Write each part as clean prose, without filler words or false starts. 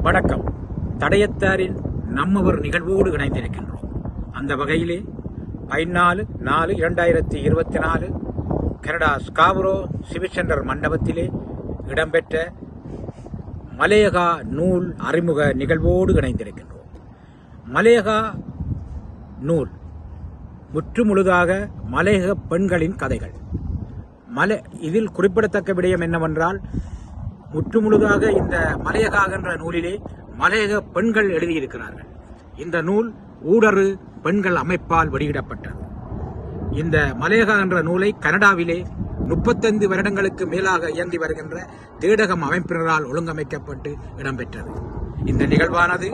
வணக்கம். தடயத்தாரின் நம்மவர் நிகழ்வோடு இணைந்திருக்கின்றோம். அந்த வகையிலே 14/4/2024 கனடா ஸ்காபரோ சிவில் சென்டர் மண்டபத்திலே இடம்பெற்ற மலையகா நூல் அறிமுக நிகழ்வோடு இணைந்திருக்கின்றோம். மலையகா நூல் முற்றுமுழுதாக மலையக பெண்களின் கதைகள். இதில் குறிப்பிடத்தக்க விடயம் என்னவென்றால், முற்றுமுழுதாக இந்த மலையகா என்ற நூலிலே மலையக பெண்கள் எழுதியிருக்கிறார்கள். இந்த நூல் ஊடறு பெண்கள் அமைப்பால் வெளியிடப்பட்டது. இந்த மலையகா என்ற நூலை கனடாவிலே 35 வருடங்களுக்கு மேலாக இயங்கி வருகின்ற தேடகம் அமைப்பினரால் ஒழுங்கமைக்கப்பட்டு இடம்பெற்றது. இந்த நிகழ்வானது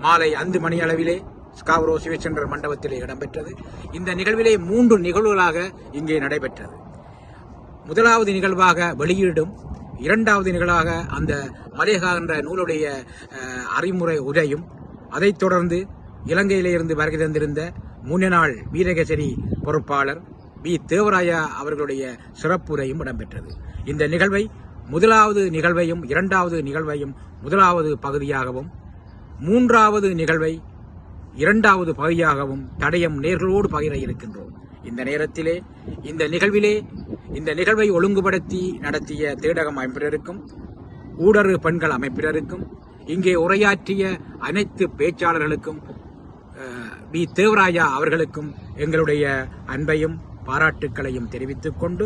மாலை 5 மணி அளவிலே ஸ்காபரோ சிவில் சென்டர் மண்டபத்திலே இடம்பெற்றது. இந்த நிகழ்விலே 3 நிகழ்வுகளாக இங்கே நடைபெற்றது. முதலாவது நிகழ்வாக வெளியீடும், இரண்டாவது நிகழ்வாக அந்த மலையகா என்ற நூலுடைய அறிமுறை உரையும், அதைத் தொடர்ந்து இலங்கையிலிருந்து வருகை தந்திருந்த முன்னாள் வீரகேசரி பொறுப்பாளர் பி தேவராயா அவர்களுடைய சிறப்புரையும் இடம்பெற்றது. இந்த நிகழ்வை முதலாவது நிகழ்வையும் இரண்டாவது நிகழ்வையும் முதலாவது பகுதியாகவும், மூன்றாவது நிகழ்வை இரண்டாவது பகுதியாகவும் தடயம் நேர்களோடு பகிர இருக்கின்றோம். இந்த நேரத்திலே இந்த நிகழ்வை ஒழுங்குபடுத்தி நடத்திய தேடகம் அமைப்பினருக்கும் ஊடறு பெண்கள் அமைப்பினருக்கும் இங்கே உரையாற்றிய அனைத்து பேச்சாளர்களுக்கும் பி தேவராயா அவர்களுக்கும் எங்களுடைய அன்பையும் பாராட்டுக்களையும் தெரிவித்துக் கொண்டு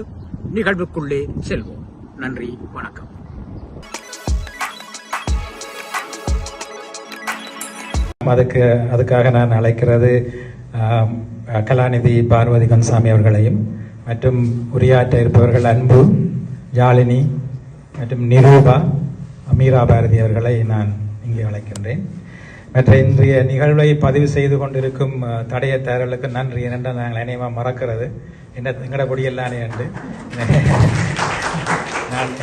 நிகழ்வுக்குள்ளே செல்வோம். நன்றி, வணக்கம். அதுக்காக நான் அழைக்கிறது கலாநிதி பார்வதி கன்சாமி அவர்களையும் மற்றும் உரையாற்ற இருப்பவர்கள் அன்பு, யாழினி மற்றும் நிரூபா, அமீரா பாரதி அவர்களை நான் இங்கே அழைக்கின்றேன். மற்ற இன்றைய நிகழ்வை பதிவு செய்து கொண்டிருக்கும் தடயத்தாரர்களுக்கு நன்றி. ஏனென்றால் நாங்கள் அநேகமாக மறக்கிறது எங்கட பொடியெல்லானே என்று நான்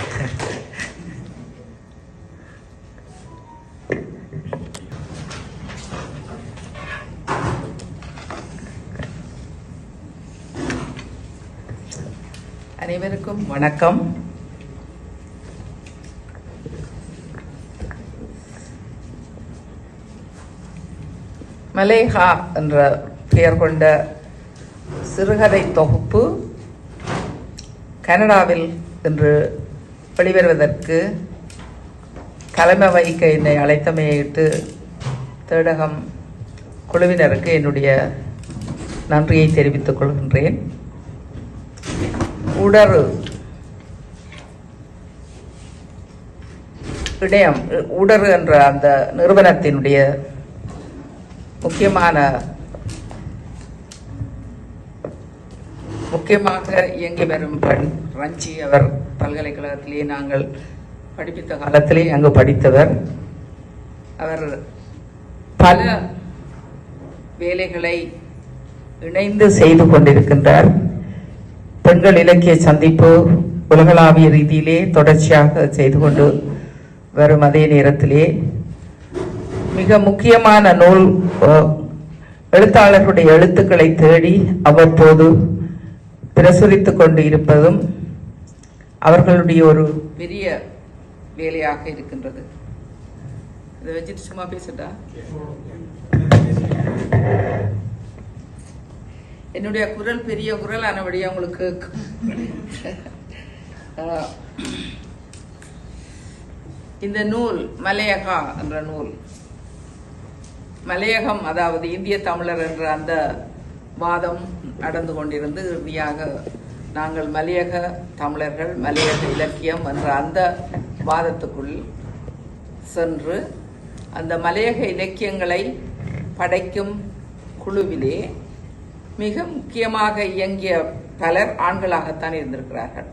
அனைவருக்கும் வணக்கம். மலையகா என்ற பெயர் கொண்ட சிறுகதை தொகுப்பு கனடாவில் இன்று வெளிவருவதற்கு தலைமை வகிக்க என்னை அழைத்தமையிட்டு தேடகம் குழுவினருக்கு என்னுடைய நன்றியை தெரிவித்துக் கொள்கின்றேன். ஊடறு என்ற அந்த நிறுவனத்தினுடைய முக்கியமாக இயங்கி வரும் பெண் ரஞ்சி அவர் பல்கலைக்கழகத்திலே நாங்கள் படிப்பித்த காலத்திலே அங்கு படித்தவர். அவர் பல வேலைகளை இணைந்து செய்து கொண்டிருக்கின்றார். பெண்கள் இலக்கிய சந்திப்பு உலகளாவிய ரீதியிலே தொடர்ச்சியாக செய்து கொண்டு வரும் அதே நேரத்திலே மிக முக்கியமான நூல் எழுத்தாளர்களுடைய எழுத்துக்களை தேடி அவ்வப்போது பிரசுரித்துக் கொண்டு இருப்பதும் அவர்களுடைய ஒரு பெரிய வேலையாக இருக்கின்றது. இதை வச்சுட்டு சும்மா பேசட்டா? என்னுடைய குரல் பெரிய குரல் ஆனபடி அவங்களுக்கு இந்த நூல் மலையகா என்ற நூல், மலையகம் அதாவது இந்திய தமிழர் என்ற அந்த வாதம் நடந்து கொண்டிருந்து இறுதியாக நாங்கள் மலையக தமிழர்கள், மலையக இலக்கியம் என்ற அந்த வாதத்துக்குள் சென்று அந்த மலையக இலக்கியங்களை படைக்கும் குழுவிலே மிக முக்கியமாக இயங்கிய பலர் ஆண்களாகத்தான் இருந்திருக்கிறார்கள்.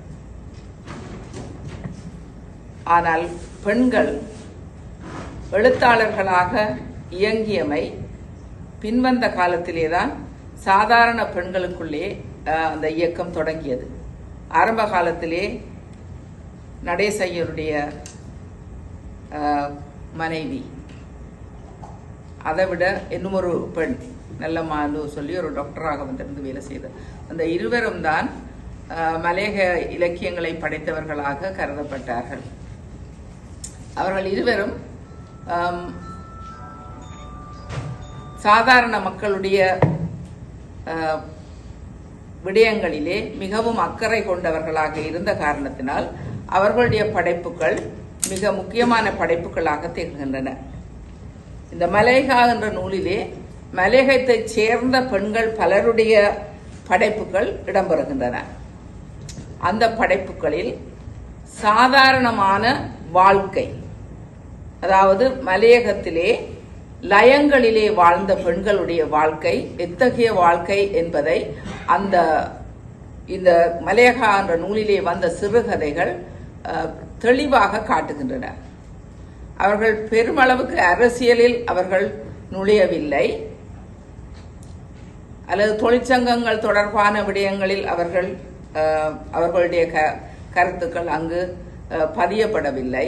ஆனால் பெண்கள் எழுத்தாளர்களாக இயங்கியமை பின்வந்த காலத்திலேதான் சாதாரண பெண்களுக்குள்ளே அந்த இயக்கம் தொடங்கியது. ஆரம்ப காலத்திலே நடேசையருடைய மனைவி, அதை விட இன்னும் ஒரு பெண் நல்லம்மான்னு சொல்லி ஒரு டாக்டராக வந்திருந்து வேலை செய்தார். அந்த இருவரும் தான் மலையக இலக்கியங்களை படைத்தவர்களாக கருதப்பட்டார்கள். அவர்கள் இருவரும் சாதாரண மக்களுடைய விடயங்களிலே மிகவும் அக்கறை கொண்டவர்களாக இருந்த காரணத்தினால் அவர்களுடைய படைப்புகள் மிக முக்கியமான படைப்புகளாக திகழ்கின்றன. இந்த மலேகா என்ற நூலிலே மலேகத்தைச் சேர்ந்த பெண்கள் பலருடைய படைப்புகள் இடம்பெறுகின்றன. அந்த படைப்புகளில் சாதாரணமான வாழ்க்கை, அதாவது மலையகத்திலே லயங்களிலே வாழ்ந்த பெண்களுடைய வாழ்க்கை எத்தகைய வாழ்க்கை என்பதை இந்த மலேகா என்ற நூலிலே வந்த சிறுகதைகள் தெளிவாக காட்டுகின்றன. அவர்கள் பெருமளவுக்கு அரசியலில் அவர்கள் நுழையவில்லை, அல்லது தொழிற்சங்கங்கள் தொடர்பான விடயங்களில் அவர்களுடைய கருத்துக்கள் அங்கு பதியப்படவில்லை.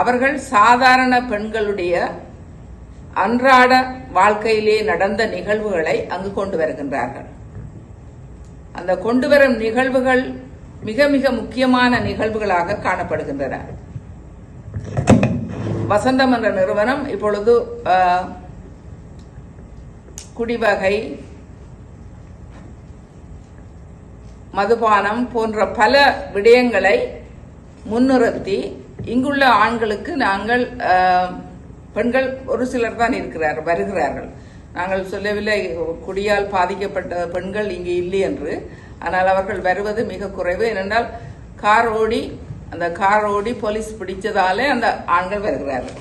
அவர்கள் சாதாரண பெண்களுடைய அன்றாட வாழ்க்கையிலே நடந்த நிகழ்வுகளை அங்கு கொண்டு வருகின்றார்கள். அந்த கொண்டு வரும் நிகழ்வுகள் மிக மிக முக்கியமான நிகழ்வுகளாக காணப்படுகின்றன. வசந்தம் என்ற நிறுவனம் இப்பொழுது குடிவகை, மதுபானம் போன்ற பல விடயங்களை முன்னிறுத்தி இங்குள்ள ஆண்களுக்கு நாங்கள் பெண்கள் ஒரு சிலர் தான் வருகிறார்கள். நாங்கள் சொல்லவில்லை குடியால் பாதிக்கப்பட்ட பெண்கள் இங்கு இல்லை என்று. ஆனால் அவர்கள் வருவது மிக குறைவு. ஏனென்றால் அந்த கார் ஓடி போலீஸ் பிடிச்சதாலே அந்த ஆண்கள் வருகிறார்கள்.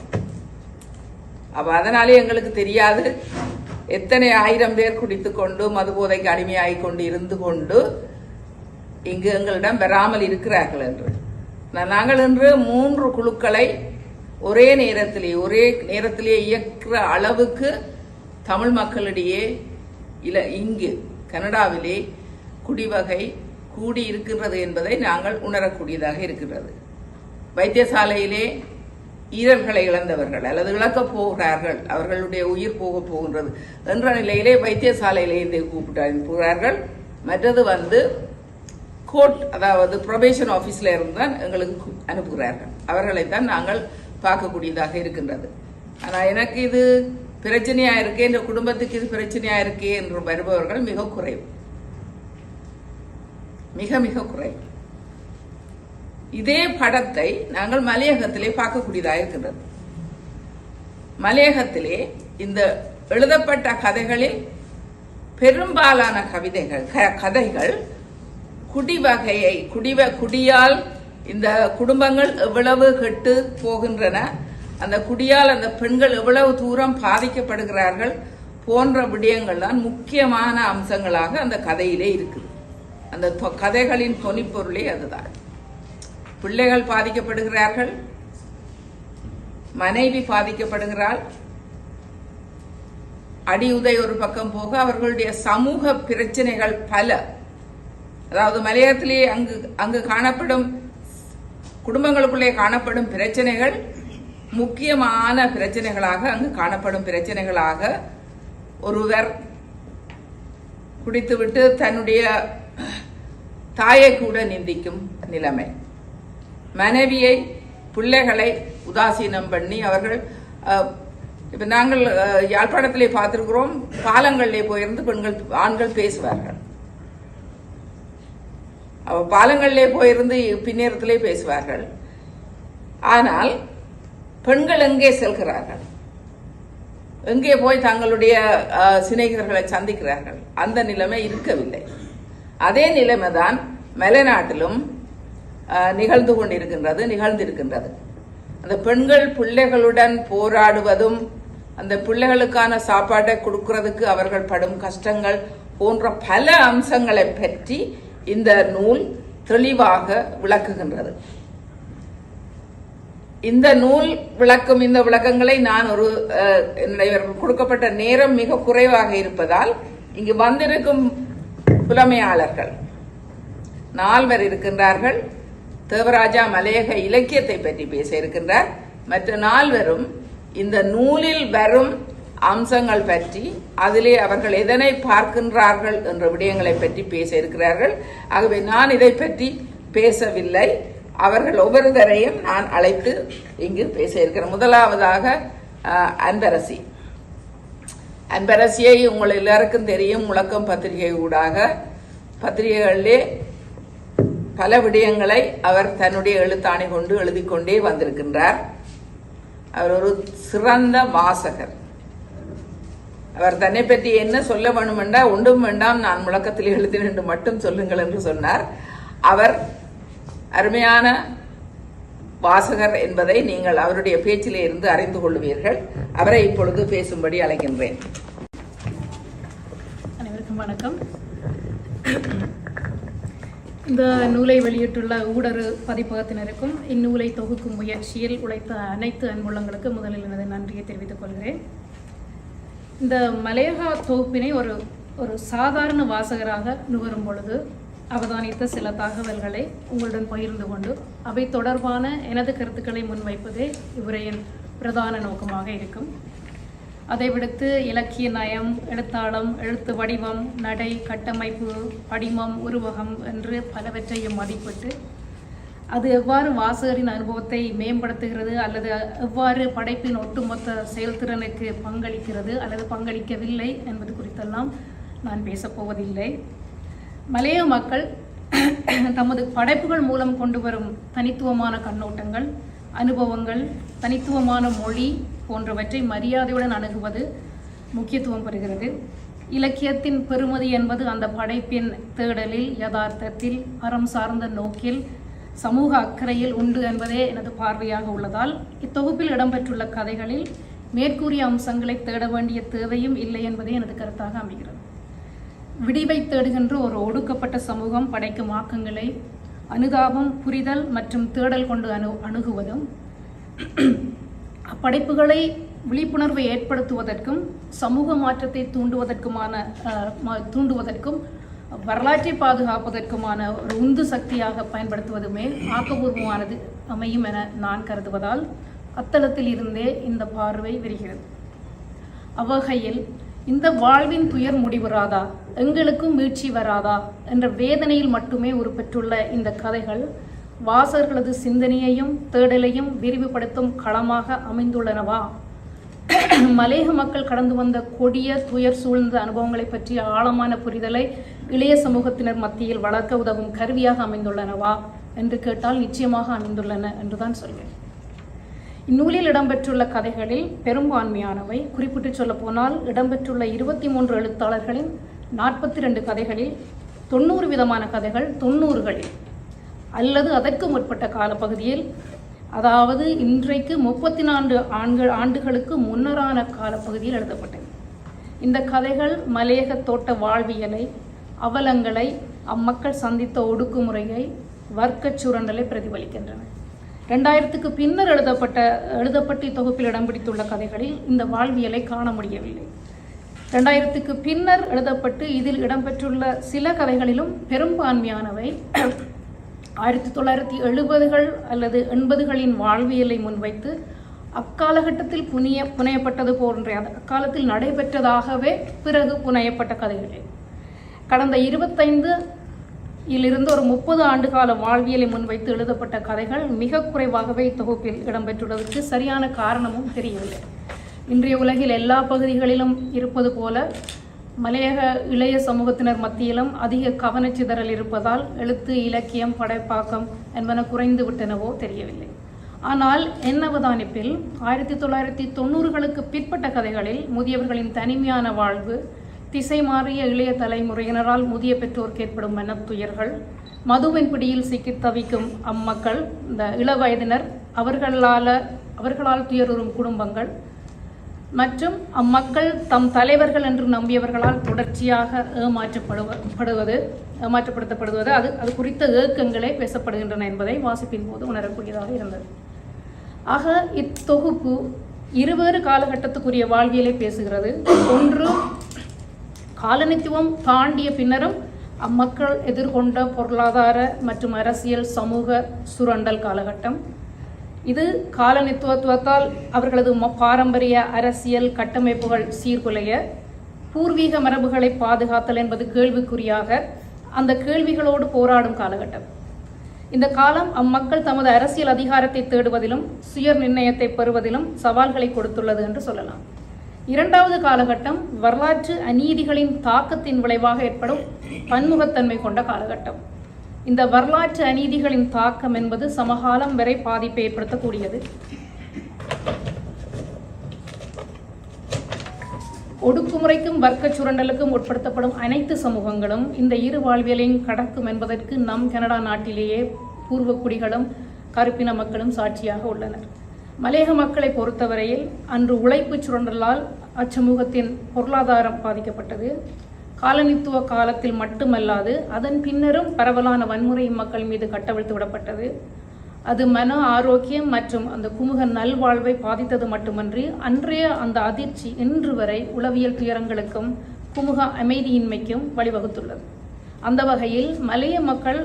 அப்ப அதனாலே எங்களுக்கு தெரியாது எத்தனை ஆயிரம் பேர் குடித்துக்கொண்டு மதுபோதைக்கு அடிமையாகி கொண்டு இருந்து கொண்டு இங்கு எங்களிடம் வராமல் இருக்கிறார்கள் என்று. நாங்கள் இன்று 3 குழுக்களை ஒரே நேரத்திலே இயக்குற அளவுக்கு தமிழ் மக்களிடையே இங்கு கனடாவிலே குடிவகை கூடி இருக்கின்றது என்பதை நாங்கள் உணரக்கூடியதாக இருக்கின்றது. வைத்தியசாலையிலே ஈரல்களை இழந்தவர்கள் அல்லது இழக்கப் போகிறார்கள், அவர்களுடைய உயிர் போகின்றது என்ற நிலையிலே வைத்தியசாலையிலே இருந்து கூப்பிட்டார்கள். மற்றது கோர்ட், அதாவது ப்ரொபேஷன் ஆபீஸ்ல இருந்து தான் எங்களுக்கு அனுப்புகிறார்கள். அவர்களைத்தான் நாங்கள் பார்க்கக்கூடியதாக இருக்கின்றது. ஆனால் எனக்கு இது பிரச்சனையா இருக்கே, இந்த குடும்பத்துக்கு இது பிரச்சனையா இருக்கே என்று வருபவர்கள் மிக குறைவு, மிக மிக குறைவு. இதே படத்தை நாங்கள் மலையகத்திலே பார்க்கக்கூடியதாக இருக்கின்றது. மலையகத்திலே இந்த எழுதப்பட்ட கதைகளில் பெரும்பாலான கதைகள் குடிவகையை குடியால் இந்த குடும்பங்கள் எவ்வளவு கெட்டு போகின்றன, அந்த குடியால் அந்த பெண்கள் எவ்வளவு தூரம் பாதிக்கப்படுகிறார்கள் போன்ற விடயங்கள் தான் முக்கியமான அம்சங்களாக அந்த கதையிலே இருக்குது. அந்த கதைகளின் தொனிப்பொருளே அதுதான். பிள்ளைகள் பாதிக்கப்படுகிறார்கள், மனைவி பாதிக்கப்படுகிறாள், அடியுதை ஒரு பக்கம் போக அவர்களுடைய சமூக பிரச்சனைகள் பல, அதாவது மலையகத்திலே அங்கு காணப்படும் குடும்பங்களுக்குள்ளே காணப்படும் பிரச்சனைகள் முக்கியமான பிரச்சனைகளாக அங்கு காணப்படும் பிரச்சனைகளாக ஒருவர் குடித்துவிட்டு தன்னுடைய தாயை கூட நிந்திக்கும் நிலைமை, மனைவியை பிள்ளைகளை உதாசீனம் பண்ணி அவர்கள் இப்ப நாங்கள் யாழ்ப்பாணத்திலே பார்த்திருக்கிறோம், பாலங்களிலே போயிருந்து ஆண்கள் பேசுவார்கள். பாலங்களிலே போயிருந்து பின்னேரத்திலே பேசுவார்கள். ஆனால் பெண்கள் எங்கே செல்கிறார்கள், எங்கே போய் தங்களுடைய சிநேகிதர்களை சந்திக்கிறார்கள்? அந்த நிலைமை இருக்கவில்லை. அதே நிலைமைதான் மலைநாட்டிலும் நிகழ்ந்திருக்கின்றது. அந்த பெண்கள் பிள்ளைகளுடன் போராடுவதும் அந்த பிள்ளைகளுக்கான சாப்பாட்டை கொடுக்கிறதுக்கு அவர்கள் படும் கஷ்டங்கள் போன்ற பல அம்சங்களை பற்றி இந்த நூல் தெளிவாக விளக்குகின்றது. இந்த நூல் விளக்கும் இந்த விளக்கங்களை நான் கொடுக்கப்பட்ட நேரம் மிக குறைவாக இருப்பதால் இங்கு வந்திருக்கும் புலமையாளர்கள் 4 இருக்கின்றார்கள். தேவராஜா மலையக இலக்கியத்தை பற்றி பேச இருக்கின்றார். மற்ற 4 இந்த நூலில் வரும் அம்சங்கள் பற்றி, அதிலே அவர்கள் எதனை பார்க்கின்றார்கள் என்ற விடயங்களை பற்றி பேச இருக்கிறார்கள். ஆகவே நான் இதை பற்றி பேசவில்லை. அவர்கள் ஒவ்வொருவரையும் நான் அழைத்து இங்கு பேச இருக்கிறேன். முதலாவதாக அன்பரசி. அன்பரசியை உங்கள் எல்லாருக்கும் தெரியும். முழக்கம் பத்திரிகை ஊடாக பத்திரிகைகளிலே பல விடயங்களை அவர் தன்னுடைய எழுத்தாணி கொண்டு எழுதிக்கொண்டே வந்திருக்கின்றார். அவர் ஒரு சிறந்த வாசகர். அவர் தன்னை பற்றி என்ன சொல்ல வேண்டும் என்றால், ஒன்றும் வேண்டாம், நான் முழக்கத்தில் எழுதினேன் என்று மட்டும் சொல்லுங்கள் என்று சொன்னார். அவர் அருமையான வாசகர் என்பதை நீங்கள் அவருடைய பேச்சிலே இருந்து அறிந்து கொள்வீர்கள். அவரை இப்பொழுது பேசும்படி அழைக்கின்றேன். அனைவருக்கும் வணக்கம். இந்த நூலை வெளியிட்டுள்ள ஊடறு பதிப்பகத்தினருக்கும் இந்நூலை தொகுக்கும் முயற்சியில் உழைத்த அனைத்து அன்புள்ளங்களுக்கு முதலில் எனது நன்றியை தெரிவித்துக் கொள்கிறேன். இந்த மலையகா தொகுப்பினை ஒரு சாதாரண வாசகராக நுகரும் பொழுது அவதானித்த சில தகவல்களை உங்களுடன் பகிர்ந்து கொண்டு அவை தொடர்பான எனது கருத்துக்களை முன்வைப்பதே இவ்வுரையின் பிரதான நோக்கமாக இருக்கும். அதை விடுத்து இலக்கிய நயம், எழுத்தாளம், எழுத்து வடிவம், நடை, கட்டமைப்பு, படிமம், உருவகம் என்று பலவற்றையும் மதிப்பிட்டு அது எவ்வாறு வாசகரின் அனுபவத்தை மேம்படுத்துகிறது அல்லது எவ்வாறு படைப்பின் ஒட்டுமொத்த செயல்திறனுக்கு பங்களிக்கிறது அல்லது பங்களிக்கவில்லை என்பது குறித்தெல்லாம் நான் பேசப்போவதில்லை. மலைய மக்கள் தமது படைப்புகள் மூலம் கொண்டு வரும் தனித்துவமான கண்ணோட்டங்கள், அனுபவங்கள், தனித்துவமான மொழி போன்றவற்றை மரியாதையுடன் அணுகுவது முக்கியத்துவம் பெறுகிறது. இலக்கியத்தின் பெறுமதி என்பது அந்த படைப்பின் தேடலில், யதார்த்தத்தில், அறம் சார்ந்த நோக்கில், சமூக அக்கறையில் உண்டு என்பதே எனது பார்வையாக உள்ளதால் இத்தொகுப்பில் இடம்பெற்றுள்ள கதைகளில் மேற்கூறிய அம்சங்களை தேட வேண்டிய தேவையும் இல்லை என்பதே எனது கருத்தாக அமைகிறது. விடிவை தேடுகின்ற ஒரு ஒடுக்கப்பட்ட சமூகம் படைக்கும் ஆக்கங்களை அனுதாபம், புரிதல் மற்றும் தேடல் கொண்டு அணுகுவதும் அப்படைப்புகளை விழிப்புணர்வை ஏற்படுத்துவதற்கும் சமூக மாற்றத்தை தூண்டுவதற்கும் வரலாற்றை பாதுகாப்பதற்குமான ஒரு உந்து சக்தியாக பயன்படுத்துவதுமே ஆக்கபூர்வமானது அமையும் என நான் கருதுவதால் அத்தலத்தில் இருந்தே இந்த பார்வை விரிகிறது. அவ்வகையில் இந்த வாழ்வின் துயர் முடிவராதா, எங்களுக்கும் மீட்சி வராதா என்ற வேதனையில் மட்டுமே உருப்பெற்றுள்ள இந்த கதைகள் வாசகர்களது சிந்தனையையும் தேடலையும் விரிவுபடுத்தும் களமாக அமைந்துள்ளனவா? மலையக மக்கள் கடந்து வந்த கொடிய துயர் சூழ்ந்த அனுபவங்களை பற்றிய ஆழமான புரிதலை இளைய சமூகத்தினர் மத்தியில் வளர்க்க உதவும் கருவியாக அமைந்துள்ளனவா என்று கேட்டால் நிச்சயமாக அமைந்துள்ளன என்றுதான் சொல்வேன். இந்நூலில் இடம்பெற்றுள்ள கதைகளில் பெரும்பான்மையானவை, குறிப்பிட்டு சொல்ல போனால் இடம்பெற்றுள்ள 23 எழுத்தாளர்களின் 42 கதைகளில் 90 விதமான கதைகள் 90களில் அல்லது அதற்கு முற்பட்ட காலப்பகுதியில், அதாவது இன்றைக்கு 34 ஆண்டுகளுக்கு முன்னரான காலப்பகுதியில் எழுதப்பட்டது. இந்த கதைகள் மலையக தோட்ட வாழ்வியலை, அவலங்களை, அம்மக்கள் சந்தித்த ஒடுக்குமுறையை, வர்க்கச் சுரண்டலை பிரதிபலிக்கின்றன. 2000க்கு பின்னர் எழுதப்பட்ட தொகுப்பில் இடம் பிடித்துள்ள கதைகளில் இந்த வாழ்வியலை காண முடியவில்லை. 2000க்கு பின்னர் எழுதப்பட்டு இதில் இடம்பெற்றுள்ள சில கதைகளிலும் பெரும்பான்மையானவை 1970கள் அல்லது 80களின் வாழ்வியலை முன்வைத்து அக்காலகட்டத்தில் புனையப்பட்டது போன்ற அக்காலத்தில் நடைபெற்றதாகவே பிறகு புனையப்பட்ட கதைகளே. கடந்த 25 ஒரு 30 ஆண்டுகால வாழ்வியலை முன்வைத்து எழுதப்பட்ட கதைகள் மிக குறைவாகவே இத்தொகுப்பில் இடம்பெற்றுள்ளதற்கு சரியான காரணமும் தெரியவில்லை. இன்றைய உலகில் எல்லா பகுதிகளிலும் இருப்பது போல மலையக இளைய சமூகத்தினர் மத்தியிலும் அதிக கவனச்சிதறல் இருப்பதால் எழுத்து, இலக்கியம், படைப்பாக்கம் என்பன குறைந்து விட்டனவோ தெரியவில்லை. ஆனால் என் அவதானிப்பில் 1990களுக்கு பிற்பட்ட கதைகளில் முதியவர்களின் தனிமையான வாழ்வு, திசை மாறிய இளைய தலைமுறையினரால் முதிய பெற்றோருக்கு ஏற்படும் மனத்துயர்கள், மதுவின் பிடியில் சிக்கி தவிக்கும் அம்மக்கள், இந்த இளவயதினர், அவர்களால் துயருறும் குடும்பங்கள் மற்றும் அம்மக்கள் தம் தலைவர்கள் என்று நம்பியவர்களால் தொடர்ச்சியாக ஏமாற்றப்படுத்தப்படுவது அது குறித்த ஏக்கங்களே பேசப்படுகின்றன என்பதை வாசிப்பின் போது உணரக்கூடியதாக இருந்தது. ஆக இத்தொகுப்பு இருவேறு காலகட்டத்துக்குரிய வாழ்வியலை பேசுகிறது. ஒன்று, காலனித்துவம் தாண்டிய பின்னரும் அம்மக்கள் எதிர்கொண்ட பொருளாதார மற்றும் அரசியல் சமூக சுரண்டல் காலகட்டம். இது காலனித்துவத்தால் அவர்களது பாரம்பரிய அரசியல் கட்டமைப்புகள் சீர்குலைய, பூர்வீக மரபுகளை பாதுகாத்தல் என்பது கேள்விக்குறியாக அந்த கேள்விகளோடு போராடும் காலகட்டம். இந்த காலம் அம்மக்கள் தமது அரசியல் அதிகாரத்தை தேடுவதிலும் சுய நிர்ணயத்தை பெறுவதிலும் சவால்களை கொடுத்துள்ளது என்று சொல்லலாம். இரண்டாவது காலகட்டம் வரலாற்று அநீதிகளின் தாக்கத்தின் விளைவாக ஏற்படும் பன்முகத்தன்மை கொண்ட காலகட்டம். இந்த வரலாற்று அநீதிகளின் தாக்கம் என்பது சமகாலம் வரை பாதிப்பை ஏற்படுத்தக்கூடியது. ஒடுக்குமுறைக்கும் வர்க்க சுரண்டலுக்கும் உட்படுத்தப்படும் அனைத்து சமூகங்களும் இந்த இரு வாழ்வியலையும் கடக்கும் என்பதற்கு நம் கனடா நாட்டிலேயே பூர்வக்குடிகளும் கருப்பின மக்களும் சாட்சியாக உள்ளனர். மலையக மக்களை பொறுத்தவரையில் அன்று உழைப்பு சுரண்டலால் அச்சமூகத்தின் பொருளாதாரம் பாதிக்கப்பட்டது. காலனித்துவ காலத்தில் மட்டுமல்லாது அதன் பின்னரும் பரவலான வன்முறை மக்கள் மீது கட்டவிழ்த்து விடப்பட்டது. அது மன ஆரோக்கியம் மற்றும் அந்த குமுக நல்வாழ்வை பாதித்தது மட்டுமன்றி அன்றைய அந்த அதிர்ச்சி இன்று வரை உளவியல் துயரங்களுக்கும் குமுக அமைதியின்மைக்கும் வழிவகுத்துள்ளது. அந்த வகையில் மலைய மக்கள்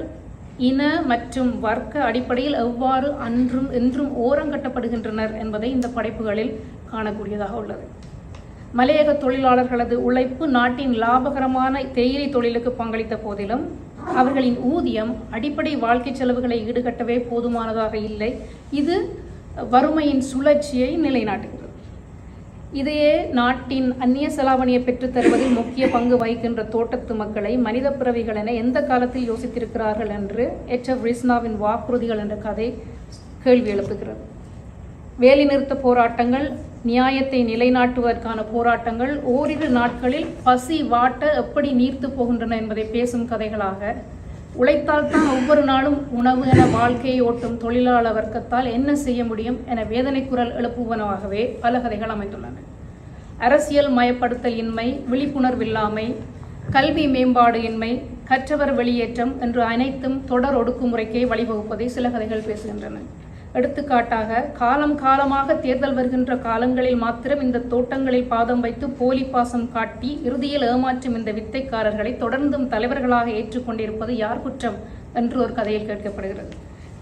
இன மற்றும் வர்க்க அடிப்படையில் எவ்வாறு அன்றும் என்றும் ஓரங்கட்டப்படுகின்றனர் என்பதை இந்த படைப்புகளில் காணக்கூடியதாக உள்ளது. மலையக தொழிலாளர்களது உழைப்பு நாட்டின் லாபகரமான தேயிலை தொழிலுக்கு பங்களித்த போதிலும் அவர்களின் ஊதியம் அடிப்படை வாழ்க்கை செலவுகளை ஈடுகட்டவே போதுமானதாக இல்லை. இது வறுமையின் சுழற்சியை நிலைநாட்டுகிறது. இதையே நாட்டின் அந்நிய செலாவணியை பெற்றுத் தருவதில் முக்கிய பங்கு வகிக்கின்ற தோட்டத்து மக்களை மனித பிறவிகள் என எந்த காலத்தில் யோசித்திருக்கிறார்கள் என்று H.F. ரிஸ்னாவின் வாக்குறுதிகள் என்ற கதை கேள்வி எழுப்புகிறது. வேலைநிறுத்த போராட்டங்கள், நியாயத்தை நிலைநாட்டுவதற்கான போராட்டங்கள் ஓரிரு நாட்களில் பசி வாட்ட எப்படி நீர்த்து போகின்றன என்பதை பேசும் கதைகளாக, உழைத்தால் தான் ஒவ்வொரு நாளும் உணவு என வாழ்க்கையை ஓட்டும் தொழிலாளர் வர்க்கத்தால் என்ன செய்ய முடியும் என வேதனை குரல் எழுப்புவனவாகவே பல கதைகள் அமைந்துள்ளன. அரசியல் மயப்படுத்தல் இன்மை, விழிப்புணர்வில்லாமை, கல்வி மேம்பாடு இன்மை, கற்றவர் வெளியேற்றம் என்று அனைத்தும் தொடர் ஒடுக்குமுறைக்கே வழிவகுப்பதை சில கதைகள் பேசுகின்றன. எடுத்துக்காட்டாக, காலம் காலமாக தேர்தல் வருகின்ற காலங்களில் மாத்திரம் இந்த தோட்டங்களில் பாதம் வைத்து போலி பாசம் காட்டி இறுதியில் ஏமாற்றும் இந்த வித்தைக்காரர்களை தொடர்ந்தும் தலைவர்களாக ஏற்றுக்கொண்டிருப்பது யார் குற்றம் என்று ஒரு கதையில் கேட்கப்படுகிறது.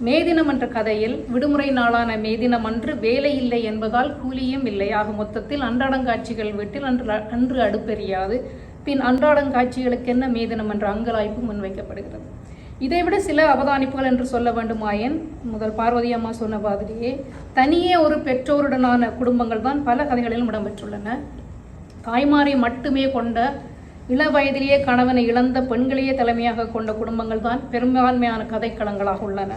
மேதினம் என்ற கதையில் விடுமுறை நாளான மேதினம் அன்று வேலை இல்லை என்பதால் கூலியும் இல்லை. ஆக மொத்தத்தில் அன்றாடங்காட்சிகள் வீட்டில் அன்று அடுப்பெரியாது, பின் அன்றாடங்காட்சிகளுக்கென்ன மேதினம் என்ற அங்கலாய்ப்பு முன்வைக்கப்படுகிறது. இதைவிட சில அவதானிப்புகள் என்று சொல்ல வேண்டுமாயின், முதல் பார்வதி அம்மா சொன்ன மாதிரியே தனியே ஒரு பெற்றோருடனான குடும்பங்கள் தான் பல கதைகளிலும் இடம்பெற்றுள்ளன. தாய்மாரை மட்டுமே கொண்ட இள வயதிலேயே கணவனை இழந்த பெண்களையே தலைமையாக கொண்ட குடும்பங்கள் தான் பெரும்பான்மையான கதைக்களங்களாக உள்ளன.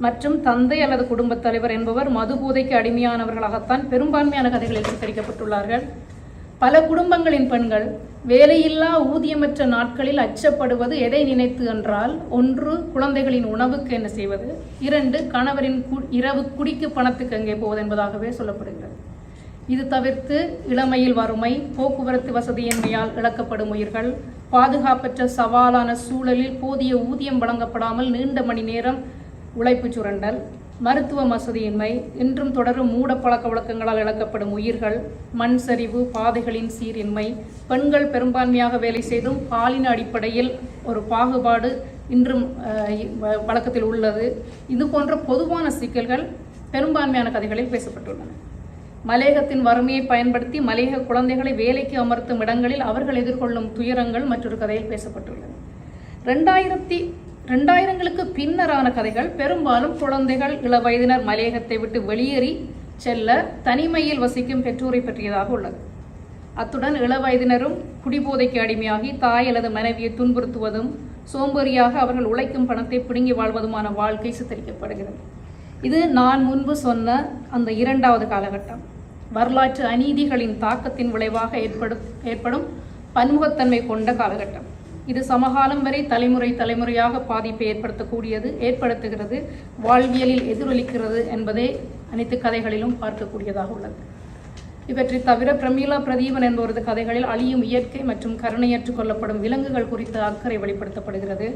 மற்றும் தந்தை அல்லது குடும்பத் தலைவர் என்பவர் மதுபோதைக்கு அடிமையானவர்களாகத்தான் பெரும்பான்மையான கதைகளில் சித்தரிக்கப்பட்டுள்ளார்கள். பல குடும்பங்களின் பெண்கள் வேலையில்லா ஊதியமற்ற நாட்களில் அச்சப்படுவது எதை நினைத்து என்றால், 1 குழந்தைகளின் உணவுக்கு என்ன செய்வது, 2 கணவரின் இரவு குடிக்கு பணத்துக்கு எங்கே போவது என்பதாகவே சொல்லப்படுகிறது. இது தவிர்த்து இளமையில் வறுமை, போக்குவரத்து வசதியின்மையால் இழக்கப்படும் உயிர்கள், பாதுகாப்பற்ற சவாலான சூழலில் போதிய ஊதியம் வழங்கப்படாமல் நீண்ட மணி நேரம் உழைப்பு சுரண்டல், மருத்துவ வசதியின்மை, இன்றும் தொடரும் மூட பழக்க வழக்கங்களால் இழக்கப்படும் உயிர்கள், மண் சரிவு, பாதைகளின் சீரின்மை, பெண்கள் பெரும்பான்மையாக வேலை செய்தும் பாலின அடிப்படையில் ஒரு பாகுபாடு இன்றும் வழக்கத்தில் உள்ளது. இது போன்ற பொதுவான சிக்கல்கள் பெரும்பான்மையான கதைகளில் பேசப்பட்டுள்ளன. மலையகத்தின் வறுமையை பயன்படுத்தி மலையக குழந்தைகளை வேலைக்கு அமர்த்தும் இடங்களில் அவர்கள் எதிர்கொள்ளும் துயரங்கள் மற்றொரு கதையில் பேசப்பட்டுள்ளன. 2000களுக்கு பின்னரான கதைகள் பெரும்பாலும் குழந்தைகள், இள வயதினர் மலையகத்தை விட்டு வெளியேறி செல்ல தனிமையில் வசிக்கும் பெற்றோரை பற்றியதாக உள்ளது. அத்துடன் இள வயதினரும் குடிபோதைக்கு அடிமையாகி தாய் அல்லது மனைவியை துன்புறுத்துவதும், சோம்பேறியாக அவர்கள் உழைக்கும் பணத்தை பிடுங்கி வாழ்வதுமான வாழ்க்கை சித்தரிக்கப்படுகிறது. இது நான் முன்பு சொன்ன அந்த 2வது காலகட்டம். வரலாற்று அநீதிகளின் தாக்கத்தின் விளைவாக ஏற்படும் பன்முகத்தன்மை கொண்ட காலகட்டம். இது சமகாலம் வரை தலைமுறையாக பாதிப்பை ஏற்படுத்துகிறது, வாழ்வியலில் எதிரொலிக்கிறது என்பதை அனைத்து கதைகளிலும் பார்க்கக்கூடியதாக உள்ளது. இவற்றை தவிர பிரமீளா பிரதீபன் என்பவரது கதைகளில் அழியும் இயற்கை மற்றும் கருணையற்றுக் கொள்ளப்படும் விலங்குகள் குறித்த அக்கறை வெளிப்படுத்தப்படுகிறது.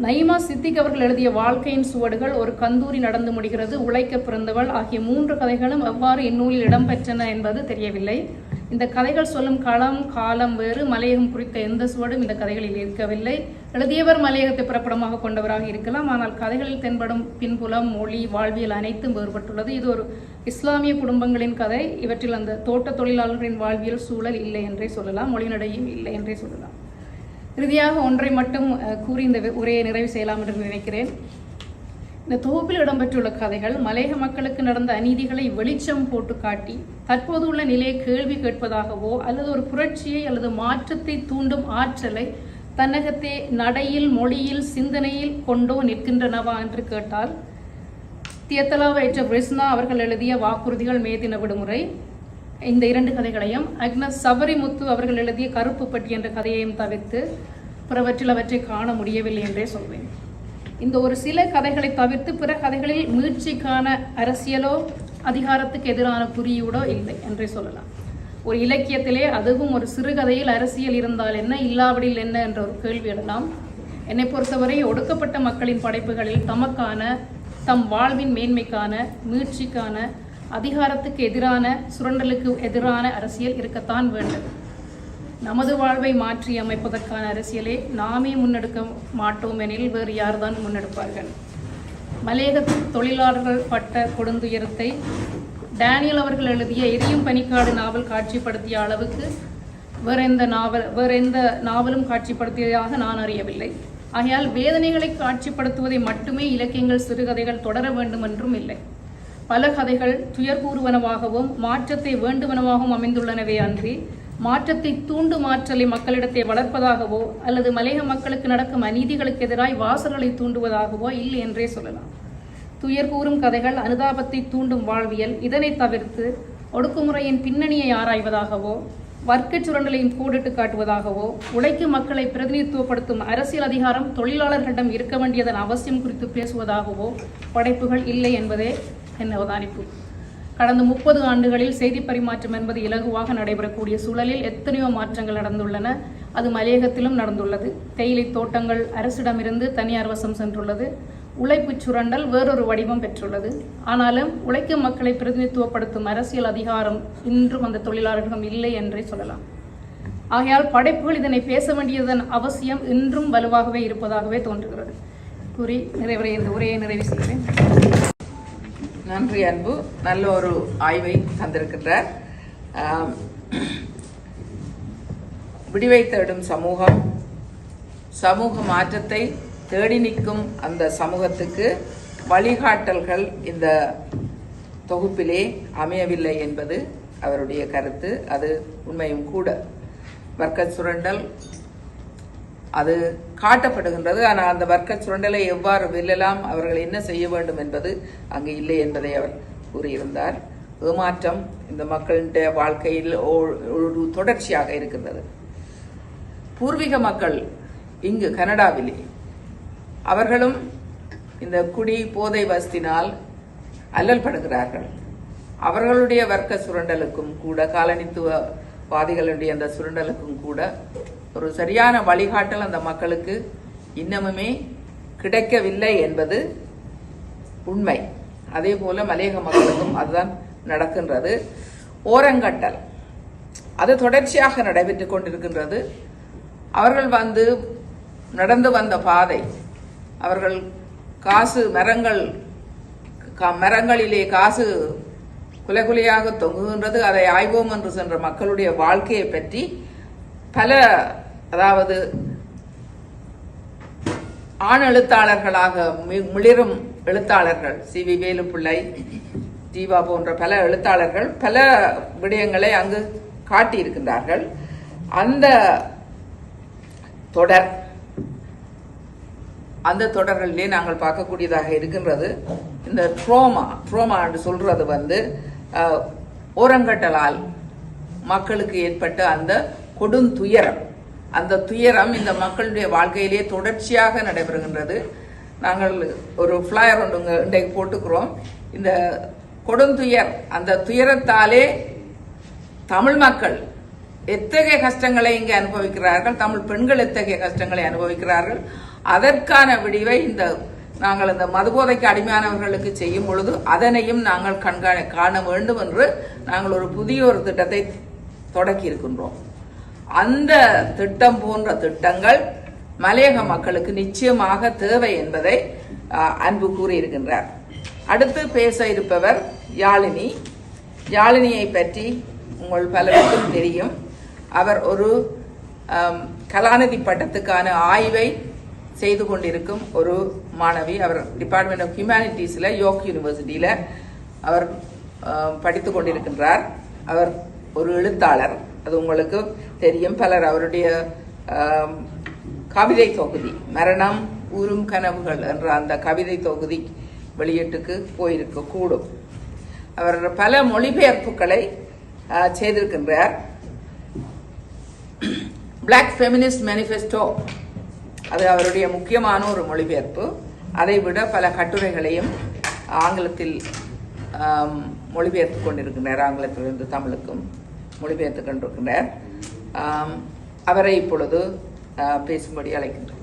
நயிமா சித்திக் அவர்கள் எழுதிய வாழ்க்கையின் சுவடுகள், ஒரு கந்தூரி நடந்து முடிகிறது, உழைக்க பிறந்தவள் ஆகிய 3 கதைகளும் எவ்வாறு இந்நூலில் இடம்பெற்றன என்பது தெரியவில்லை. இந்த கதைகள் சொல்லும் காலம் வேறு. மலையகம் குறித்த எந்த சுவடும் இந்த கதைகளில் இருக்கவில்லை. எழுதியவர் மலையகத்தை பிறப்பிடமாக கொண்டவராக இருக்கலாம், ஆனால் கதைகளில் தென்படும் பின்புலம், மொழி, வாழ்வியல் அனைத்தும் வேறுபட்டுள்ளது. இது ஒரு இஸ்லாமிய குடும்பங்களின் கதை. இவற்றில் அந்த தோட்ட தொழிலாளர்களின் வாழ்வியல் சூழல் இல்லை என்றே சொல்லலாம், மொழிநடையும் இல்லை என்றே சொல்லலாம். இறுதியாக ஒன்றை மட்டும் கூறி இந்த உரையை நிறைவு செய்யலாம் என்று நினைக்கிறேன். இந்த தொகுப்பில் இடம்பெற்றுள்ள கதைகள் மலையக மக்களுக்கு நடந்த அநீதிகளை வெளிச்சம் போட்டு காட்டி தற்போதுள்ள நிலையை கேள்வி கேட்பதாகவோ அல்லது ஒரு புரட்சியை அல்லது மாற்றத்தை தூண்டும் ஆற்றலை தன்னகத்தே நடையில், மொழியில், சிந்தனையில் கொண்டோ நிற்கின்றனவா என்று கேட்டால், தியத்தலாவைற்ற பிரிஸ்னா அவர்கள் எழுதிய வாக்குறுதிகள் மேதின விடுமுறை இந்த 2 கதைகளையும், அக்னஸ் சபரிமுத்து அவர்கள் எழுதிய கருப்பு பட்டி என்ற கதையையும் தவிர்த்து பிறவற்றில் அவற்றை காண முடியவில்லை என்றே சொல்வேன். இந்த ஒரு சில கதைகளை தவிர்த்து பிற கதைகளில் மீட்சிக்கான அரசியலோ அதிகாரத்துக்கு எதிரான குறியீடோ இல்லை என்றே சொல்லலாம். ஒரு இலக்கியத்திலே, அதுவும் ஒரு சிறுகதையில் அரசியல் இருந்தால் என்ன, இல்லாவிடில் என்ன என்ற ஒரு கேள்வி எழலாம். என்னை பொறுத்தவரை ஒடுக்கப்பட்ட மக்களின் படைப்புகளில் தமக்கான, தம் வாழ்வின் மேன்மைக்கான, மீட்சிக்கான, அதிகாரத்துக்கு எதிரான, சுரண்டலுக்கு எதிரான அரசியல் இருக்கத்தான் வேண்டும். நமது வாழ்வை மாற்றி அமைப்பதற்கான அரசியலை நாமே முன்னெடுக்க மாட்டோம் எனில் வேறு யார்தான் முன்னெடுப்பார்கள்? மலையகத்தில் தொழிலாளர்கள் பட்ட கொடுந்துயரத்தை டேனியல் அவர்கள் எழுதிய எரியும் பனிக்காடு நாவல் காட்சிப்படுத்திய அளவுக்கு வேற எந்த நாவலும் காட்சிப்படுத்தியதாக நான் அறியவில்லை. ஆகையால் வேதனைகளை காட்சிப்படுத்துவதை மட்டுமே இலக்கியங்கள், சிறுகதைகள் தொடர வேண்டும் என்றும் இல்லை. பல கதைகள் துயர்கூறுவனவாகவும் மாற்றத்தை வேண்டுவனவாகவும் அமைந்துள்ளனவே அன்றி மாற்றத்தை தூண்டும் ஆற்றலை மக்களிடத்தை வளர்ப்பதாகவோ அல்லது மலையக மக்களுக்கு நடக்கும் அநீதிகளுக்கு எதிராய் வாசல்களை தூண்டுவதாகவோ இல்லை என்றே சொல்லலாம். துயர்கூறும் கதைகள் அனுதாபத்தை தூண்டும் வாழ்வியல், இதனை தவிர்த்து ஒடுக்குமுறையின் பின்னணியை ஆராய்வதாகவோ வர்க்கச் சுரண்டலையும் கோடிட்டு காட்டுவதாகவோ உழைக்கும் மக்களை பிரதிநிதித்துவப்படுத்தும் அரசியல் அதிகாரம் தொழிலாளர்களிடம் இருக்க வேண்டியதன் அவசியம் குறித்து பேசுவதாகவோ படைப்புகள் இல்லை என்பதே என் அவதானிப்பு. கடந்த 30 ஆண்டுகளில் செய்தி பரிமாற்றம் என்பது இலகுவாக நடைபெறக்கூடிய சூழலில் எத்தனையோ மாற்றங்கள் நடந்துள்ளன. அது மலையகத்திலும் நடந்துள்ளது. தேயிலை தோட்டங்கள் அரசிடமிருந்து தனியார் வசம் சென்றுள்ளது. உழைப்பு சுரண்டல் வேறொரு வடிவம் பெற்றுள்ளது. ஆனாலும் உழைக்கும் மக்களை பிரதிநிதித்துவப்படுத்தும் அரசியல் அதிகாரம் இன்றும் அந்த தொழிலாளர்களிடம் இல்லை என்றே சொல்லலாம். ஆகையால் படைப்புகள் இதனை பேச வேண்டியதன் அவசியம் இன்றும் வலுவாகவே இருப்பதாகவே தோன்றுகிறது. கூறி இந்த உரையை நிறைவு செய்கிறேன். நன்றி அன்பு. நல்ல ஒரு ஆய்வை தந்திருக்கின்றார். விடிவை தேடும் சமூகம், சமூக மாற்றத்தை தேடி நிற்கும் அந்த சமூகத்துக்கு வழிகாட்டல்கள் இந்த தொகுப்பிலே அமையவில்லை என்பது அவருடைய கருத்து. அது உண்மையும் கூட. வர்க்க சுரண்டல் அது காட்டப்படுகின்றது. ஆனால் அந்த வர்க்க சுரண்டலை எவ்வாறு வெல்லலாம், அவர்கள் என்ன செய்ய வேண்டும் என்பது அங்கு இல்லை என்பதை அவர் கூறியிருந்தார். ஏமாற்றம் இந்த மக்களுடைய வாழ்க்கையில் ஒரு தொடர்ச்சியாக இருக்கின்றது. பூர்வீக மக்கள் இங்கு கனடாவிலே அவர்களும் இந்த குடி போதை வசத்தினால் அல்லல்படுகிறார்கள். அவர்களுடைய வர்க்க சுரண்டலுக்கும் கூட, காலனித்துவவாதிகளுடைய அந்த சுரண்டலுக்கும் கூட ஒரு சரியான வழிகாட்டல் அந்த மக்களுக்கு இன்னமுமே கிடைக்கவில்லை என்பது உண்மை. அதே போல மலையக மக்களுக்கும் அதுதான் நடக்கின்றது. ஓரங்கட்டல் அது தொடர்ச்சியாக நடைபெற்றுக் கொண்டிருக்கின்றது. அவர்கள் நடந்து வந்த பாதை, அவர்கள் மரங்களிலே காசு குலையாக தொங்குகின்றது. அதை ஆய்வோம் என்று சென்ற மக்களுடைய வாழ்க்கையை பற்றி பல, அதாவது ஆண் எழுத்தாளர்களாக மிளிரும் எழுத்தாளர்கள், சி.வி. வேலுப்பிள்ளை, ஜீவா போன்ற பல எழுத்தாளர்கள் பல விடயங்களை அங்கு காட்டியிருக்கின்றார்கள். அந்த தொடர்களிலே நாங்கள் பார்க்கக்கூடியதாக இருக்கின்றது. இந்த ட்ரோமா என்று சொல்றது ஓரங்கட்டலால் மக்களுக்கு ஏற்பட்ட அந்த கொடுந்துயரம், அந்த துயரம் இந்த மக்களுடைய வாழ்க்கையிலே தொடர்ச்சியாக நடைபெறுகின்றது. நாங்கள் ஒரு ஃபிளையர் ஒன்று இன்றைக்கு போட்டுக்கிறோம். இந்த கொடுந்துயர், அந்த துயரத்தாலே தமிழ் மக்கள் எத்தகைய கஷ்டங்களை இங்கே அனுபவிக்கிறார்கள், தமிழ் பெண்கள் எத்தகைய கஷ்டங்களை அனுபவிக்கிறார்கள், அதற்கான விடிவை நாங்கள் இந்த மதுபோதைக்கு அடிமையானவர்களுக்கு செய்யும் பொழுது அதனையும் நாங்கள் காண வேண்டும் என்று நாங்கள் ஒரு புதிய ஒரு திட்டத்தை தொடக்கி இருக்கின்றோம். அந்த திட்டம் போன்ற திட்டங்கள் மலையக மக்களுக்கு நிச்சயமாக தேவை என்பதை அன்பு கூறியிருக்கின்றார். அடுத்து பேச இருப்பவர் யாழினி. யாழினியை பற்றி உங்கள் பலருக்கும் தெரியும். அவர் ஒரு கலாநிதி பட்டத்துக்கான ஆய்வை செய்து கொண்டிருக்கும் ஒரு மாணவி. அவர் டிபார்ட்மெண்ட் ஆஃப் ஹியூமானிட்டிஸில் யோர்க் யூனிவர்சிட்டியில் அவர் படித்து கொண்டிருக்கின்றார். அவர் ஒரு எழுத்தாளர், அது உங்களுக்கு தெரியும். பலர் அவருடைய கவிதை தொகுதி மரணம் ஊரும் கனவுகள் என்ற அந்த கவிதை தொகுதி வெளியீட்டுக்கு போயிருக்க கூடும். அவர் பல மொழிபெயர்ப்புகளை செய்திருக்கின்றார். பிளாக் ஃபெமினிஸ்ட் மேனிஃபெஸ்டோ அது அவருடைய முக்கியமான ஒரு மொழிபெயர்ப்பு. அதை விட பல கட்டுரைகளையும் ஆங்கிலத்தில் மொழிபெயர்த்து கொண்டிருக்கின்றார். ஆங்கிலத்திலிருந்து தமிழுக்கும் மொழிபெயர்த்து கொண்டிருக்கின்றார். அவரை இப்பொழுது பேசும்படி அழைக்கின்றேன்.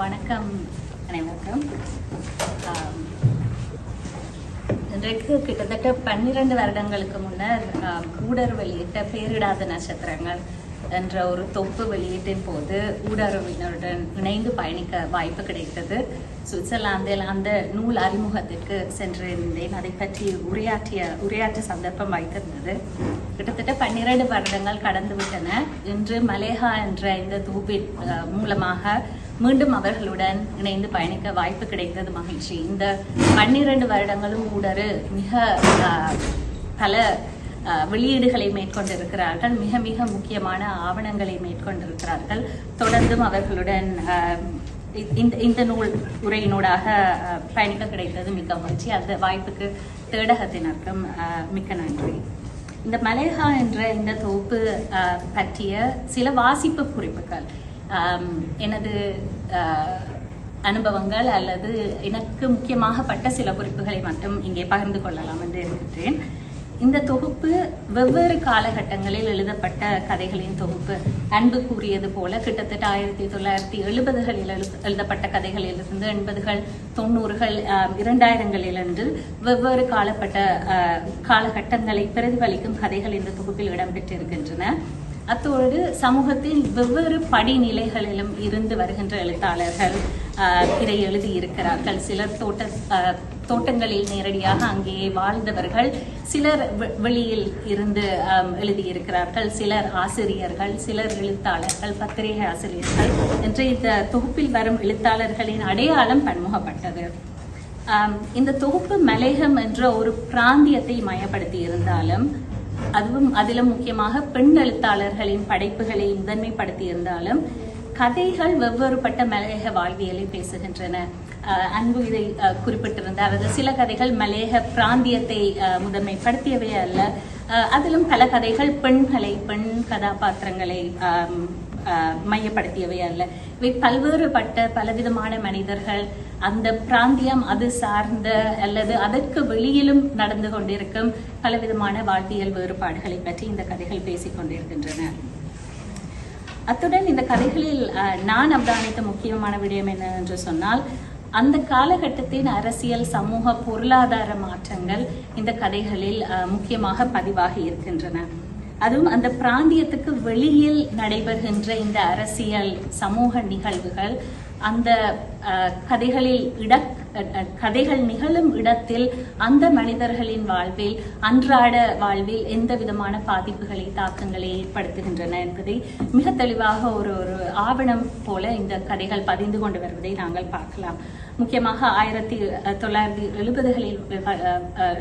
வணக்கம் அனைவருக்கும். இன்றைக்கு கிட்டத்தட்ட 12 வருடங்களுக்கு முன்னர் ஊடர் வெளியிட்ட பேரிடாத நட்சத்திரங்கள் என்ற ஒரு தொகுப்பு வெளியீட்டின் போது ஊடகவினருடன் இணைந்து பயணிக்க வாய்ப்பு கிடைத்தது. சுவிட்சர்லாந்தில் அந்த நூல் அறிமுகத்திற்கு சென்றிருந்தேன். அதை பற்றி உரையாற்ற சந்தர்ப்பம் வைத்திருந்தது. கிட்டத்தட்ட 12 வருடங்கள் கடந்துவிட்டன. இன்று மலேகா என்ற இந்த தொகுப்பின் மூலமாக மீண்டும் அவர்களுடன் இணைந்து பயணிக்க வாய்ப்பு கிடைத்தது மகிழ்ச்சி. இந்த 12 வருடங்களும் ஊடரு மிக பல வெளியீடுகளை மேற்கொண்டிருக்கிறார்கள். மிக மிக முக்கியமான ஆவணங்களை மேற்கொண்டிருக்கிறார்கள். தொடர்ந்தும் அவர்களுடன் இந்த நூல் உரையினூடாக பயணிக்க கிடைத்தது மிக்க மகிழ்ச்சி. அந்த வாய்ப்புக்கு தேடகத்தினருக்கும் மிக்க நன்றி. இந்த மலேகா என்ற இந்த தொகுப்பு பற்றிய சில வாசிப்பு குறிப்புகள், எனது அனுபவங்கள் அல்லது எனக்கு முக்கியமாகப்பட்ட சில குறிப்புகளை மட்டும் இங்கே பகிர்ந்து கொள்ளலாம் என்று இருக்கின்றேன். இந்த தொகுப்பு வெவ்வேறு காலகட்டங்களில் எழுதப்பட்ட கதைகளின் தொகுப்பு. அன்பு கூறியது போல கிட்டத்தட்ட 1970களில் எழுதப்பட்ட கதைகளிலிருந்து 80கள் 90கள் 2000களிலிருந்து வெவ்வேறு காலகட்டங்களை பிரதிபலிக்கும் கதைகள் இந்த தொகுப்பில் இடம்பெற்றிருக்கின்றன. அத்தோடு சமூகத்தின் வெவ்வேறு படிநிலைகளிலும் இருந்து வருகின்ற எழுத்தாளர்கள் இதை எழுதியிருக்கிறார்கள். சிலர் தோட்டங்களில் நேரடியாக அங்கேயே வாழ்ந்தவர்கள், சிலர் வெளியில் இருந்து எழுதியிருக்கிறார்கள், சிலர் ஆசிரியர்கள், சிலர் எழுத்தாளர்கள், பத்திரிகை ஆசிரியர்கள் என்று இந்த தொகுப்பில் வரும் எழுத்தாளர்களின் அடையாளம் பன்முகப்பட்டது. இந்த தொகுப்பு மலேகம் என்ற ஒரு பிராந்தியத்தை மையப்படுத்தி இருந்தாலும், அதிலும் முக்கியமாக பெண் எழுத்தாளர்களின் படைப்புகளை முதன்மைப்படுத்தி இருந்தாலும், கதைகள் வெவ்வேறுபட்ட மலேக வாழ்வியலை பேசுகின்றன. அன்பு இதை குறிப்பிட்டிருந்தார். அதாவது சில கதைகள் மலேக பிராந்தியத்தை முதன்மைப்படுத்தியவை அல்ல. அதிலும் பல கதைகள் பெண் கதாபாத்திரங்களை மையப்படுத்தியவை அல்ல. இவை பல்வேறுபட்ட பலவிதமான மனிதர்கள், அந்த பிராந்தியம் அது சார்ந்த அல்லது அதற்கு வெளியிலும் நடந்து கொண்டிருக்கும் பலவிதமான வாழ்வியல் வேறுபாடுகளை பற்றி இந்த கதைகள் பேசிக் கொண்டிருக்கின்றன. அத்துடன் இந்த கதைகளில் நான் அவதானித்த முக்கியமான விடயம் என்ன என்று சொன்னால், அந்த காலகட்டத்தின் அரசியல், சமூக, பொருளாதார மாற்றங்கள் இந்த கதைகளில் முக்கியமாக பதிவாகி இருக்கின்றன. அதுவும் அந்த பிராந்தியத்துக்கு வெளியில் நடைபெறுகின்ற இந்த அரசியல் சமூக நிகழ்வுகள் அந்த கதைகள் நிகழும் இடத்தில் அந்த மனிதர்களின் வாழ்வில், அன்றாட வாழ்வில் எந்த விதமான பாதிப்புகளை, தாக்கங்களை ஏற்படுத்துகின்றன என்பதை மிக தெளிவாக ஒரு ஆவணம் போல இந்த கதைகள் பதிந்து கொண்டு வருவதை நாங்கள் பார்க்கலாம். முக்கியமாக 1970களில்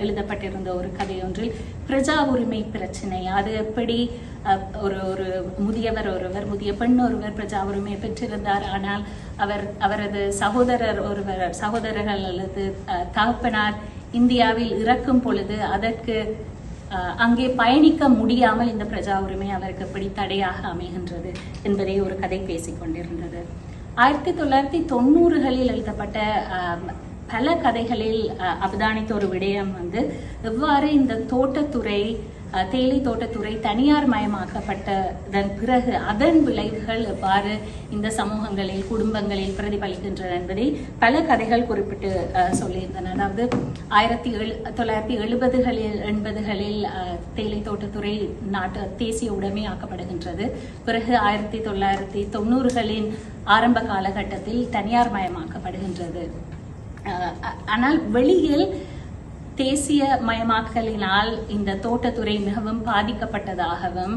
எழுதப்பட்டிருந்த ஒரு கதை ஒன்றில் பிரஜா உரிமை பிரச்சனை, அது எப்படி ஒரு முதிய பெண் ஒருவர் பிரஜா உரிமையை பெற்றிருந்தார். ஆனால் அவரது சகோதரர்கள் அல்லது தகப்பனார் இந்தியாவில் இறக்கும் பொழுது அதற்கு அங்கே பயணிக்க முடியாமல் இந்த பிரஜா உரிமை அவருக்கு எப்படி தடையாக அமைகின்றது என்பதை ஒரு கதை பேசிக் கொண்டிருந்தது. 1990களில் எழுதப்பட்ட பல கதைகளில் அவதானித்த ஒரு விடயம் எவ்வாறு இந்த தேயிலை தோட்டத்துறை தனியார் மயமாக்கப்பட்டதன் பிறகு அதன் விளைவுகள் எவ்வாறு இந்த சமூகங்களில், குடும்பங்களில் பிரதிபலிக்கின்றன என்பதை பல கதைகள் குறிப்பிட்டு சொல்லியிருந்தன. அதாவது 1970களில் 80களில் தேயிலை தோட்டத்துறை தேசிய உடைமையாக்கப்படுகின்றது. பிறகு 1990களின் ஆரம்ப காலகட்டத்தில் தனியார் மயமாக்கப்படுகின்றது. ஆனால் வெளியில் தேசிய மயமாக்கலினால் இந்த தோட்டத்துறை மிகவும் பாதிக்கப்பட்டதாகவும்,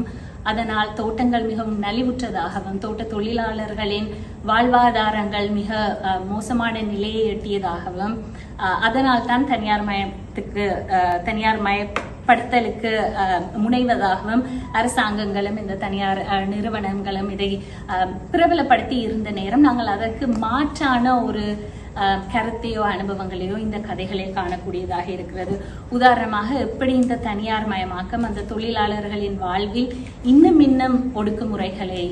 அதனால் தோட்டங்கள் மிகவும் நலிவுற்றதாகவும் தோட்ட தொழிலாளர்களின் வாழ்வாதாரங்கள் மிக மோசமான நிலையை எட்டியதாகவும் அதனால் தான் தனியார் மயப்படுத்தலுக்கு முனைவதாகவும் அரசாங்கங்களும் இந்த தனியார் நிறுவனங்களும் இதை பிரபலப்படுத்தி இருந்த நேரம் நாங்கள் அதற்கு மாற்றான ஒரு கருத்தையோ அனுபவங்களையோ இந்த கதைகளில் காணக்கூடியதாக இருக்கிறது. உதாரணமாக எப்படி இந்த தனியார் மயமாக்கம் அந்த தொழிலாளர்களின் வாழ்வில் இன்னும் ஒடுக்குமுறைகளை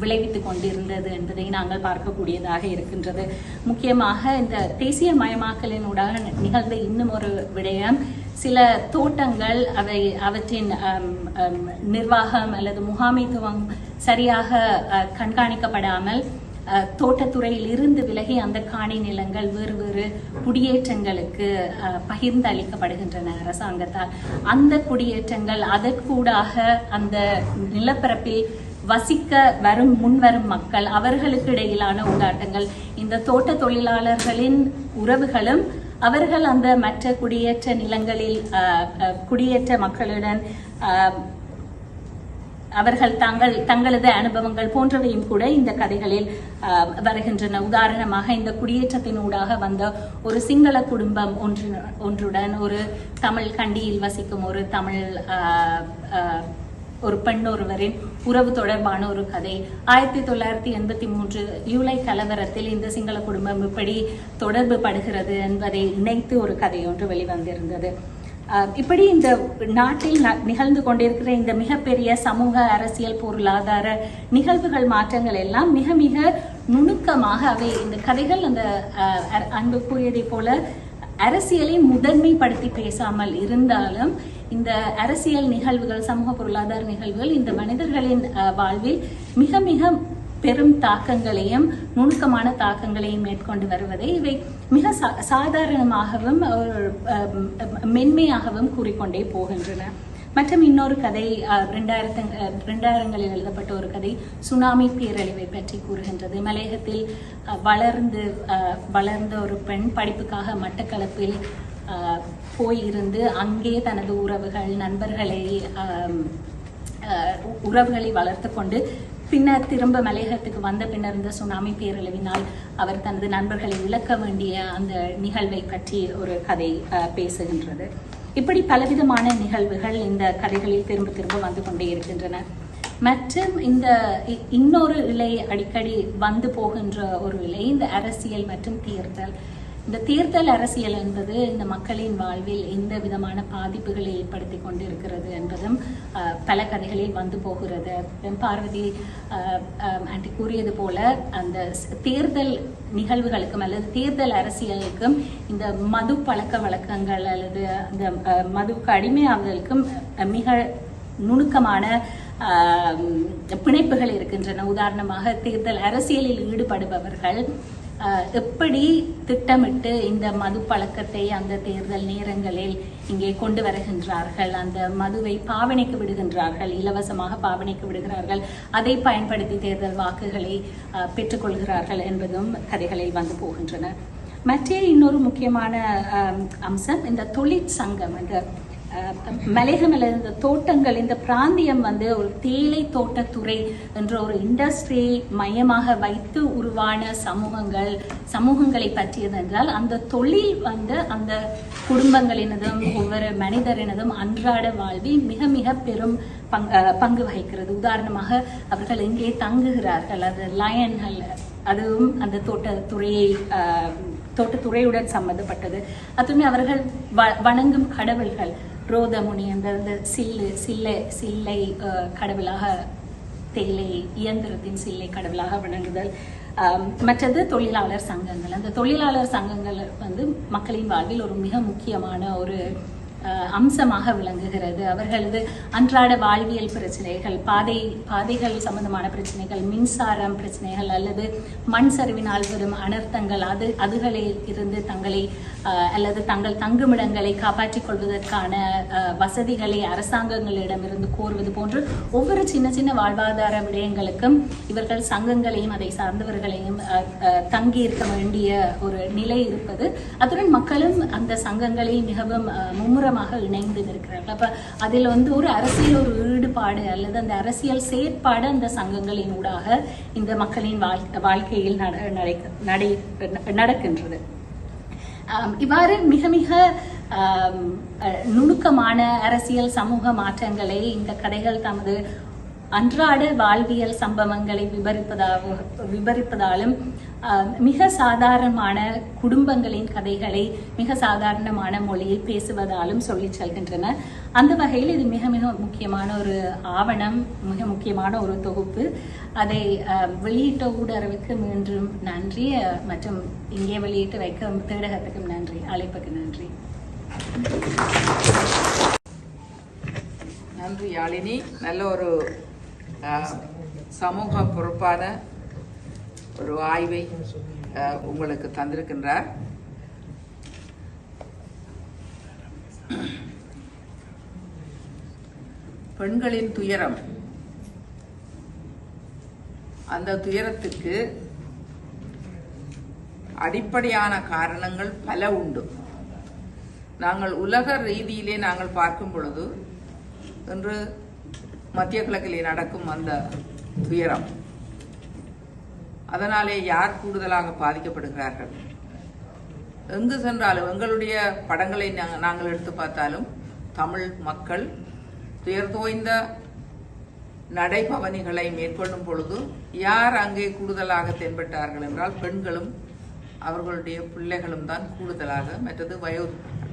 விளைவித்துக் கொண்டிருந்தது என்பதை நாங்கள் பார்க்கக்கூடியதாக இருக்கின்றது. முக்கியமாக இந்த தேசிய மயமாக்கலினூடாக நிகழ்ந்த இன்னும் ஒரு விடயம், சில தோட்டங்கள் அவற்றின் நிர்வாகம் அல்லது முகாமைத்துவம் சரியாக கண்காணிக்கப்படாமல் தோட்டத்துறையில் இருந்து விலகி அந்த காணி நிலங்கள் வேறு குடியேற்றங்களுக்கு பகிர்ந்து அளிக்கப்படுகின்றன அரசாங்கத்தால். அந்த குடியேற்றங்கள் அதற்கூடாக அந்த நிலப்பரப்பில் வசிக்க முன்வரும் மக்கள் அவர்களுக்கு இடையிலான ஊடாட்டங்கள், இந்த தோட்ட தொழிலாளர்களின் உறவுகளும் அவர்கள் அந்த மற்ற குடியேற்ற நிலங்களில் குடியேற்ற மக்களுடன் அவர்கள் தங்களது அனுபவங்கள் போன்றவையும் கூட இந்த கதைகளில் வருகின்றன. உதாரணமாக இந்த குடியேற்றத்தினூடாக வந்த ஒரு சிங்கள குடும்பம் ஒன்றுடன் ஒரு தமிழ் கண்டியில் வசிக்கும் ஒரு தமிழ் ஒரு பெண் ஒருவரின் உறவு தொடர்பான ஒரு கதை. 1983 ஜூலை கலவரத்தில் இந்த சிங்கள குடும்பம் இப்படி தொடர்பு படுகிறது என்பதை இணைத்து ஒரு கதை ஒன்று வெளிவந்திருந்தது. இப்படி இந்த நாட்டில் நிகழ்ந்து கொண்டிருக்கிற இந்த மிகப்பெரிய சமூக அரசியல் பொருளாதார நிகழ்வுகள் மாற்றங்கள் எல்லாம் மிக மிக நுணுக்கமாக அவை இந்த கதைகள் அந்த அன்பு கூறியதை போல அரசியலை முதன்மைப்படுத்தி பேசாமல் இருந்தாலும் இந்த அரசியல் நிகழ்வுகள் சமூக பொருளாதார நிகழ்வுகள் இந்த மனிதர்களின் வாழ்வில் மிக மிக பெரும் தாக்கங்களையும் நுணுக்கமான தாக்கங்களையும் மேற்கொண்டு வருவதை இவை மிக சாதாரணமாகவும் மென்மையாகவும் கூறிக்கொண்டே போகின்றன. மற்றும் இன்னொரு கதை 2000களில் எழுதப்பட்ட ஒரு கதை சுனாமி பேரழிவை பற்றி கூறுகின்றது. மலையகத்தில் வளர்ந்த ஒரு பெண் படிப்புக்காக மட்டக்களப்பில் போயிருந்து அங்கே தனது உறவுகளை வளர்த்து கொண்டு பின்னர் திரும்ப மலையகத்துக்கு வந்த பின்னர் இந்த சுனாமி பேரழிவினால் அவர் தனது நண்பர்களை இழக்க வேண்டிய அந்த நிகழ்வை பற்றி ஒரு கதை பேசுகின்றது. இப்படி பலவிதமான நிகழ்வுகள் இந்த கதைகளில் திரும்ப வந்து கொண்டே இருக்கின்றன. மற்றும் இந்த இன்னொரு இலை அடிக்கடி வந்து போகின்ற ஒரு இலை இந்த அரசியல் மற்றும் தேர்தல். இந்த தேர்தல் அரசியல் என்பது இந்த மக்களின் வாழ்வில் எந்த விதமான பாதிப்புகளை ஏற்படுத்தி கொண்டு இருக்கிறது என்பதும் பல கதைகளில் வந்து போகிறது. பார்வதி ஆண்டி கூறியது போல அந்த தேர்தல் நிகழ்வுகளுக்கும் அல்லது தேர்தல் அரசியலுக்கும் இந்த மது பழக்க வழக்கங்கள் அல்லது அந்த மதுவுக்கு அடிமையாவதற்கும் மிக நுணுக்கமான பிணைப்புகள் இருக்கின்றன. உதாரணமாக தேர்தல் அரசியலில் ஈடுபடுபவர்கள் எப்படி திட்டமிட்டு இந்த மது பழக்கத்தை அந்த தேர்தல் நேரங்களில் இங்கே கொண்டு வருகின்றார்கள், அந்த மதுவை பாவனைக்கு விடுகின்றார்கள், இலவசமாக பாவனைக்கு விடுகிறார்கள், அதை பயன்படுத்தி தேர்தல் வாக்குகளை பெற்றுக்கொள்கிறார்கள் என்பதும் கதைகளில் வந்து போகின்றன. மற்ற இன்னொரு முக்கியமான அம்சம் இந்த தொழிற்சங்கம். இந்த மலையகம் அல்லது இந்த தோட்டங்கள், இந்த பிராந்தியம் வந்து ஒரு தேயிலை தோட்டத்துறை என்ற ஒரு இண்டஸ்ட்ரி மையமாக வைத்து உருவான சமூகங்களை பற்றியது என்றால் அந்த தொழில் வந்து அந்த குடும்பங்களினதும் ஒவ்வொரு மனிதரினதும் அன்றாட வாழ்வில் மிக மிக பெரும் பங்கு வகிக்கிறது. உதாரணமாக அவர்கள் எங்கே தங்குகிறார்கள், அது லயன்கள், அதுவும் அந்த தோட்டத்துறையுடன் சம்பந்தப்பட்டது. அதுவுமே அவர்கள் வணங்கும் கடவுள்கள் ரோதமுனி அந்த சில்லை கடவுளாக, தேயிலை இயந்திரத்தின் சில்லை கடவுளாக வணங்குதல். மற்றது தொழிலாளர் சங்கங்கள். அந்த தொழிலாளர் சங்கங்கள் வந்து மக்களின் வாழ்வில் ஒரு மிக முக்கியமான ஒரு அம்சமாக விளங்குகிறது. அவர்களது அன்றாட வாழ்வியல் பிரச்சனைகள், பாதைகள் சம்பந்தமான பிரச்சனைகள், மின்சாரம் பிரச்சனைகள் அல்லது மண் சரிவினால் வரும் அனர்த்தங்கள், அதுகளில் இருந்து தங்களை அல்லது தங்கள் தங்குமிடங்களை காப்பாற்றிக் கொள்வதற்கான வசதிகளை அரசாங்கங்களிடமிருந்து கோருவது போன்று ஒவ்வொரு சின்ன சின்ன வாழ்வாதார விடயங்களுக்கும் இவர்கள் சங்கங்களையும் அதை சார்ந்தவர்களையும் தங்கி இருக்க வேண்டிய ஒரு நிலை இருப்பது. அத்துடன் மக்களும் அந்த சங்கங்களை மிகவும் மும்முரமாக இணைந்து இருக்கிறார்கள். அப்ப அதில் ஒரு அரசியல் ஒரு ஈடுபாடு அல்லது அந்த அரசியல் செயற்பாடு அந்த சங்கங்களின் ஊடாக இந்த மக்களின் வாழ்க்கையில் நடக்கின்றது. இவ்வாறு மிக மிக நுணுக்கமான அரசியல் சமூக மாற்றங்களை இந்த கதைகள் தமது அன்றாட வாழ்வியல் சம்பவங்களை விவரிப்பதாலும் மிக சாதாரணமான குடும்பங்களின் கதைகளை மிக சாதாரணமான மொழியில் பேசுவதாலும் சொல்லிச் செல்கின்றன. அந்த வகையில் இது மிக மிக முக்கியமான ஒரு ஆவணம், மிக முக்கியமான ஒரு தொகுப்பு. அதை வெளியிட்ட ஊடகத்துக்கு மீண்டும் நன்றி, மற்றும் இங்கே வெளியிட்டு வைக்க தேடகத்துக்கும் நன்றி, அழைப்புக்கு நன்றி. நன்றி யாழினி. நல்ல ஒரு சமூக பொறுப்பான ஒரு ஆய்வை உங்களுக்கு தந்திருக்கின்றார். பெண்களின் துயரம், அந்த துயரத்துக்கு அடிப்படையான காரணங்கள் பல உண்டு. நாங்கள் உலக ரீதியிலே நாங்கள் பார்க்கும் பொழுது இன்று மத்திய கிழக்கிலே நடக்கும் அந்த துயரம், அதனாலே யார் கூடுதலாக பாதிக்கப்படுகிறார்கள்? எங்கு சென்றாலும் எங்களுடைய படங்களை நாங்கள் எடுத்து பார்த்தாலும் தமிழ் மக்கள் துயர் தோய்ந்த நடைபவனிகளை மேற்கொள்ளும் பொழுது யார் அங்கே கூடுதலாக தென்பட்டார்கள் என்றால் பெண்களும் அவர்களுடைய பிள்ளைகளும் தான் கூடுதலாக, மற்றது வயோதிபர்கள்.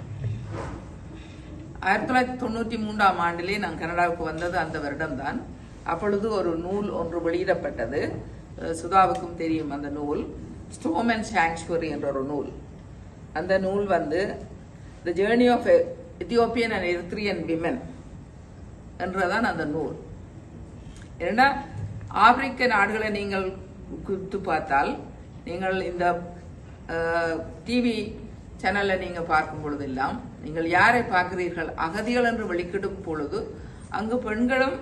1993ஆம் ஆண்டிலே நான் கனடாவுக்கு வந்தது அந்த வருடம்தான். அப்பொழுது ஒரு நூல் ஒன்று வெளியிடப்பட்டது. சுதாவுக்கும் தெரியும் அந்த நூல், ஸ்டோம் அண்ட் சாங்சுவரி என்ற ஒரு நூல். அந்த நூல் the journey of Ethiopian and Eritrean women என்றதான் அந்த நூல். ஏன்னா ஆப்பிரிக்க நாடுகளை நீங்கள் குறித்து பார்த்தால், நீங்கள் இந்த டிவி சேனல்ல நீங்க பார்க்கும் பொழுதெல்லாம் நீங்கள் யாரை பார்க்கிறீர்கள்? அகதிகள் என்று வெளிக்கிடும் பொழுது அங்கு பெண்களும்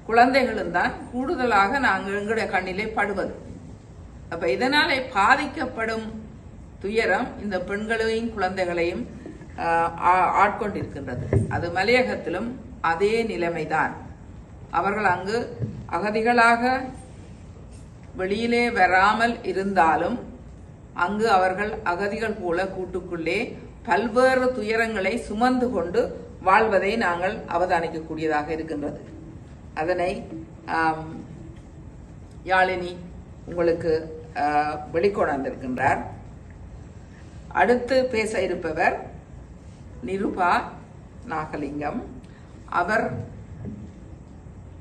குழந்தைகளும் தான் கூடுதலாக நாங்கள் எங்களுடைய கண்ணிலே படுவது. அப்ப இதனாலே பாதிக்கப்படும் துயரம் இந்த பெண்களையும் குழந்தைகளையும் ஆட்கொண்டிருக்கின்றது. அது மலையகத்திலும் அதே நிலைமைதான். அவர்கள் அங்கு அகதிகளாக வெளியிலே வராமல் இருந்தாலும் அங்கு அவர்கள் அகதிகள் போல கூட்டுக்குள்ளே பல்வேறு துயரங்களை சுமந்து கொண்டு வாழ்வதை நாங்கள் அவதானிக்கக்கூடியதாக இருக்கின்றது. அதனை யாழினி உங்களுக்கு வெளிக்கொணர்ந்திருக்கின்றார். அடுத்து பேச இருப்பவர் நிருபா நாகலிங்கம். அவர்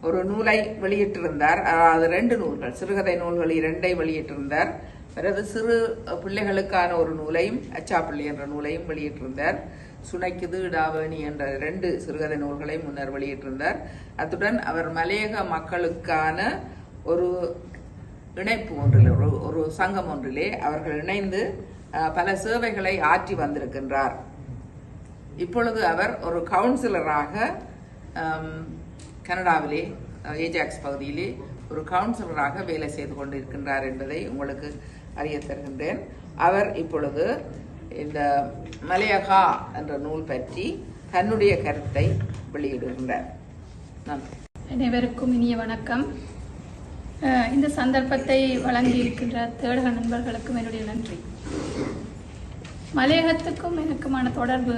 ஒரு நூலை வெளியிட்டிருந்தார். அது 2 நூல்கள், சிறுகதை நூல்கள் 2 வெளியிட்டிருந்தார். பிறகு சிறு பிள்ளைகளுக்கான ஒரு நூலையும், அச்சாப்பிள்ளை என்ற நூலையும் வெளியிட்டிருந்தார். சுனைக்குது இடாவேணி என்ற 2 சிறுகதை நூல்களை முன்னர் வெளியிட்டிருந்தார். அத்துடன் அவர் மலையக மக்களுக்கான ஒரு இணைப்பு ஒன்றில், ஒரு சங்கம் ஒன்றிலே அவர்கள் இணைந்து பல சேவைகளை ஆற்றி வந்திருக்கின்றார். இப்பொழுது அவர் ஒரு கவுன்சிலராக கனடாவிலே ஏஜாக்ஸ் பகுதியிலே ஒரு கவுன்சிலராக வேலை செய்து கொண்டிருக்கின்றார் என்பதை உங்களுக்கு அறிய தருகின்றேன். அவர் இப்பொழுது இந்த மலையகா என்ற நூல் பற்றி தன்னுடைய கருத்தை வெளியிடுகின்றார். நன்றி. அனைவருக்கும் இனிய வணக்கம். இந்த சந்தர்ப்பத்தை வழங்கி இருக்கின்ற தேடக நண்பர்களுக்கும் என்னுடைய நன்றி. மலையகத்துக்கும் எனக்குமான தொடர்பு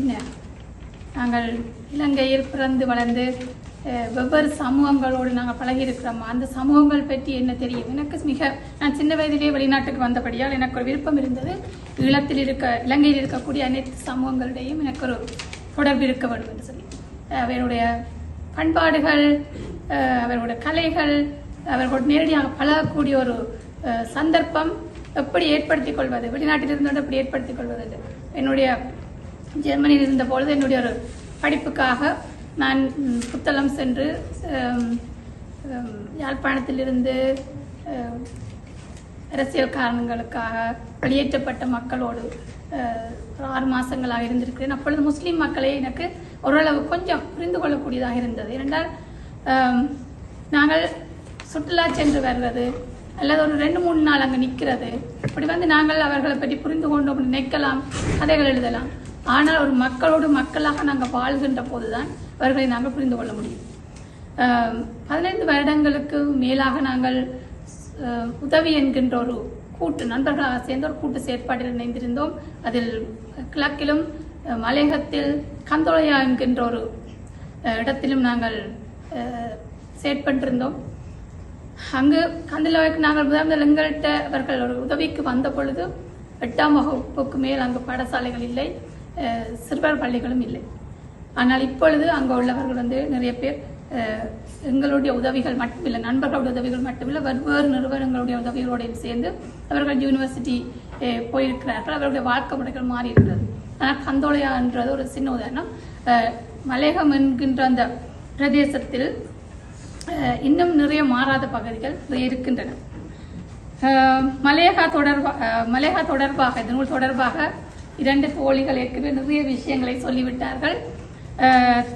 என்ன? நாங்கள் இலங்கையில் பிறந்து வளர்ந்து வெவ்வேறு சமூகங்களோடு நாங்கள் பழகியிருக்கிறோம். அந்த சமூகங்கள் பற்றி என்ன தெரியும்? எனக்கு நான் சின்ன வயதிலே வெளிநாட்டுக்கு வந்தபடியால் எனக்கு ஒரு விருப்பம் இருந்தது. இலங்கையில் இருக்கக்கூடிய அனைத்து சமூகங்களிடையும் எனக்கு ஒரு தொடர்பு இருக்க வேண்டும் என்று சொல்லி, அவருடைய பண்பாடுகள், அவர்களுடைய கலைகள், அவர்களோடு நேரடியாக பழகக்கூடிய ஒரு சந்தர்ப்பம் எப்படி ஏற்படுத்திக் கொள்வது, வெளிநாட்டில் இருந்தோடு எப்படி ஏற்படுத்திக் கொள்வது. என்னுடைய ஜெர்மனியில் இருந்த பொழுது என்னுடைய ஒரு படிப்புக்காக நான் புத்தளம் சென்று யாழ்ப்பாணத்திலிருந்து அரசியல் காரணங்களுக்காக வெளியேற்றப்பட்ட மக்களோடு 6 மாதங்களாக இருந்திருக்கிறேன். அப்பொழுது முஸ்லீம் மக்களை எனக்கு ஓரளவு கொஞ்சம் புரிந்து கொள்ளக்கூடியதாக இருந்தது. ஏனென்றால் நாங்கள் சுற்றுலா சென்று வருவது அல்லது ஒரு 2-3 நாள் அங்கே நிற்கிறது, இப்படி நாங்கள் அவர்களை பற்றி புரிந்து கொண்டோம் நினைக்கலாம், கதைகள் எழுதலாம். ஆனால் ஒரு மக்களோடு மக்களாக நாங்கள் வாழ்கின்ற போதுதான் அவர்களை நாங்கள் புரிந்து கொள்ள முடியும். 15 வருடங்களுக்கு மேலாக நாங்கள் உதவி என்கின்ற ஒரு கூட்டு நண்பர்களாக சேர்ந்து ஒரு கூட்டு செயற்பாட்டில் இணைந்திருந்தோம். அதில் கிழக்கிலும் மலையகத்தில் கந்தோளையா என்கின்ற ஒரு இடத்திலும் நாங்கள் செயற்பட்டிருந்தோம். அங்கு கந்தோளையாவுக்கு நாங்கள் முதல் எங்கள்கிட்ட அவர்கள் ஒரு உதவிக்கு வந்த பொழுது 8ஆம் வகுப்புக்கு மேல் அங்கு பாடசாலைகள் இல்லை, சிறுவர் பள்ளிகளும் இல்லை. ஆனால் இப்பொழுது அங்கு உள்ளவர்கள் நிறைய பேர் எங்களுடைய உதவிகள் மட்டுமில்லை, நண்பர்களுடைய உதவிகள் மட்டுமில்லை, வெவ்வேறு நிறுவனங்களுடைய உதவிகளோடையும் சேர்ந்து அவர்கள் யூனிவர்சிட்டி போயிருக்கிறார்கள். அவர்களுடைய வாழ்க்கை முறைகள் மாறி இருக்கிறது. ஆனால் கந்தோளையான்றது ஒரு சின்ன உதாரணம். மலையகம் என்கின்ற அந்த பிரதேசத்தில் இன்னும் நிறைய மாறாத பகுதிகள் நிறைய இருக்கின்றன. மலையகா தொடர்பாக இந்த நூல் தொடர்பாக 2 தோழிகள் ஏற்கனவே நிறைய விஷயங்களை சொல்லிவிட்டார்கள்.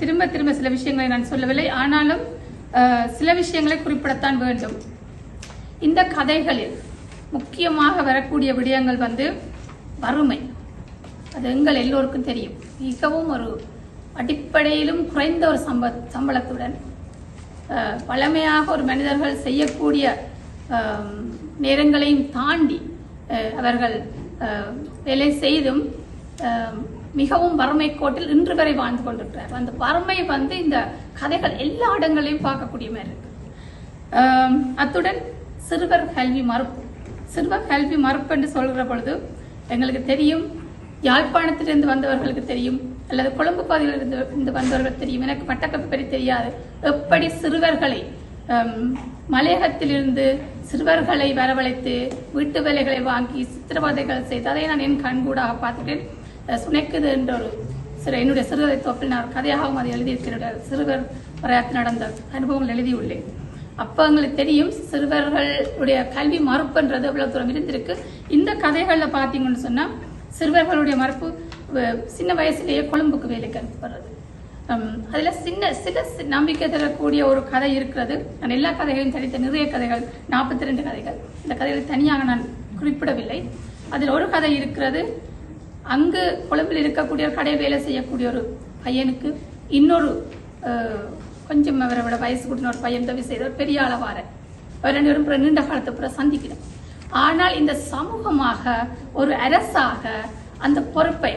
திரும்ப திரும்ப சில விஷயங்களை நான் சொல்லவில்லை, ஆனாலும் சில விஷயங்களை குறிப்பிடத்தான் வேண்டும். இந்த கதைகளில் முக்கியமாக வரக்கூடிய விடயங்கள் வறுமை. அது எங்கள் எல்லோருக்கும் தெரியும். மிகவும் ஒரு அடிப்படையிலும் குறைந்த ஒரு சம்பளத்துடன் பழமையாக ஒரு மனிதர்கள் செய்யக்கூடிய நேரங்களையும் தாண்டி அவர்கள் வேலை செய்தும் மிகவும் வறுமை கோட்டில் இன்று வரை வாழ்ந்து கொண்டிருக்கிறார். அந்த வறுமை இந்த கதைகள் எல்லா இடங்களையும் பார்க்கக்கூடிய மாதிரி இருக்கு. அத்துடன் சிறுவர் கல்வி மறுப்பு என்று சொல்கிற பொழுது எங்களுக்கு தெரியும், யாழ்ப்பாணத்திலிருந்து வந்தவர்களுக்கு தெரியும், அல்லது கொழும்பு பகுதியிலிருந்து வந்தவர்கள் தெரியும். எனக்கு மட்டக்களப்பு பற்றி தெரியாது. எப்படி சிறுவர்களை மலையகத்திலிருந்து சிறுவர்களை வரவழைத்து வீட்டு வேலைகளை வாங்கி சித்திரவதைகள் செய்து அதை நான் என் கண்கூடாக பார்த்துட்டேன். சுனைக்குது என்ற ஒரு என்னுடைய சிறுகதை தொப்பில் நான் கதையாகவும் அதை எழுதியிருக்கிறேன். சிறுவர் வரையாற்று நடந்த அனுபவங்கள் எழுதியுள்ளேன். அப்போ எங்களுக்கு தெரியும் சிறுவர்களுடைய கல்வி மறுப்புன்றது எவ்வளவு தூரம் இருந்திருக்கு. இந்த கதைகளில் பார்த்தீங்கன்னு சொன்னால் சிறுவர்களுடைய மறுப்பு சின்ன வயசுலேயே கொழும்புக்கு வேலைக்கு அனுப்பப்படுறது. அதில் சில நம்பிக்கை தரக்கூடிய ஒரு கதை இருக்கிறது. நான் எல்லா கதைகளையும் தனித்த நிறைய கதைகள் 42 கதைகள், இந்த கதைகளை தனியாக நான் குறிப்பிடவில்லை. அதில் ஒரு கதை இருக்கிறது. அங்கு கொழும்பில் இருக்கக்கூடிய ஒரு கடை வேலை செய்யக்கூடிய ஒரு பையனுக்கு இன்னொரு கொஞ்சம் அவரை விட வயசு கூட்டின ஒரு பையன் உதவி செய்த ஒரு பெரிய அளவார அவர் 2 பேரும் நீண்ட காலத்தை பிற சந்திக்கிறோம். ஆனால் இந்த சமூகமாக ஒரு அரசாக அந்த பொறுப்பை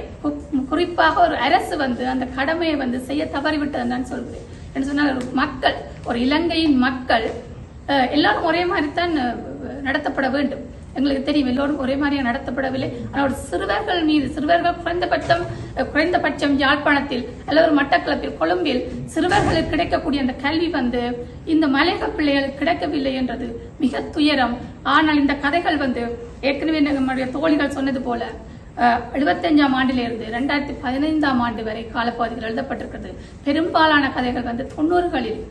குறிப்பாக ஒரு அரசு அந்த கடமையை செய்ய தவறிவிட்டது நான் சொல்கிறேன். என்று சொன்னால் மக்கள், ஒரு இலங்கையின் மக்கள் எல்லாரும் ஒரே மாதிரி தான் நடத்தப்பட வேண்டும். எங்களுக்கு தெரியும் எல்லோரும் ஒரே மாதிரியாக நடத்தப்படவில்லை. ஆனால் ஒரு சிறுவர்கள் மீது குறைந்தபட்சம் யாழ்ப்பாணத்தில் அல்லது ஒரு மட்டக்களப்பில் கொழும்பில் சிறுவர்களுக்கு கிடைக்கக்கூடிய அந்த கல்வி இந்த மலையக பிள்ளைகளுக்கு கிடைக்கவில்லை என்றது மிக துயரம். ஆனால் இந்த கதைகள் ஏற்கனவே நம்முடைய தோழிகள் சொன்னது போல 75ஆம் ஆண்டிலிருந்து 2015ஆம் ஆண்டு வரை காலப்பகுதியில் எழுதப்பட்டிருக்கிறது. பெரும்பாலான கதைகள் 90களில்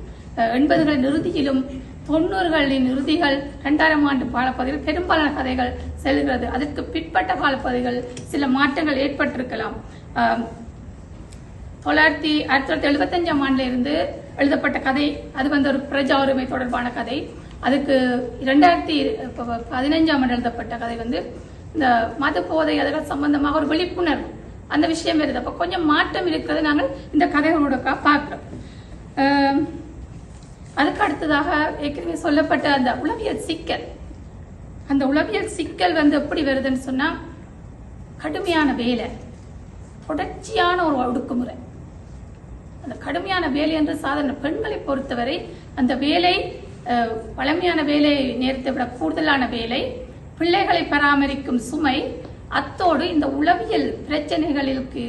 80களின் இறுதியிலும் 90களின் இறுதிகள் 2000ஆம் ஆண்டு காலப்பகுதியில் பெரும்பாலான கதைகள் செல்கிறது. அதற்கு பிற்பட்ட காலப்பகுதிகள் சில மாற்றங்கள் ஏற்பட்டிருக்கலாம். 1975ஆம் ஆண்டில் இருந்து எழுதப்பட்ட கதை அது ஒரு பிரஜா உரிமை தொடர்பான கதை. அதுக்கு 2015ஆம் ஆண்டு எழுதப்பட்ட கதை இந்த மத போதை அதற்கு சம்பந்தமாக ஒரு விழிப்புணர்வு அந்த விஷயம் வருது. அப்ப கொஞ்சம் மாற்றம் இருக்கிறது நாங்கள் இந்த கதைகளோட பார்க்கிறோம். அதுக்கு அடுத்ததாக ஏற்கனவே சொல்லப்பட்ட அந்த உளவியல் சிக்கல் எப்படி வருதுன்னு சொன்னா கடுமையான வேலை, தொடர்ச்சியான ஒரு ஒடுக்குமுறை. அந்த கடுமையான வேலை என்று சாதாரண பெண்களை பொறுத்தவரை அந்த வேலை பழமையான வேலை நேரத்தை விட கூடுதலான வேலை, பிள்ளைகளை பராமரிக்கும் சுமை, அத்தோடு இந்த உளவியல் பிரச்சனைகளுக்கு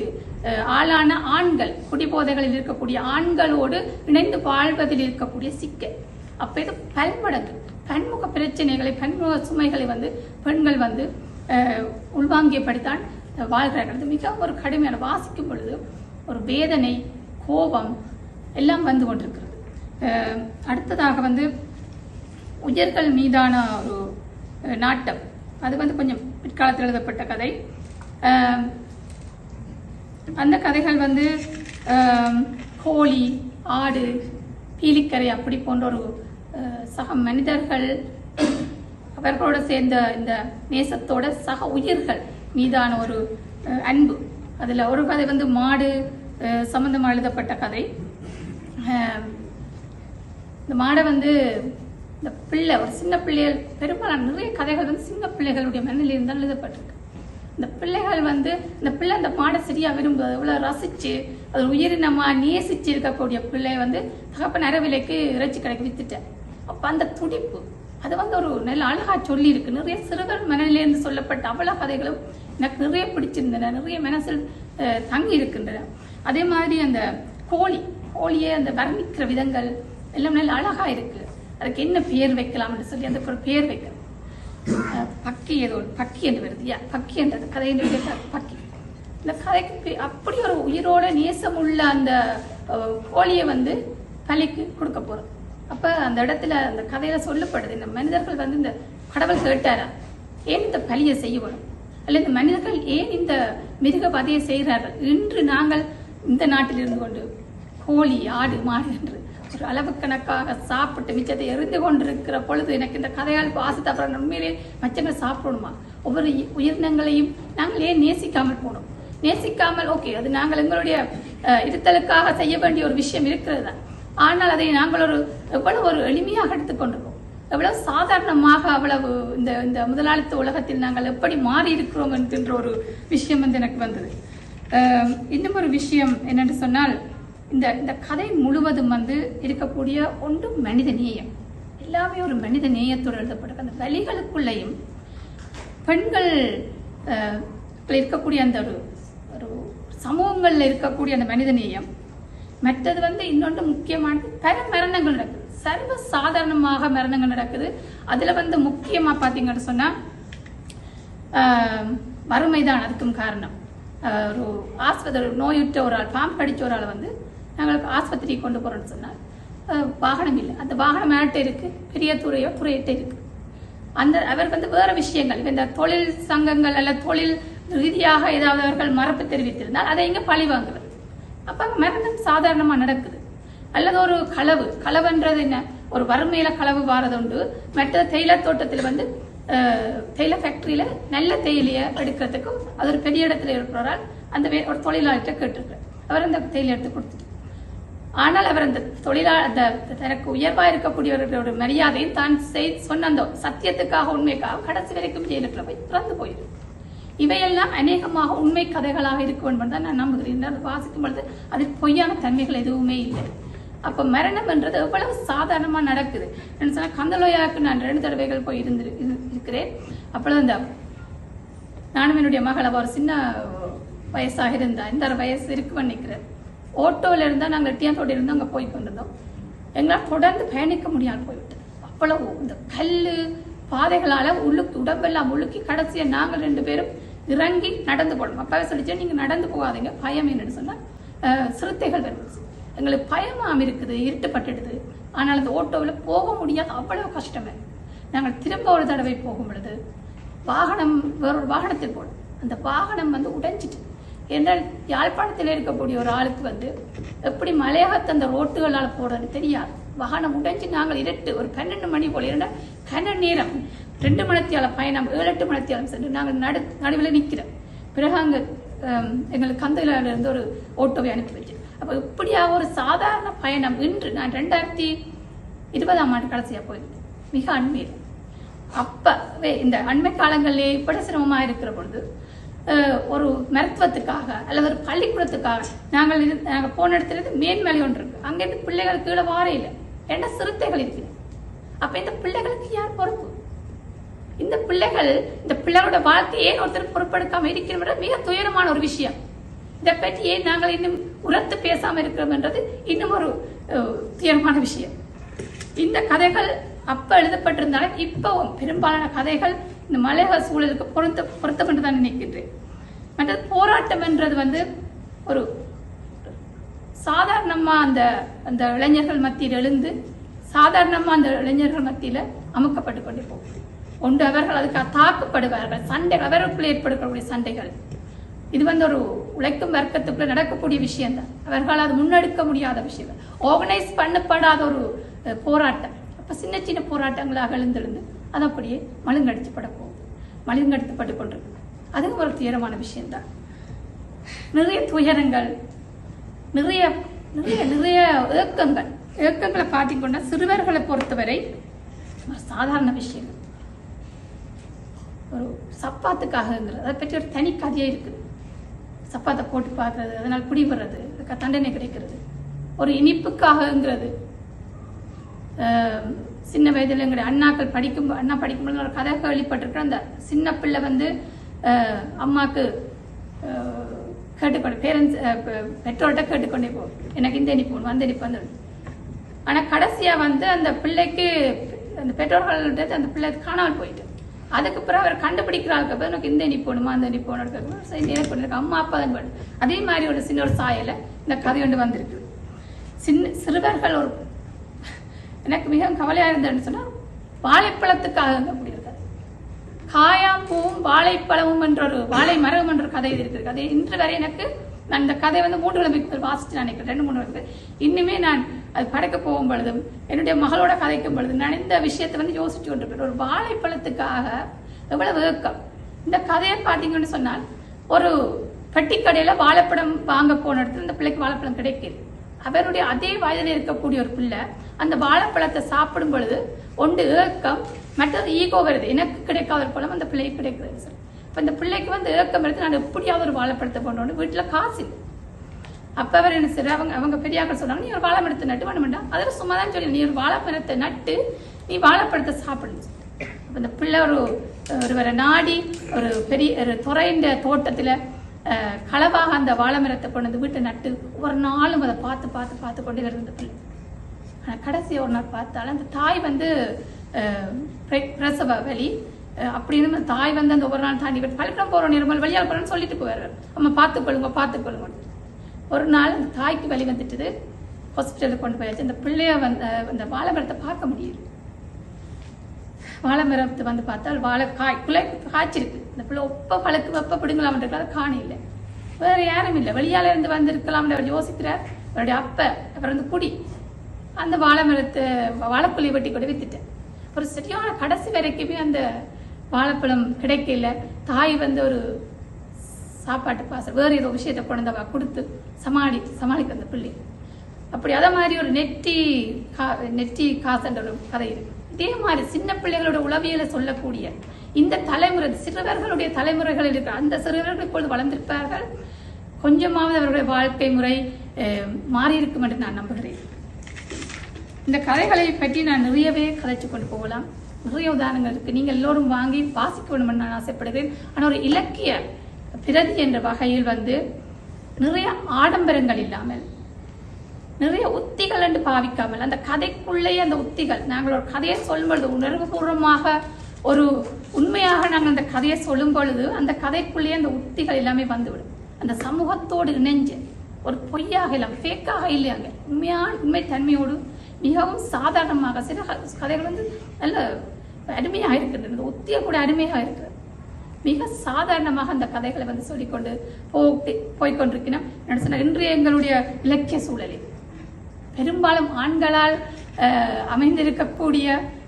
ஆளான ஆண்கள், குடிபோதைகளில் இருக்கக்கூடிய ஆண்களோடு இணைந்து வாழ்வதில் இருக்கக்கூடிய சிக்கல். அப்ப இது பல்மடங்கு பன்முக பிரச்சனைகளை, பன்முக சுமைகளை பெண்கள் உள்வாங்கியபடித்தான் வாழ்கிறார்கள். அது மிக ஒரு கடுமையான, வாசிக்கும் பொழுது ஒரு வேதனை, கோபம் எல்லாம் கொண்டிருக்கிறது. அடுத்ததாக உயர்கள் மீதான ஒரு நாட்டம், அது வந்து கொஞ்சம் பிற்காலத்தில் எழுதப்பட்ட கதை. அந்த கதைகள் வந்து கோழி, ஆடு, பீலிக்கரை அப்படி போன்ற ஒரு சக மனிதர்கள் அவர்களோட சேர்ந்த இந்த நேசத்தோட சக உயிர்கள் மீதான ஒரு அன்பு. அதில் ஒரு கதை வந்து மாடு சம்பந்தமாக எழுதப்பட்ட கதை. இந்த மாடை வந்து இந்த பிள்ளை, ஒரு சின்ன பிள்ளைகள், பெரும்பாலான நிறைய கதைகள் வந்து சின்ன பிள்ளைகளுடைய மனதில் இருந்தால் எழுதப்பட்டிருக்கு. இந்த பிள்ளைகள் வந்து இந்த பிள்ளை அந்த மாடை சரியா விரும்புவது, எவ்வளோ ரசிச்சு அது உயிரினமா நேசிச்சு இருக்கக்கூடிய பிள்ளை வந்து தகப்பன் அறவிலைக்கு இறைச்சி கடைக்கு வித்துட்டேன். அப்போ அந்த துடிப்பு அது வந்து ஒரு நல்ல அழகா சொல்லி இருக்கு. நிறைய சிறுவர் மனநிலையிலிருந்து சொல்லப்பட்ட அவ்வளவு கதைகளும் எனக்கு நிறைய பிடிச்சிருந்தன, நிறைய மனசில் தங்கி இருக்கின்றன. அதே மாதிரி அந்த கோழியை அந்த வர்ணிக்கிற விதங்கள் எல்லாம் நல்ல அழகா இருக்கு. அதுக்கு என்ன பேர் வைக்கலாம்னு சொல்லி அந்த ஒரு பேர் வைக்கணும். பக்கி, ஏதோ பக்கி என்று வருது, பக்கி என்றது கதையினுடைய பக்கி. இந்த கதைக்கு அப்படி ஒரு உயிரோட நேசம் உள்ள அந்த கோழியை வந்து பலிக்கு கொடுக்க போறோம். அப்ப அந்த இடத்துல அந்த கதையில சொல்லப்படுது, இந்த மனிதர்கள் வந்து இந்த கடவுள் கேட்டாரா ஏன் இந்த பலியை செய்யணும், அல்ல இந்த மனிதர்கள் ஏன் இந்த மிருக வதையை செய்கிறார்கள். இன்று நாங்கள் இந்த நாட்டில் இருந்து கொண்டு கோழி, ஆடு, மாடு என்று ஒரு அளவு கணக்காக சாப்பிட்டு மிச்சத்தை எரிந்து கொண்டிருக்கிற பொழுது எனக்கு இந்த கதையால் வாசித்த அப்புறம் உண்மையிலே மச்சங்கள் சாப்பிடணுமா? ஒவ்வொரு உயிரினங்களையும் நாங்கள் ஏன் நேசிக்காமல் போனோம்? நேசிக்காமல் ஓகே, அது நாங்கள் எங்களுடைய இருத்தலுக்காக செய்ய வேண்டிய ஒரு விஷயம் இருக்கிறது தான். ஆனால் அதை நாங்கள் எவ்வளவு ஒரு எளிமையாக எடுத்துக்கொண்டிருக்கோம், எவ்வளவு சாதாரணமாக, அவ்வளவு இந்த முதலாளித்துவ உலகத்தில் நாங்கள் எப்படி மாறி இருக்கிறோம் என்கின்ற ஒரு விஷயம் வந்து எனக்கு வந்தது. இன்னும் ஒரு விஷயம் என்னென்று சொன்னால், இந்த கதை முழுவதும் வந்து இருக்கக்கூடிய ஒன்று மனித நேயம். எல்லாமே ஒரு மனித நேயத்தோடு எழுதப்பட்ட அந்த வழிகளுக்குள்ளேயும் பெண்கள் இருக்கக்கூடிய அந்த ஒரு சமூகங்கள்ல இருக்கக்கூடிய அந்த மனித நேயம். மற்றது வந்து இன்னொன்று முக்கியமானது, பல மரணங்கள் நடக்குது, சர்வ சாதாரணமாக மரணங்கள் நடக்குது. அதுல வந்து முக்கியமா பாத்தீங்கன்னு சொன்னா வறுமைதான் அதுக்கும் காரணம். ஒரு ஆஸ்பத்திரி நோயுற்ற ஒரு ஆள், பாம்பு கடிச்ச ஒரு ஆள் வந்து நாங்களுக்கு ஆஸ்பத்திரிக்கு கொண்டு போறோம்னு சொன்னால் வாகனம் இல்லை. அந்த வாகனம் யார்கிட்ட இருக்கு? பெரிய துறையிட்ட இருக்கு. அவர் வந்து வேற விஷயங்கள், இந்த தொழில் சங்கங்கள் அல்ல தொழில் ரீதியாக ஏதாவது அவர்கள் மரபு தெரிவித்திருந்தால் அதை இங்க பழி வாங்குறது. அப்ப அங்க மரணம் சாதாரணமா நடக்குது. அல்லது ஒரு களவுன்றது என்ன, ஒரு வறுமையில களவு வாரது உண்டு. மற்ற தேயிலை தோட்டத்தில் வந்து தேயிலை ஃபேக்டரியில நல்ல தேயிலையை எடுக்கிறதுக்கு அது ஒரு பெரிய இடத்துல இருக்கிறால் அந்த ஒரு தொழிலாளிகிட்ட கேட்டிருக்கிறார். அவர் அந்த தேயிலை எடுத்து கொடுத்துட்டு, ஆனால் அவர் அந்த தனக்கு உயர்வா இருக்கக்கூடியவர்களோட மரியாதையும் தான் சொன்ன அந்த சத்தியத்துக்காக, உண்மைக்காக கடைசி வரைக்கும் ஜெயிலுக்குள்ள போய் பிறந்து போயிடும். இவையெல்லாம் அநேகமாக உண்மை கதைகளாக இருக்க வேண்டும் தான் நான் நம்புகிறேன். அது வாசிக்கும் பொழுது அதில் பொய்யான தன்மைகள் எதுவுமே இல்லை. அப்ப மரணம் என்றது எவ்வளவு சாதாரணமா நடக்குது. சொன்னா கந்தலோயாவுக்கு நான் 2 தடவைகள் போய் இருக்கிறேன். அப்பொழுது நானும் என்னுடைய மகள், அவர் சின்ன வயசாக இருந்தா, இந்த வயசு இருக்குன்னு நினைக்கிறேன். ஓட்டோல இருந்தா நாங்கள் எட்டியாந்தோடு இருந்து அங்க போய் கொண்டிருந்தோம். எங்களால் தொடர்ந்து பயணிக்க முடியாது போய்விட்டது. அவ்வளவு இந்த கல்லு பாதைகளால உடம்பெல்லாம் உழுக்கி கடைசியா நாங்கள் 2 பேரும் இறங்கி நடந்து போனோம். அப்பாவே சொல்லிச்சு, நீங்க நடந்து போகாதீங்க, பயம் என்னன்னு சொன்னா சிறுத்தைகள் வருது. எங்களுக்கு பயமாம் இருக்குது, இருட்டுப்பட்டுடுது. ஆனால் அந்த ஓட்டோவில் போக முடியாது, அவ்வளவு கஷ்டமே. நாங்கள் திரும்ப ஒரு தடவை போகும் பொழுது வாகனம் வேறொரு வாகனத்தில் போனோம். அந்த வாகனம் வந்து உடைஞ்சிட்டு, என்றால் யாழ்ப்பாணத்தில் இருக்கக்கூடிய ஒரு ஆளுக்கு வந்து எப்படி மலையகத்து அந்த ரோட்டுகளால் போடுறது தெரியாது. வாகனம் உடைஞ்சு நாங்கள் இருட்டு ஒரு 12 மணி போல இருந்த கன நேரம் 2 மணித்தியால பயணம், 7-8 மணித்தியாலம் சென்று நாங்கள் நடுவில் நிற்கிறோம். பிறகு அங்கே எங்களுக்கு கந்தையில இருந்து ஒரு ஓட்டோவை அனுப்பி வச்சு. அப்ப இப்படியாக ஒரு சாதாரண பயணம் இன்று நான் 2020ஆம் ஆண்டு கடைசியா போயிருந்தேன், மிக அண்மையில். அப்பவே இந்த அண்மை காலங்களிலே இப்படி சிரமமா இருக்கிற பொழுது ஒரு மருத்துவத்துக்காக அல்லது ஒரு பள்ளிக்கூடத்துக்காக நாங்கள் போன இடத்துல மேன்மலை ஒன்று இருக்கு. அங்கிருந்து பிள்ளைகள் கீழே வார இல்லை, என்ன சிறுத்தைகள் இருக்கு. அப்ப இந்த பிள்ளைகளுக்கு யார் பொறுப்பு? இந்த பிள்ளைகளோட வாழ்க்கையை ஒருத்தர் பொறுப்பெடுக்காம இருக்கிறது மிக துயரமான ஒரு விஷயம். இதை பற்றி ஏன் நாங்கள் இன்னும் உரத்து பேசாம இருக்கிறோம் என்றது இன்னும் ஒரு துயரமான விஷயம். இந்த கதைகள் அப்ப எழுதப்பட்டிருந்தாலும் இப்பவும் பெரும்பாலான கதைகள் இந்த மலையக சூழலுக்கு பொருத்தம் என்று தான் நினைக்கின்றேன். மற்றது போராட்டம் என்றது வந்து ஒரு சாதாரணமா அந்த இளைஞர்கள் மத்தியில் எழுந்து சாதாரணமா அந்த இளைஞர்கள் மத்தியில அமுக்கப்பட்டு கொண்டே போகும். ஒன்று அவர்கள் அதுக்காக தாக்கப்படுவார்கள். சண்டைகள் அவருக்குள்ளே ஏற்படக்கூடிய சண்டைகள் இது ஒரு உழைக்கும் வர்க்கத்துக்குள்ள நடக்கக்கூடிய விஷயம் தான். அவர்கள் அது முன்னெடுக்க முடியாத விஷயம், ஆர்கனைஸ் பண்ணப்படாத ஒரு போராட்டம். அப்ப சின்ன சின்ன போராட்டங்களாக எழுந்திருந்து அது அப்படியே மழுங்கடிக்கப்பட்டு கொண்டிருக்கு. அதுவும் ஒரு துயரமான விஷயம்தான். நிறைய துயரங்கள், நிறைய நிறைய நிறைய ஏக்கங்களை காட்டிக்கொண்ட சிறுவர்களை பொறுத்தவரை ஒரு சாதாரண விஷயம். ஒரு சப்பாத்துக்காகங்கிறது அதை பற்றி ஒரு தனி கதையே இருக்குது. சப்பாத்தை போட்டு பார்க்கறது, அதனால் குடி வர்றது, அதுக்காக தண்டனை கிடைக்கிறது. ஒரு இனிப்புக்காகங்கிறது சின்ன வயதில் எங்களுடைய அண்ணா படிக்கும்போது ஒரு கதை கேள்விப்பட்டிருக்கிற அந்த சின்ன பிள்ளை அம்மாவுக்கு கேட்டுக்கொண்டு பெற்றோர்கிட்ட கேட்டுக்கொண்டே போகும், எனக்கு இந்த இனிப்பு ஒன்று அந்த இனிப்பு வந்து. ஆனால் கடைசியாக அந்த பிள்ளைக்கு அந்த பெற்றோர்கள்ட்ட அந்த பிள்ளை காணாமல் போயிட்டு அதுக்கு பிறகு அவர் கண்டுபிடிக்கிறாருக்கு எனக்கு இந்த இனிப்பு ஒண்ணுமா அந்த இனிப்பு ஒன்று அம்மா அப்பா தான். அதே மாதிரி ஒரு சின்ன ஒரு சாயல இந்த கதை ஒன்று வந்திருக்கு. சிறுவர்கள் ஒரு எனக்கு மிகவும் கவலையா இருந்ததுன்னு சொன்னா வாழைப்பழத்துக்காக அப்படி இருக்காது. காயாம்பூவும் வாழைப்பழமும் என்ற ஒரு வாழை மரம் என்ற கதை இருக்கு. அது இன்று வரை எனக்கு நான் இந்த கதை 3 கிழமைக்கு வாசிச்சு நினைக்கிறேன், 2-3 கிழமை. இன்னுமே நான் அது படைக்க போகும் பொழுதும் என்னுடைய மகளோட கதைக்கும் பொழுது நான் இந்த விஷயத்தை யோசிச்சு கொண்டிருக்கிறேன். ஒரு வாழைப்பழத்துக்காக எவ்வளவு ஏக்கம். இந்த கதையை பார்த்தீங்கன்னு சொன்னால் ஒரு பெட்டி கடையில வாழைப்பழம் வாங்க போன இடத்துல இந்த பிள்ளைக்கு வாழைப்பழம் கிடைக்குது. அவருடைய அதே வயதில் இருக்கக்கூடிய ஒரு பிள்ளை அந்த வாழைப்பழத்தை சாப்பிடும் பொழுது ஒன்று ஏக்கம், மற்றது ஈகோ வருது. எனக்கு கிடைக்காத ஒரு பழம் அந்த பிள்ளைக்கு கிடைக்கிறது சார். இப்போ இந்த பிள்ளைக்கு ஏக்கம் வருது, நான் எப்படியாவது ஒரு வாழைப்பழத்தை கொண்டு வீட்டில் காசு இல்லை. அப்போ அவர் என்ன சார் அவங்க பெரியாக்கள் சொல்றாங்க, நீ ஒரு வாழைமரத்தை நட்டு பண்ண வேண்டாம், அதில் சும்மா தான் சொல்லி நீ ஒரு வாழைமரத்தை நட்டு நீ வாழைப்பழத்தை சாப்பிடணும். அப்போ இந்த பிள்ளை ஒருவரை நாடி ஒரு பெரிய ஒரு துறையின் தோட்டத்தில் களவாக அந்த வாழை மரத்தை கொண்டு வந்து வீட்டை நட்டு ஒரு நாளும் அதை பார்த்து கொண்டு வருது பிள்ளை. ஆனால் கடைசி ஒரு நாள் பார்த்தாலும் அந்த தாய் பிரசவ வலி அப்படின்னு தாய் அந்த ஒரு நாள் தாண்டி பள்ளிக்கூடம் போகிற நேரம் வழியால் போகிறோன்னு சொல்லிட்டு போயிடுறாரு, அம்மா பார்த்துக்கொள்ளுங்க. ஒரு நாள் அந்த தாய்க்கு வலி வந்துட்டுது, ஹாஸ்பிட்டலுக்கு கொண்டு போயாச்சு. அந்த பிள்ளைய அந்த வாழை மரத்தை பார்க்க முடியல. வாழை மரத்தை பார்த்தால் வாழை காய்ச்சிருக்கு. இந்த பிள்ளை வெப்ப பிடுங்கலாம் அதை காணல. வேற யாரும் இல்லை, வெளியால இருந்து வந்திருக்கலாம் அவர் யோசிக்கிறார். அவருடைய அப்புறம் குடி அந்த வாழை மரத்தை வாழைப்புள்ளியை வெட்டி கொண்டு வித்துட்டேன். ஒரு சரியான கடைசி வரைக்குமே அந்த வாழைப்பழம் கிடைக்கல. தாய் ஒரு சாப்பாட்டு பாசல் வேறு ஏதோ விஷயத்தை கொண்டவா கொடுத்து சமாளிக்க அந்த பிள்ளை. அப்படி அத மாதிரி ஒரு நெட்டி காசுன்ற ஒரு கதை இருக்கு. இதே மாதிரி சின்ன பிள்ளைகளோட உளவியலை சொல்லக்கூடிய இந்த தலைமுறை சிறுவர்களுடைய தலைமுறைகள் இருக்கிற அந்த சிறுவர்கள் இப்பொழுது வளர்ந்திருப்பார்கள். கொஞ்சமாவது அவர்களுடைய வாழ்க்கை முறை மாறி இருக்கும் என்று நான் நம்புகிறேன். இந்த கதைகளை பற்றி நான் நிறையவே கதைச்சு கொண்டு போகலாம். நிறைய உதாரணங்கள் இருக்கு, நீங்கள் எல்லோரும் வாங்கி வாசிக்க வேண்டும் என்று நான் ஆசைப்படுகிறேன். ஆனால் ஒரு இலக்கிய பிரதி என்ற வகையில் நிறைய ஆடம்பரங்கள் இல்லாமல், நிறைய உத்திகள் என்று பாவிக்காமல், அந்த கதைக்குள்ளேயே அந்த உத்திகள், நாங்கள் ஒரு கதையை சொல்லும் பொழுது உணர்வு பூர்வமாக ஒரு உண்மையாக நாங்கள் அந்த கதையை சொல்லும் பொழுது அந்த கதைக்குள்ளேயே அந்த உத்திகள் எல்லாமே வந்துவிடும். அந்த சமூகத்தோடு இணைஞ்சு ஒரு பொய்யாக இல்லாமல் ஃபேக்காக இல்லையாங்க, உண்மை தன்மையோடு மிகவும் சாதாரணமாக சில கதைகள் நல்ல அருமையாக இருக்கிறது. அந்த உத்திய கூட அருமையாக இருக்கிறது. மிக சாதாரணமாக அந்த கதைகளை சொல்லிக்கொண்டு போய்கொண்டிருக்கிறோம். இன்றைய எங்களுடைய இலக்கிய சூழலில் பெரும்பாலும் ஆண்களால் அமைந்திருக்கக்கூடிய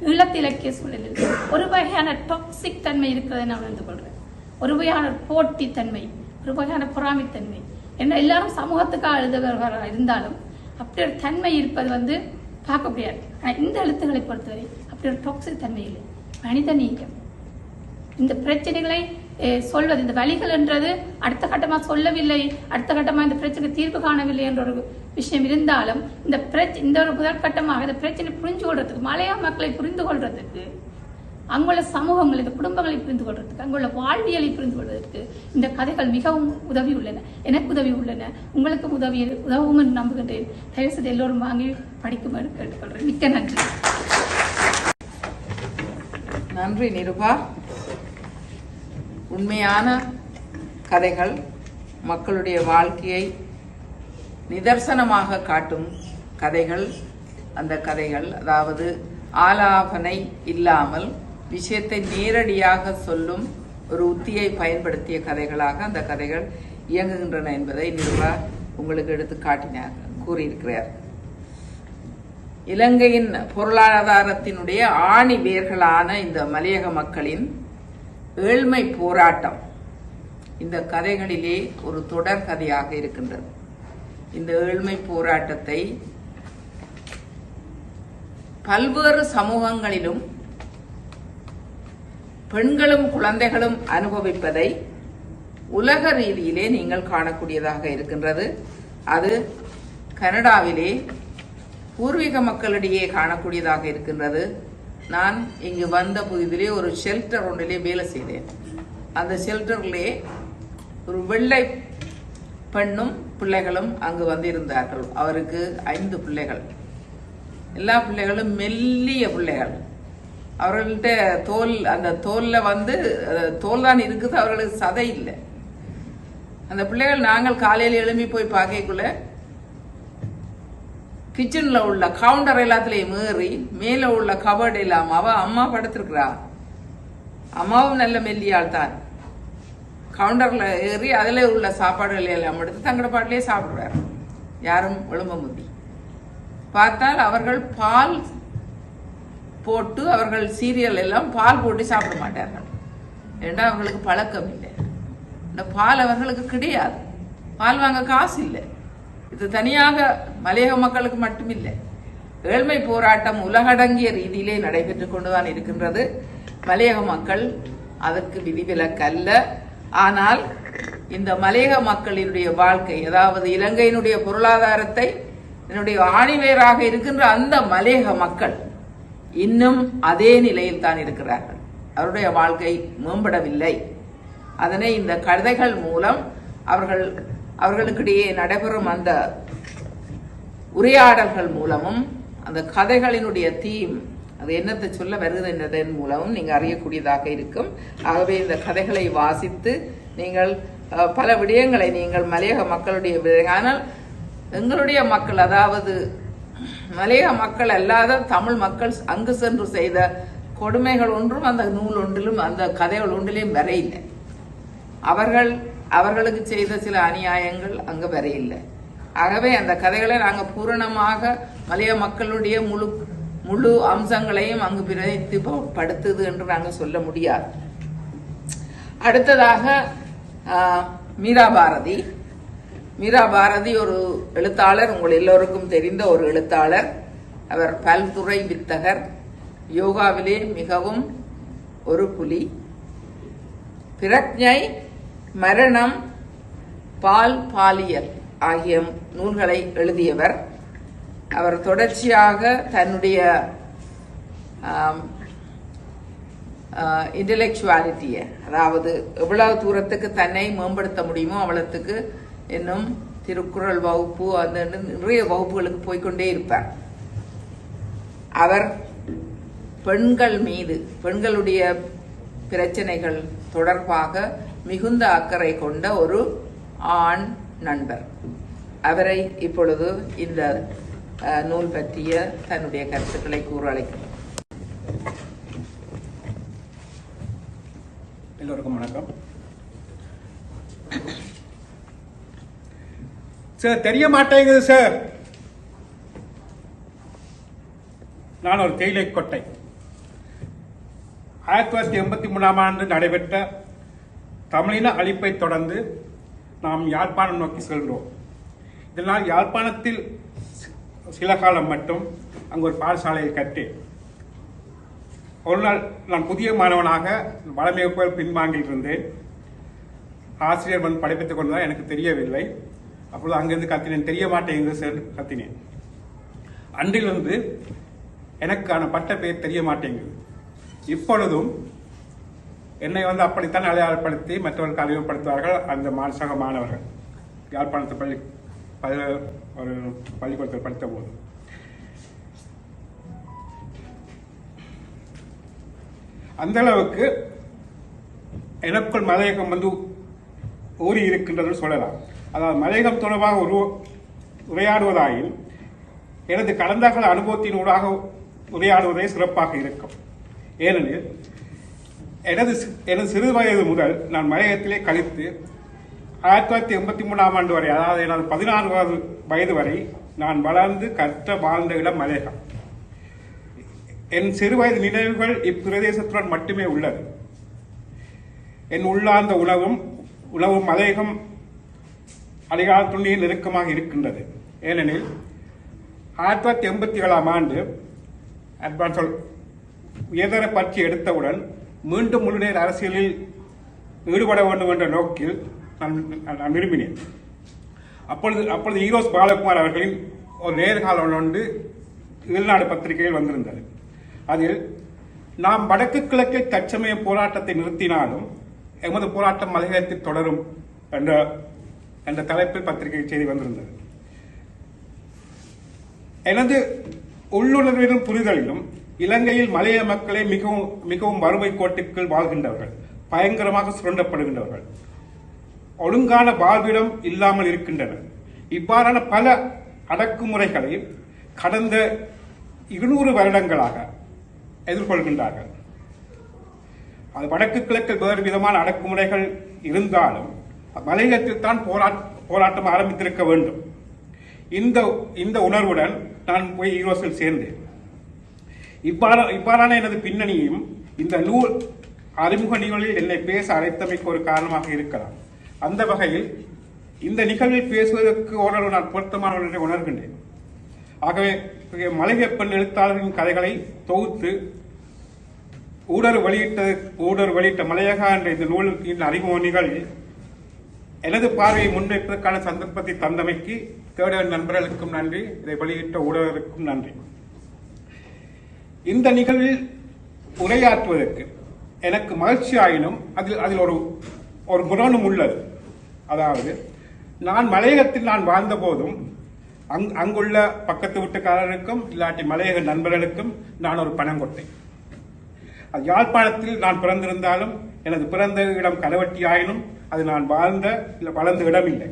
ஈழத்து இலக்கிய சூழலில் ஒரு வகையான டாக்ஸிக் தன்மை இருக்கிறதை நான் உணர்ந்து கொள்றேன். ஒரு வகையான போட்டித்தன்மை, ஒரு வகையான பொறாமைத்தன்மை. என்ன எல்லாரும் சமூகத்துக்காக எழுதுபவர்களாக இருந்தாலும் அப்படி ஒரு தன்மை இருப்பது பார்க்க முடியாது. ஆனால் இந்த எழுத்துக்களை பொறுத்தவரை அப்படி ஒரு டாக்ஸிக் தன்மை இல்லை. மனித நீக்கம், இந்த பிரச்சனைகளை சொல்வது, இந்த வழிகள் என்றது அடுத்த கட்டமாக சொல்லவில்லை, அடுத்த கட்டமாக இந்த பிரச்சனை தீர்வு காணவில்லை என்ற ஒரு விஷயம் இருந்தாலும் இந்த ஒரு முதற்கட்டமாக இந்த பிரச்சனை புரிஞ்சு கொள்றதுக்கு, மலையா மக்களை புரிந்து கொள்றதுக்கு, அங்குள்ள சமூகங்கள், இந்த குடும்பங்களை புரிந்து கொள்றதுக்கு, அங்குள்ள வாழ்வியலை புரிந்து கொள்வதற்கு இந்த கதைகள் மிகவும் உதவி உள்ளன. எனக்கு உதவி உள்ளன, உங்களுக்கு உதவும் என்று நம்புகின்றேன். தயவு செய்து எல்லோரும் வாங்கி படிக்குமாறு கேட்டுக்கொள்றேன். மிக்க நன்றி. நன்றி நிருபா. உண்மையான கதைகள், மக்களுடைய வாழ்க்கையை நிதர்சனமாக காட்டும் கதைகள். அந்த கதைகள் அதாவது ஆலாபனை இல்லாமல் விஷயத்தை நேரடியாக சொல்லும் ஒரு உத்தியை பயன்படுத்திய கதைகளாக அந்த கதைகள் இயங்குகின்றன என்பதை நிருபா உங்களுக்கு எடுத்து காட்டினார், கூறியிருக்கிறார். இலங்கையின் பொருளாதாரத்தினுடைய ஆணி வேர்களான இந்த மலையக மக்களின் ஏழ்மை போராட்டம் இந்த கதைகளிலே ஒரு தொடர் கதையாக இருக்கின்றது. இந்த ஏழ்மை போராட்டத்தை பல்வேறு சமூகங்களிலும் பெண்களும் குழந்தைகளும் அனுபவிப்பதை உலக ரீதியிலே நீங்கள் காணக்கூடியதாக இருக்கின்றது. அது கனடாவிலே பூர்வீக மக்களிடையே காணக்கூடியதாக இருக்கின்றது. நான் இங்கு வந்த புதிதிலே ஒரு ஷெல்டர் ஒன்றிலே வேலை செய்தேன். அந்த ஷெல்டரிலே ஒரு வெள்ளை பெண்ணும் பிள்ளைகளும் அங்கு வந்திருந்தார்கள். அவருக்கு 5 பிள்ளைகள். எல்லா பிள்ளைகளும் மெல்லிய பிள்ளைகள். அவர்கள்ட்ட அந்த தோல்ல தோல் தான் இருக்குது, அவர்களுக்கு சதை இல்லை. அந்த பிள்ளைகள் நாங்கள் காலையில் எழும்பி போய் பார்க்கக்குள்ள கிச்சன்ல உள்ள கவுண்டர் எல்லாத்துலயும் ஏறி மேல உள்ள கபர்டு இல்லாம அம்மா படுத்திருக்கிறா. அம்மாவும் நல்ல மெல்லியாள் தான். கவுண்டர்ல ஏறி அதுல உள்ள சாப்பாடுகளை எல்லாம் எடுத்து தங்கட பாட்டிலே சாப்பிடுவார். யாரும் எழும்ப முந்தி பார்த்தால் அவர்கள் பால் போட்டு, அவர்கள் சீரியல் எல்லாம் பால் போட்டு சாப்பிட மாட்டார்கள். ஏன்னா அவர்களுக்கு பழக்கம் இல்லை. இந்த பால் அவர்களுக்கு கிடையாது. பால் வாங்க காசு இல்லை. இது தனியாக மலையக மக்களுக்கு மட்டுமில்லை. ஏழ்மை போராட்டம் உலகடங்கிய ரீதியிலே நடைபெற்றுக் கொண்டுதான் இருக்கின்றது. மலையக மக்கள் அதற்கு விதிவிலக்கல்ல. ஆனால் இந்த மலையக மக்களினுடைய வாழ்க்கை, அதாவது இலங்கையினுடைய பொருளாதாரத்தை என்னுடைய ஆணிவேராக இருக்கின்ற அந்த மலையக மக்கள் இன்னும் அதே நிலையில் தான் இருக்கிறார்கள். அவருடைய வாழ்க்கை மேம்படவில்லை. அதனை இந்த கதைகள் மூலம் அவர்களுக்கிடையே நடைபெறும் அந்த உரையாடல்கள் மூலமும் அந்த கதைகளினுடைய தீம் அது என்னத்தை சொல்ல வருகிறது என்பதன் மூலமும் நீங்க அறியக்கூடியதாக இருக்கும். ஆகவே இந்த கதைகளை வாசித்து நீங்கள் பல விடயங்களை நீங்கள் மலையக மக்களுடைய, ஆனால் எங்களுடைய மக்கள், அதாவது மலையக மக்கள் அல்லாத தமிழ் மக்கள் அங்கு சென்று செய்த கொடுமைகள் ஒன்றும் அந்த நூல் ஒன்றிலும் அந்த கதைகள் ஒன்றிலும் வரையில்லை. அவர்களுக்கு செய்த சில அநியாயங்கள் அங்கு வரையில்லை. ஆகவே அந்த கதைகளை நாங்கள் பூரணமாக மலைய மக்களுடைய முழு அம்சங்களையும் அங்கு பிரதித்து படுத்துது என்று நாங்கள் சொல்ல முடியாது. அடுத்ததாக மீரா பாரதி ஒரு எழுத்தாளர், உங்கள் எல்லோருக்கும் தெரிந்த ஒரு எழுத்தாளர். அவர் பல்துறை வித்தகர், யோகாவிலே மிகவும் ஒரு புலி. பிரக்ஞை, மரணம், பாலியல் ஆகிய நூல்களை எழுதியவர். அவர் தொடர்ச்சியாக தன்னுடைய இன்டலெக்சுவாலிட்டியை, அதாவது எவ்வளவு தூரத்துக்கு தன்னை மேம்படுத்த முடியுமோ அவ்வளவுக்கு இன்னும் திருக்குறள் வகுப்பு அந்த நிறைய வகுப்புகளுக்கு போய்கொண்டே இருப்பார். அவர் பெண்கள் மீது, பெண்களுடைய பிரச்சனைகள் தொடர்பாக மிகுந்த அக்கறை கொண்ட ஒரு ஆண் நண்பர். அவரை இப்பொழுது இந்த நூல் பற்றிய தன்னுடைய கருத்துக்களை கூற அழைக்கிறேன். எல்லோருக்கும் வணக்கம். சார், தெரிய மாட்டேங்குது சார். நான் ஒரு தேயிலை கொட்டை. 1983ஆம் ஆண்டு நடைபெற்ற தமிழின அழிப்பை தொடர்ந்து நாம் யாழ்ப்பாணம் நோக்கி செல்கிறோம். இதனால் யாழ்ப்பாணத்தில் சில காலம் மட்டும் அங்கு ஒரு பாடசாலையை கட்டேன். ஒரு நாள் நான் புதிய மாணவனாக வளமையை பின்வாங்கிட்டு இருந்தேன். ஆசிரியர் வந்து படிப்பித்துக் கொண்டுதான் எனக்கு தெரியவில்லை. அப்பொழுது அங்கிருந்து கத்தினேன், தெரிய மாட்டேங்குது சார் கத்தினேன். அன்றிலிருந்து எனக்கான பட்ட பெயர் தெரிய மாட்டேங்குது. இப்பொழுதும் என்னை வந்து அப்படித்தான் அடையாளப்படுத்தி மற்றவர்களுக்கு அறிவுப்படுத்துவார்கள் அந்த சக மாணவர்கள். யாழ்ப்பாணத்து ஒரு பள்ளிக்கூடத்தில் படித்த போது அந்த அளவுக்கு எனக்குள் மலையகம் வந்து ஊறி இருக்கின்றது சொல்லலாம். அதாவது மலையகம் தொடர்பாக உரையாடுவதாயில் எனது கடந்த கால அனுபவத்தினூடாக உரையாடுவதே சிறப்பாக இருக்கும். ஏனெனில் எனது சிறு வயது முதல் நான் மலையகத்திலே கழித்து 1983 ஆண்டு வரை, அதாவது எனது 16வது வயது வரை நான் வளர்ந்து கற்ற வாழ்ந்த இடம் மலையகம். என் சிறு வயது நினைவுகள் இப்பிரதேசத்துடன் மட்டுமே உள்ளது. என் உள்ளார்ந்த உணவும் மலையகம் அதிகாரத்துடைய நெருக்கமாக இருக்கின்றது. ஏனெனில் 1987 ஆண்டு அட்வான்ஸ் உயர்தர பயிற்சி எடுத்தவுடன் மீண்டும் முழுநேர அரசியலில் ஈடுபட வேண்டும் என்ற நோக்கில் நான் விரும்பினேன். அப்பொழுது ஈரோஸ் பாலகுமார் அவர்களின் ஒரு நேர்காணல் ஒன்று ஈழ்நாடு பத்திரிகையில் வந்திருந்தது. அதில் நாம் வடக்கு கிழக்கில் தற்சமய போராட்டத்தை நிறுத்தினாலும் எமது போராட்டம் மலையகத்தில் தொடரும் என்ற தலைப்பில் பத்திரிகை செய்தி வந்திருந்தது. எனது உள்ளுணர்விலும் புரிதலிலும் இலங்கையில் மலைய மக்களே மிகவும் வறுமை கோட்டுக்குள் வாழ்கின்றவர்கள், பயங்கரமாக சுரண்டப்படுகின்றவர்கள், ஒழுங்கான வாழ்விடம் இல்லாமல் இருக்கின்றனர். இவ்வாறான பல அடக்குமுறைகளை கடந்த 200 வருடங்களாக எதிர்கொள்கின்றார்கள். அது வடக்கு கிழக்கில் வேறு விதமான அடக்குமுறைகள் இருந்தாலும் மலையகத்தில் தான் போராட்டம் ஆரம்பித்திருக்க வேண்டும். இந்த உணர்வுடன் நான் போய் ஈரோஸில் சேர்ந்தேன். இவ்வாறான எனது பின்னணியும் இந்த நூல் அறிமுக நிகழ்வில் என்னை பேச அழைத்தமைக்கு ஒரு காரணமாக இருக்கலாம். அந்த வகையில் இந்த நிகழ்வில் பேசுவதற்கு ஓரளவு நான் பொருத்தமானவர்கள் என்று உணர்கின்றேன். ஆகவே மலையக பெண் எழுத்தாளர்களின் கதைகளை தொகுத்து ஊடர் வெளியிட்ட மலையகா என்ற இந்த நூலின் அறிமுக நிகழ்வில் எனது பார்வையை முன்வைப்பதற்கான சந்தர்ப்பத்தை தந்தமைக்கு தேடல் நண்பர்களுக்கும் நன்றி, இதை வெளியிட்ட ஊடகருக்கும் நன்றி. இந்த நிகழ்வில் உரையாற்றுவதற்கு எனக்கு மகிழ்ச்சி ஆயினும் அதில் ஒரு முரணும் உள்ளது. அதாவது நான் மலையகத்தில் நான் வாழ்ந்த போதும் அங்குள்ள பக்கத்து வீட்டுக்காரருக்கும் இல்லாட்டி மலையக நண்பர்களுக்கும் நான் ஒரு பணங்கொட்டை. அது யாழ்ப்பாணத்தில் நான் பிறந்திருந்தாலும் எனது பிறந்த இடம் கலவட்டி ஆயினும் அது நான் வளர்ந்த இடம் இல்லை.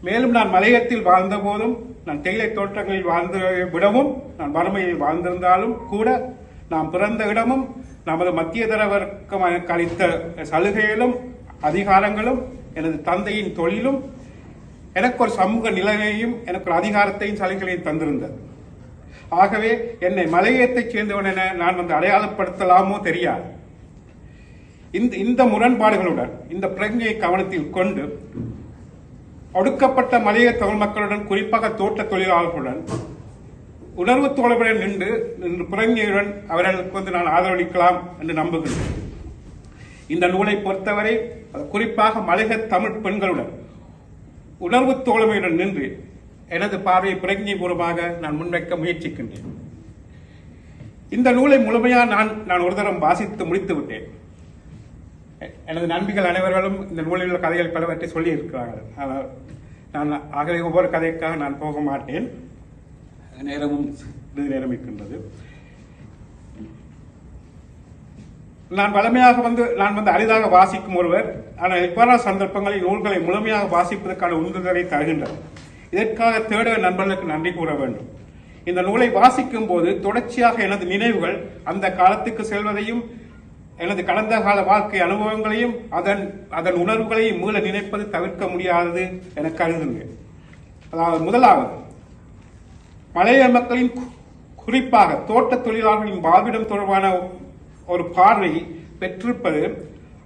மேலும் நான் மலையகத்தில் வாழ்ந்த போதும் நான் தேயிலை தோட்டங்களில் வாழ்ந்த விடவும் நான் வறுமையில் வாழ்ந்திருந்தாலும் கூட நான் பிறந்த இடமும் நமது மத்திய தர வர்க்கம் எனக்கு அளித்த சலுகைகளும் அதிகாரங்களும் எனது தந்தையின் தொழிலும் எனக்கு ஒரு சமூக நிலையையும் எனக்கு ஒரு அதிகாரத்தையும் சலுகைகளையும் தந்திருந்தது. ஆகவே என்னை மலையகத்தைச் சேர்ந்தவன் என நான் அடையாளப்படுத்தலாமோ தெரியாது. இந்த முரண்பாடுகளுடன் இந்த பிரஜையை கவனத்தில் கொண்டு ஒடுக்கப்பட்ட மலையக தமிழ் மக்களுடன், குறிப்பாக தோட்ட தொழிலாளர்களுடன் உணர்வு தோழர்களுடன் நின்று பிரஜையுடன் அவர்களுக்கு நான் ஆதரவளிக்கலாம் என்று நம்புகிறேன். இந்த நூலை பொறுத்தவரை குறிப்பாக மலையக தமிழ் பெண்களுடன் உணர்வு தோழமையுடன் நின்று எனது பார்வையை பிரஜை பூர்வமாக நான் முன்வைக்க முயற்சிக்கின்றேன். இந்த நூலை முழுமையாக நான் ஒரு தரம் வாசித்து முடித்து விட்டேன். எனது நண்பிகள் அனைவர்களும் இந்த நூலில் உள்ள கதைகள் பலவற்றை சொல்லி இருக்கிறார்கள். ஆனால் ஆகவே ஒவ்வொரு கதைக்காக நான் போக மாட்டேன். நேரமும் நேரம் இருக்கின்றது. நான் அரிதாக வாசிக்கும் ஒருவர். ஆனால் இவ்வாறான சந்தர்ப்பங்களில் நூல்களை முழுமையாக வாசிப்பதற்கான உந்துதலை தருகின்றனர். இதற்காக தேட நண்பர்களுக்கு நன்றி கூற வேண்டும். இந்த நூலை வாசிக்கும் போது தொடர்ச்சியாக எனது நினைவுகள் அந்த காலத்துக்கு செல்வதையும், எனது கடந்த கால வாழ்க்கை அனுபவங்களையும் அதன் உணர்வுகளையும் மீள நினைப்பது தவிர்க்க முடியாதது என கருதுகிறேன். அதாவது முதலாவது, மலைய மக்களின் குறிப்பாக தோட்ட தொழிலாளர்களின் வாழ்விடம் தொடர்பான ஒரு பார்வையை பெற்றிருப்பது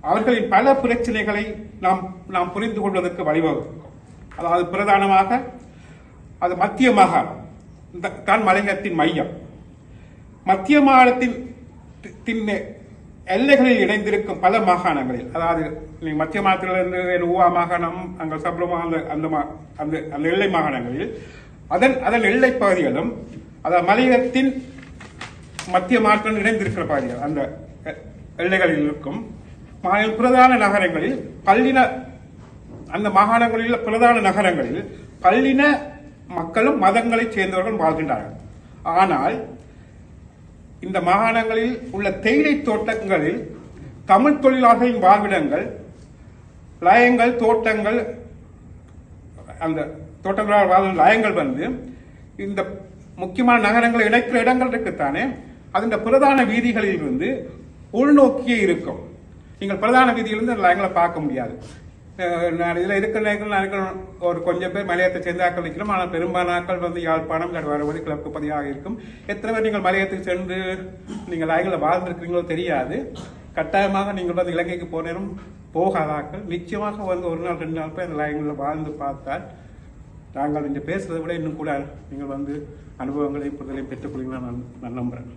அவர்களின் பல பிரச்சனைகளை நாம் புரிந்து கொள்வதற்கு வழிவகுக்கும். அதாவது பிரதானமாக அது மத்திய மாகாணம் தான் மலையகத்தின் மையம். மத்திய மாகாணத்தின் எல்லைகளில் இணைந்திருக்கும் பல மாகாணங்களில், அதாவது மத்திய மாகாணத்திலிருந்து ஊவா மாகாணம், அங்கே சப்ரமா, அந்த எல்லை மாகாணங்களில் அதன் எல்லை பகுதிகளும், அதாவது மலையகத்தின் மத்திய மாகாணத்துடன் இணைந்திருக்கிற பகுதிகள், அந்த எல்லைகளில் இருக்கும் பிரதான நகரங்களில் அந்த மாகாணங்களில் பிரதான நகரங்களில் பல்லின மக்களும் மதங்களைச் சேர்ந்தவர்கள் வாழ்கின்றார்கள். ஆனால் இந்த மாகாணங்களில் உள்ள தேயிலை தோட்டங்களில் தமிழ் தொழிலாளர்களின் வாழ்விடங்கள், லயங்கள், தோட்டங்கள், அந்த தோட்டங்களால் வாழும் லயங்கள் இந்த முக்கியமான நகரங்களை இணைக்கிற இடங்கள் இருக்குத்தானே, அதன் பிரதான வீதிகளில் இருந்து உள்நோக்கியே இருக்கும். நீங்கள் பிரதான வீதியிலிருந்து லைங்களை பார்க்க முடியாது. நான் இதில் இருக்கிற நேரங்கள் ஒரு கொஞ்சம் பேர் மலையத்தை சேர்ந்தாக்கள் நிற்கணும். ஆனால் பெரும்பாலாக்கள் வந்து யாழ்ப்பாணம் வருவது கிழக்கு பதியாக இருக்கும். எத்தனை பேர் நீங்கள் மலையத்துக்கு சென்று நீங்கள் லைங்களை வாழ்ந்திருக்கிறீங்களோ தெரியாது. கட்டாயமாக நீங்கள் வந்து இலங்கைக்கு போனேனும் போகாதாக்கள் நிச்சயமாக வந்து ஒரு நாள் 2 நாள் போய் அந்த லைன்களில் வாழ்ந்து பார்த்தால் நாங்கள் இங்கே பேசுறதை விட இன்னும் கூட நீங்கள் வந்து அனுபவங்களையும் புரிதலையும் பெற்றுக்கொள்ளுங்களா நான் நம்புகிறேன்.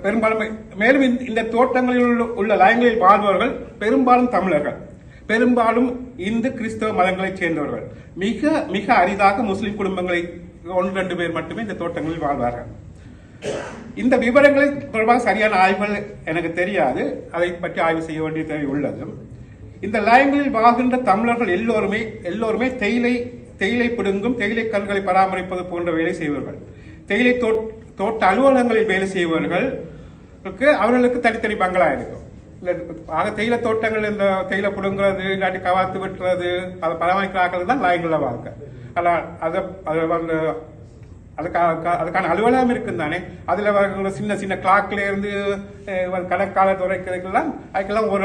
பெரும்பாலும் மேலும் இந்த தோட்டங்களில் உள்ள லைன்களில் வாழ்பவர்கள் பெரும்பாலும் தமிழர்கள், பெரும்பாலும் இந்து கிறிஸ்தவ மதங்களைச் சேர்ந்தவர்கள். மிக மிக அரிதாக முஸ்லிம் குடும்பங்களை 1-2 பேர் மட்டுமே இந்த தோட்டங்களில் வாழ்வார்கள். இந்த விவரங்களை தொடர்பாக சரியான ஆய்வுகள் எனக்கு தெரியாது. அதை பற்றி ஆய்வு செய்ய வேண்டிய தேவை உள்ளது. இந்த லைன்களில் வாழ்கின்ற தமிழர்கள் எல்லோருமே தேயிலை பிடுங்கும், தேயிலை கல்களை பராமரிப்பது போன்ற வேலை செய்வார்கள். தேயிலை தோட்ட அலுவலகங்களில் வேலை செய்பவர்களுக்கு அவர்களுக்கு தனித்தனி பங்களா இருக்கும். ஆக தேயிலை தோட்டங்கள் இந்த தேயிலை பிடுங்குறது, இல்லாட்டி கவாத்து வெட்டுறது, அதை பராமரிக்கிறார்கள் தான் லைன்களில் வாழ்க்கை. ஆனால் அதுக்கான அலுவலகம் இருக்கும் தானே. அதுல சின்ன சின்ன கிளாக்ல இருந்து கணக்கால துறைக்கிறதுக்கெல்லாம் அதுக்கெல்லாம் ஒரு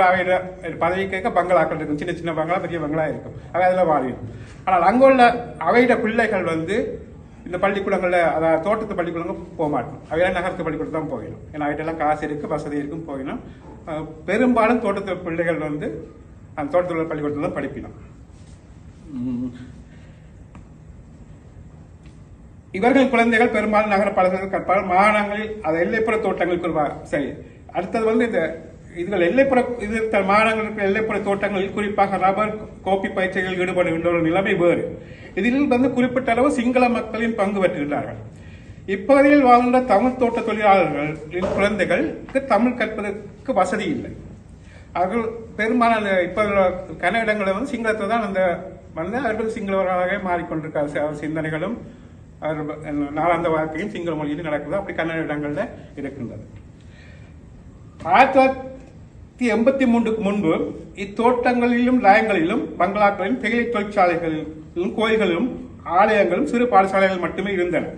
பதவி கேட்க பங்களாக்கள் இருக்கும். சின்ன சின்ன பங்களா, பெரிய பங்களா இருக்கும். அதுல வாழிடும். ஆனால் அங்குள்ள அவையிட பிள்ளைகள் வந்து இந்த பள்ளிக்கூடங்கள்ல, அதாவது தோட்டத்து பள்ளிக்கூடங்கள் போக மாட்டோம். அவையெல்லாம் நகரத்து பள்ளிக்கூடம் தான் போயிடும். ஏன்னா அவையிட்டெல்லாம் காசு இருக்கு, வசதி இருக்கும், போயிடும். பெரும்பாலும் தோட்டத்து பிள்ளைகள் வந்து அந்த தோட்டத்தில் பள்ளிக்கூடத்தில் தான் படிப்பினோம். இவர்கள் குழந்தைகள் பெரும்பாலும் நகர பழக்கங்கள் கற்பார்கள். மாகாணங்களில் அது எல்லைப்புற தோட்டங்களுக்கு சரி. அடுத்தது வந்து இந்த இதுகள் எல்லைப்புற மாகாணங்களுக்கு எல்லைப்புற தோட்டங்களில் குறிப்பாக ரப்பர், கோப்பி பயிற்சிகளில் ஈடுபடுகின்ற ஒரு நிலைமை வேறு. இதில் வந்து குறிப்பிட்ட அளவு சிங்கள மக்களின் பங்கு பெற்றுகிறார்கள். இப்பகுதியில் வாழ்கின்ற தமிழ் தோட்ட தொழிலாளர்களின் குழந்தைகளுக்கு தமிழ் கற்பதற்கு வசதி இல்லை. அவர்கள் பெரும்பாலான இப்ப கன இடங்களில் வந்து சிங்களத்தில் தான் அவர்கள் சிங்களவர்களாக மாறிக்கொண்டிருக்கார். சிந்தனைகளும் நாளாந்த வாழ்க்கையும் சிங்கள மொழியில் நடக்குது. அப்படி கன்னட இடங்கள்ல இருக்கின்றது. 1983 முன்பு இத்தோட்டங்களிலும் லயங்களிலும் பங்களாக்களிலும் தேயிலை தொழிற்சாலைகளிலும் கோயில்களிலும் ஆலயங்களும் சிறு பாடசாலைகள் மட்டுமே இருந்தன.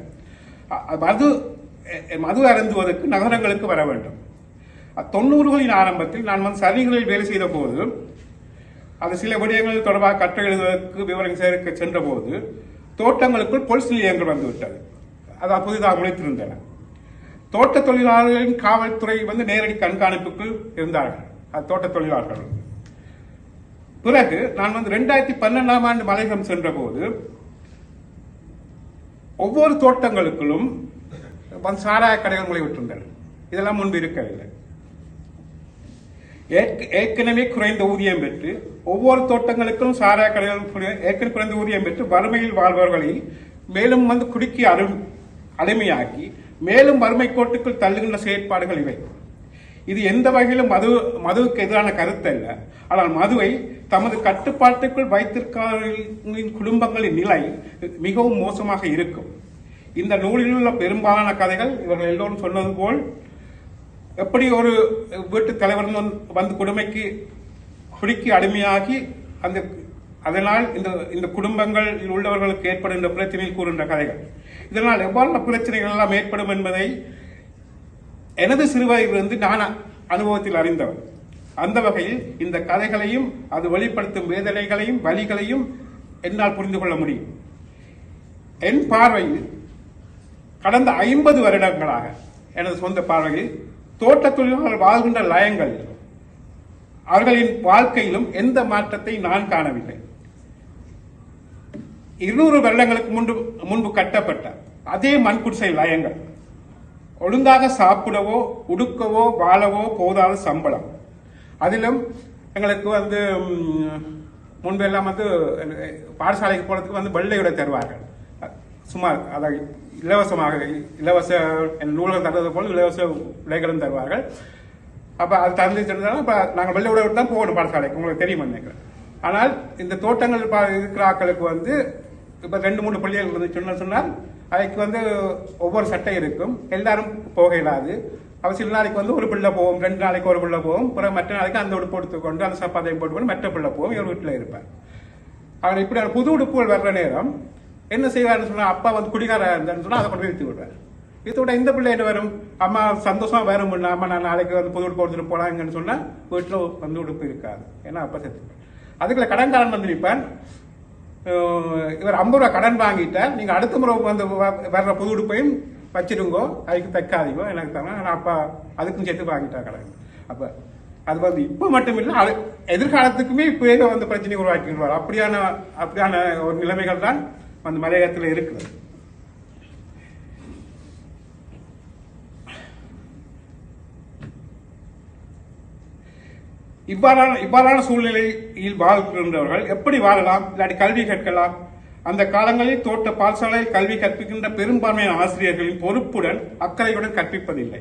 மது அருந்துவதற்கு நகரங்களுக்கு வர வேண்டும். 90களின் ஆரம்பத்தில் நான் வந்து சனிகளில் வேலை செய்த போது, அது சில விடயங்கள் தொடர்பாக கற்று எழுதுவதற்கு விவரம் சேர்க்க சென்ற போது தோட்டங்களுக்குள் போலீஸ் நிலையங்கள் வந்துவிட்டது. அதாவது புதிதாக முளைத்திருந்தன. தோட்ட தொழிலாளர்களின் காவல்துறை வந்து நேரடி கண்காணிப்புக்குள் இருந்தார்கள். அது தோட்ட தொழிலாளர்கள். பிறகு நான் வந்து 2012ஆம் ஆண்டு மலையகம் சென்ற போது ஒவ்வொரு தோட்டங்களுக்குள்ளும் சாராய கடைகள் முளைவிட்டிருந்தன. இதெல்லாம் முன்பு இருக்கவில்லை. ஏற்கனவே குறைந்த ஊதியம் பெற்று ஒவ்வொரு தோட்டங்களுக்கும் சாராய கடைகள் ஏற்கனவே குறைந்த ஊதியம் பெற்று வறுமையில் வாழ்பவர்களில் மேலும் வந்து குடிக்கி அடிமையாக்கி மேலும் வறுமை கோட்டுக்குள் தள்ளுகின்ற செயற்பாடுகள் இவை. இது எந்த வகையிலும் மதுவுக்கு எதிரான கருத்து அல்ல. ஆனால் மதுவை தமது கட்டுப்பாட்டுக்குள் வைத்திருக்கிறவர்களின் குடும்பங்களின் நிலை மிகவும் மோசமாக இருக்கும். இந்த நூலில் உள்ள பெரும்பாலான கதைகள் இவர்கள் எல்லோரும் சொன்னது போல் எப்படி ஒரு வீட்டு தலைவர் வந்து கொடுமைக்கு குடிக்கு அடிமையாகி அதனால் இந்த குடும்பங்களில் உள்ளவர்களுக்கு ஏற்படுகின்ற பிரச்சனையில் கூறுகின்ற கதைகள். இதனால் எவ்வாறு பிரச்சனைகள் எல்லாம் ஏற்படும் என்பதை எனது சிறுவயதிலிருந்து நான் அனுபவத்தில் அறிந்தவர். அந்த வகையில் இந்த கதைகளையும் அது வெளிப்படுத்தும் வேதனைகளையும் வலிகளையும் என்னால் புரிந்து கொள்ள முடியும். என் பார்வையில் கடந்த 50 வருடங்களாக எனது சொந்த பார்வையில் தோட்ட தொழிலாளர்கள் வாழ்கின்ற லயங்கள் அவர்களின் வாழ்க்கையிலும் எந்த மாற்றத்தை நான் காணவில்லை. 200 வருடங்களுக்கு முன்பு கட்டப்பட்ட அதே மண்குடிசை லயங்கள், ஒழுங்காக சாப்பிடவோ உடுக்கவோ வாழவோ போதாத சம்பளம். அதிலும் எங்களுக்கு வந்து முன்பெல்லாம் வந்து பாடசாலைக்கு போறதுக்கு வந்து வெள்ளையுடை தருவார்கள். சுமார் அதை இலவச நூல்கள் தருவது போல இலவச விலைகளும் தருவார்கள். அப்ப அது தந்து சென்றாலும் இப்ப நாங்கள் வெள்ளை உடை தான் போகணும் பாடசாலைக்கு, உங்களுக்கு தெரியும் நினைக்கிறேன். ஆனால் இந்த தோட்டங்கள் இருக்கிற ஆக்களுக்கு வந்து இப்ப 2-3 பள்ளிகள் வந்து சொன்னால் அதுக்கு வந்து ஒவ்வொரு சட்டை இருக்கும். எல்லாரும் போக இயலாது. அவ சில நாளைக்கு வந்து ஒரு பிள்ளை போவோம், 2 நாளைக்கு ஒரு பிள்ளை போவோம், பிறகு மற்ற நாளைக்கு அந்த உடுப்பு எடுத்துக்கொண்டு அந்த சப்பாத்தையும் போட்டுக்கொண்டு மற்ற பிள்ளை போவோம், இவர் வீட்டில் இருப்பார். அவர் இப்படி புது உடுப்புகள் வர்ற நேரம் என்ன செய்வாருன்னு சொன்னால் அப்பா வந்து குடிகாரா இருந்தாருன்னு சொன்னால் அதை கொண்டு போய் விற்று விடுறாரு. விற்று விட இந்த பிள்ளை என்ன வரும், அம்மா சந்தோஷமா வரும், அம்மா நான் நாளைக்கு வந்து புது உடுப்பு கொடுத்துட்டு போலாங்கன்னு சொன்னால் வீட்டில் வந்து உடுப்பு இருக்காது, ஏன்னா அப்பா செத்து. அதுக்குள்ள கடன்காரன் வந்து நிற்பான், இவர் 50 ரூபா கடன் வாங்கிட்டா நீங்கள் அடுத்த முறை வந்து வர்ற புது உடுப்பையும் வச்சிருங்கோ, அதுக்கு தைக்காதீங்கோ, எனக்கு தானே அப்பா அதுக்கும் சேர்த்து வாங்கிட்டா கடன். அப்போ அது வந்து இப்போ மட்டும் இல்லை, எதிர்காலத்துக்குமே இப்போவே வந்து பிரச்சனை உருவாக்கிடுவார். அப்படியான ஒரு நிலைமைகள் தான் அந்த மலையகத்தில் இருக்குது. இவ்வாறான சூழ்நிலையில் வாழ்கின்றவர்கள் எப்படி வாழலாம், இல்லாட்டி கல்வி கற்கலாம்? அந்த காலங்களில் தோட்ட பாடசாலையில் கல்வி கற்பிக்கின்ற பெரும்பான்மையான ஆசிரியர்களின் பொறுப்புடன் அக்கறையுடன் கற்பிப்பதில்லை.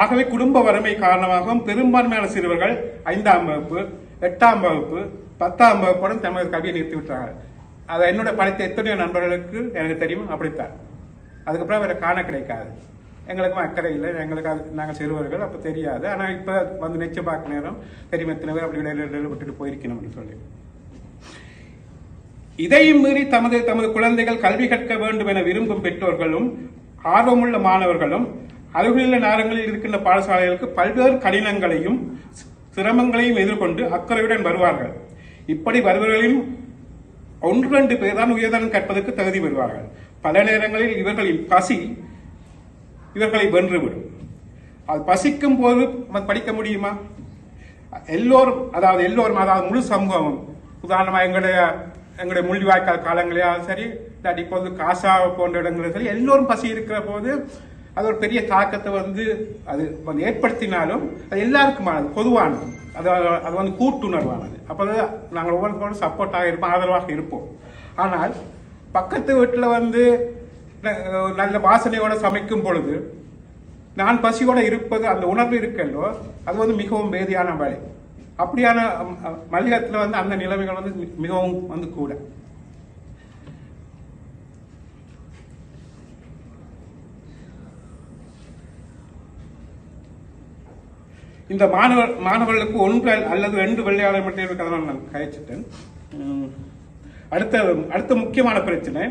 ஆகவே குடும்ப வறுமை காரணமாகவும் பெரும்பான்மையான சிறுவர்கள் 5ஆம் வகுப்பு, 8ஆம் வகுப்பு, 10ஆம் வகுப்புடன் தமது கல்வியை நிறுத்திவிட்டார்கள். அதை என்னோட படித்த எத்தனையோ நண்பர்களுக்கு எனக்கு தெரியும், அப்படித்தான். அதுக்கப்புறம் வேற காண கிடைக்காது. எங்களுக்கும் அக்கறை இல்லை, எங்களுக்கு அது நாங்கள் சிறுவர்கள், அப்போ தெரியாது. ஆனால் இப்போ வந்து நெச்ச பார்க்க நேரம் தெரியும் எத்தனை பேர் அப்படி இடையில விட்டுட்டு போயிருக்கணும்னு சொல்லி. இதையும் மீறி தமது குழந்தைகள் கல்வி கற்க வேண்டும் என விரும்பும் பெற்றோர்களும் ஆர்வமுள்ள மாணவர்களும் அருகிலுள்ள நேரங்களில் இருக்கின்ற பாடசாலைகளுக்கு பல்வேறு கடினங்களையும் சிரமங்களையும் எதிர்கொண்டு அக்கறையுடன் வருவார்கள். இப்படி வருபவர்களில் 1-2 பேர் தான் உயர்தரம் கற்பதற்கு தகுதி பெறுவார்கள். பல நேரங்களில் இவர்களின் பசி இவர்களை வென்றுவிடும். அது பசிக்கும் போது படிக்க முடியுமா? எல்லோரும் அதாவது முழு சமூகமும், உதாரணமாக எங்களுடைய முள்ளிவாய்க்கால் காலங்களையாவது சரி, இல்லாட்டி இப்போது காசா போன்ற இடங்களும் சரி, எல்லோரும் பசி இருக்கிற போது அது ஒரு பெரிய தாக்கத்தை வந்து அது வந்து ஏற்படுத்தினாலும் அது எல்லாருக்குமானது, பொதுவானது, அது வந்து கூட்டுணர்வானது. அப்போதான் நாங்கள் ஒவ்வொருத்தரோடும் சப்போர்ட்டாக இருப்போம், ஆதரவாக இருப்போம். ஆனால் பக்கத்து வீட்டில் வந்து நல்ல வாசனையோட சமைக்கும் பொழுது நான் பசியோட இருப்பது, அந்த உணர்வு இருக்கல்லோ, அது வந்து மிகவும் வேதியான வேலை. அப்படியான மலையகத்தில் வந்து அந்த நிலைமைகள் வந்து மிகவும் வந்து கூட. இந்த மாணவர்களுக்கு 1 அல்லது 2 வெள்ளையாளர் மட்டும் இருக்கிறத நான் கழிச்சிட்டேன். அடுத்த முக்கியமான பிரச்சனை,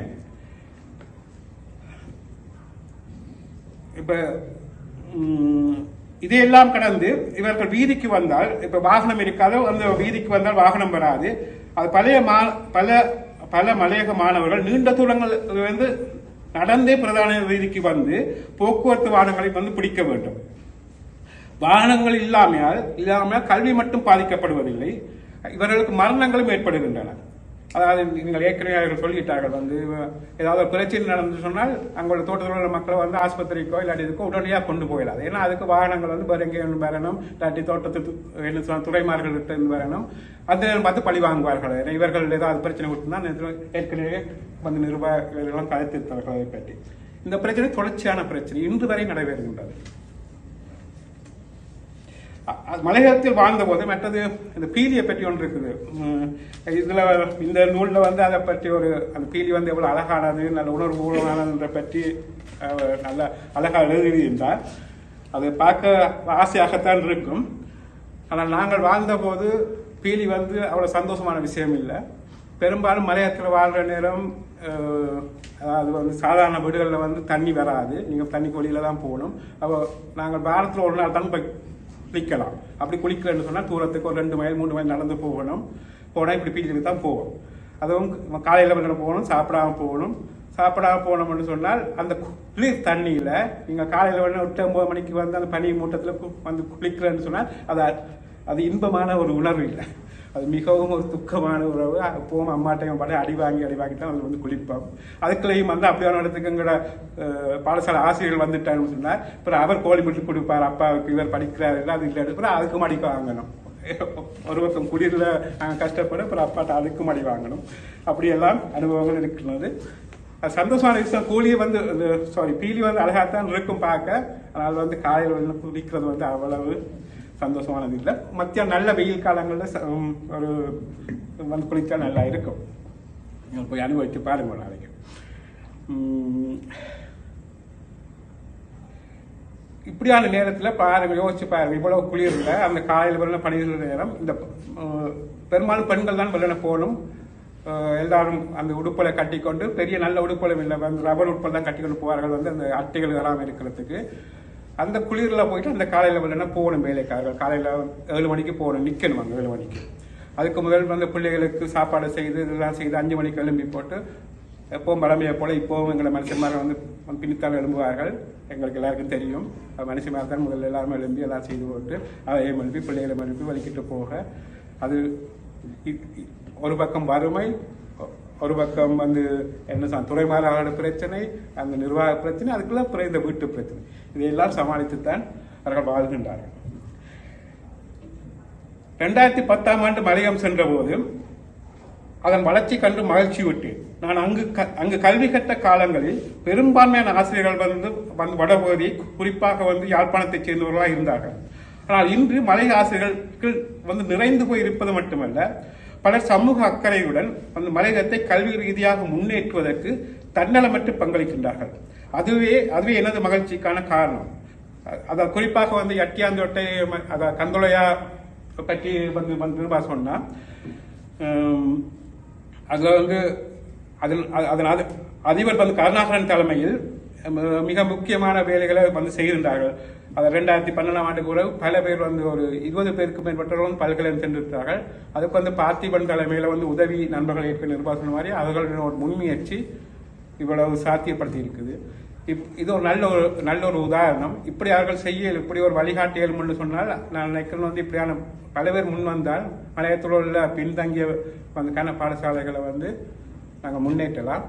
இப்ப இதையெல்லாம் கடந்து இவர்கள் வீதிக்கு வந்தால், இப்ப வாகனம் இருக்காது, அந்த வீதிக்கு வந்தால் வாகனம் வராது. அது பல மலையக மாணவர்கள் நீண்ட தூரங்கள் வந்து நடந்தே பிரதான வீதிக்கு வந்து போக்குவரத்து வாகனங்களை வந்து பிடிக்க வேண்டும். வாகனங்கள் இல்லாமல் கல்வி மட்டும் பாதிக்கப்படுவதில்லை, இவர்களுக்கு மரணங்களும் ஏற்படுகின்றன. அதாவது நீங்கள் ஏற்கனவே சொல்லிட்டார்கள், வந்து ஏதாவது ஒரு பிரச்சனை நடந்து சொன்னால் அங்களோட தோட்டத்தில் உள்ள மக்களை வந்து ஆஸ்பத்திரிக்கோ இல்லாட்டி இதுக்கோ உடனடியாக கொண்டு போயிடாது. ஏன்னா அதுக்கு வாகனங்கள் வந்து வேற எங்கேயும் வரணும், இல்லாட்டி தோட்டத்துக்கு என்ன சொன்ன துறைமார்கள்ட்ட வரணும், அந்த நேரம் பார்த்து பழி வாங்குவார்கள். இவர்கள் ஏதாவது பிரச்சனை கொடுத்துருந்தா ஏற்கனவே வந்து நிர்வாகிகளெல்லாம் கலைத்திருத்தார்கள். அதை பற்றி இந்த பிரச்சனை தொடர்ச்சியான பிரச்சனை இன்று வரை நடைபெறுகின்றது. மலையகத்தில் வாழ்ந்த போது மற்றது இந்த பீலியை பற்றி ஒன்று இருக்குது. இந்த நூலில் வந்து அதை பற்றி அந்த பீலி வந்து எவ்வளவு அழகானது, நல்ல உணர்வு பூர்வமானதை பற்றி நல்ல அழகாக எழுதியிருந்தார். அது பார்க்க ஆசையாகத்தான் இருக்கும். ஆனால் நாங்கள் வாழ்ந்த போது பீலி வந்து அவ்வளோ சந்தோஷமான விஷயம் இல்லை. பெரும்பாலும் மலையகத்தில் வாழ்கிற நேரம் அது வந்து சாதாரண வீடுகளில் வந்து தண்ணி வராது, நீங்கள் தண்ணிக்கு வெளியில தான் போகணும். அப்போ நாங்கள் வாரத்தில் ஒரு நாள் தான் குளிக்கலாம். அப்படி குளிக்கலன்னு சொன்னால் தூரத்துக்கு ஒரு 2 மைல் 3 மைல் நடந்து போகணும். போனால் இப்படி பீச்சுக்கு தான் போவோம். அதுவும் காலையில் வெள்ளம் போகணும், சாப்பிடாம போகணும்னு சொன்னால் அந்த குளிர் தண்ணியில் நீங்கள் காலையில் வேணும் 8-9 மணிக்கு வந்து அந்த பனி மூட்டத்தில் வந்து குளிக்கிறேன்னு சொன்னால் அது இன்பமான ஒரு உணர்வு இல்லை, அது மிகவும் ஒரு துக்கமான உறவு. போகும் அம்மாட்டையும் பாட்டு அடி வாங்கி தான் வந்து குளிப்போம். அதுக்குள்ளேயும் வந்து அப்படியான இடத்துக்கு எங்களோட பாடசாலை ஆசிரியர்கள் வந்துட்டாங்கன்னு சொன்னால் அப்புறம் அவர் கோழி முட்டு கொடுப்பார், அப்பாவுக்கு இவர் படிக்கிறார் இல்லை, அது இல்லை, அப்புறம் அதுக்கும் அடிக்க வாங்கணும். ஒரு பக்கம் குடியில் நாங்கள் கஷ்டப்பட அப்புறம் அப்பாட்ட அதுக்கும் அடி வாங்கணும். அப்படியெல்லாம் அனுபவங்கள் இருக்கிறது. அது சந்தோஷமான விஷயம். பீலி வந்து அழகாத்தான் இருக்கும் பார்க்க. அதனால் வந்து காலையில் வந்து குளிக்கிறது வந்து அவ்வளவு சந்தோஷமானது இல்லை. மத்தியானம் நல்ல வெயில் காலங்களில் ஒரு வந்து குளித்தா நல்லா இருக்கும். நீங்கள் போய் அனுபவித்து பாருங்க நாளைக்கு. இப்படியான நேரத்தில் பாருங்க, யோசிச்சு பாருங்க, இவ்வளவு குளிரில் அந்த காலையில் வெள்ளன பணிகிற நேரம் இந்த பெரும்பாலும் பெண்கள் தான் வெள்ளன போகணும். எல்லாரும் அந்த உடுப்பலை கட்டிக்கொண்டு பெரிய நல்ல உடுப்பலம் இல்லை வந்து ரப்பர் உடுப்பல் தான் கட்டிக்கொண்டு போவார்கள் வந்து அந்த அட்டைகள் வராமல் இருக்கிறதுக்கு. அந்த குளிரில் போயிட்டு அந்த காலையில் இல்லைன்னா போகணும் வேலைக்காரர்கள் காலையில் 7 மணிக்கு போகணும், நிற்கணும் அங்கே 7 மணிக்கு. அதுக்கு முதல் வந்து பிள்ளைகளுக்கு சாப்பாடு செய்து இதெல்லாம் செய்து 5 மணிக்கு எழும்பி போட்டு எப்பவும் பழமையை போல இப்போவும் எங்களை மனுஷன்மார்கள் வந்து பின்னித்தால் எழும்புவார்கள். எங்களுக்கு எல்லாருக்கும் தெரியும் மனுஷன்மார் தான் முதல்ல எல்லாருமே எழும்பி எல்லாம் செய்து போட்டு அதையும் எழுப்பி பிள்ளைகளை எழுப்பி வலிக்கிட்டு போக, அது ஒரு பக்கம் வறுமை, ஒரு பக்கம் வந்து என்ன துறைமாறாளோட பிரச்சனை, அந்த நிர்வாக பிரச்சனை, அதுக்குள்ள அப்புறம் இந்த வீட்டு பிரச்சனை, இதையெல்லாம் சமாளித்துத்தான் அவர்கள் வாழ்கின்றார்கள். 2010ஆம் ஆண்டு மலையம் சென்ற போது அதன் வளர்ச்சி கண்டு மகிழ்ச்சி விட்டேன். நான் அங்கு கல்வி கற்ற காலங்களில் பெரும்பான்மையான ஆசிரியர்கள் வந்து வடபகுதி குறிப்பாக வந்து யாழ்ப்பாணத்தைச் சேர்ந்தவர்களாக இருந்தார்கள். ஆனால் இன்று மலை ஆசிரியர்கள் வந்து நிறைந்து போய் இருப்பது மட்டுமல்ல, பலர் சமூக அக்கறையுடன் அந்த மலையகத்தை கல்வி ரீதியாக முன்னேற்றுவதற்கு தன்னலமற்று பங்களிக்கின்றார்கள். அதுவே எனது மகிழ்ச்சிக்கான காரணம். அத குறிப்பாக வந்து எட்டியாந்தோட்டை கந்தோளையா பற்றி வந்து சொன்னா, அதுல வந்து அதன் அதிபர் வந்து கருணாகரன் தலைமையில் மிக முக்கியமான வேலைகளை வந்து செய்கின்றார்கள். அதை 2012ஆம் ஆண்டு கூட பல பேர் வந்து ஒரு 20 பேருக்கு மேற்பட்டவர்கள் பல்கலைக்கழகம் சென்றிருக்கிறார்கள். அதுக்கு வந்து பார்த்திபன் தலைமையில வந்து உதவி நண்பர்கள் ஏற்க நிர்வாகம் மாதிரி அவர்களின் ஒரு முன்முயற்சி இவ்வளவு சாத்தியப்படுத்தி இருக்குது. இது ஒரு நல்ல ஒரு உதாரணம். இப்படி அவர்கள் செய்ய இப்படி ஒரு வழிகாட்டியல் முன்னு சொன்னால் நான் நினைக்கிறேன் வந்து இப்படியான பல பேர் முன் வந்தால் மலையத்தில் உள்ள பின்தங்கிய வந்து பாடசாலைகளை வந்து நாங்கள் முன்னேற்றலாம்.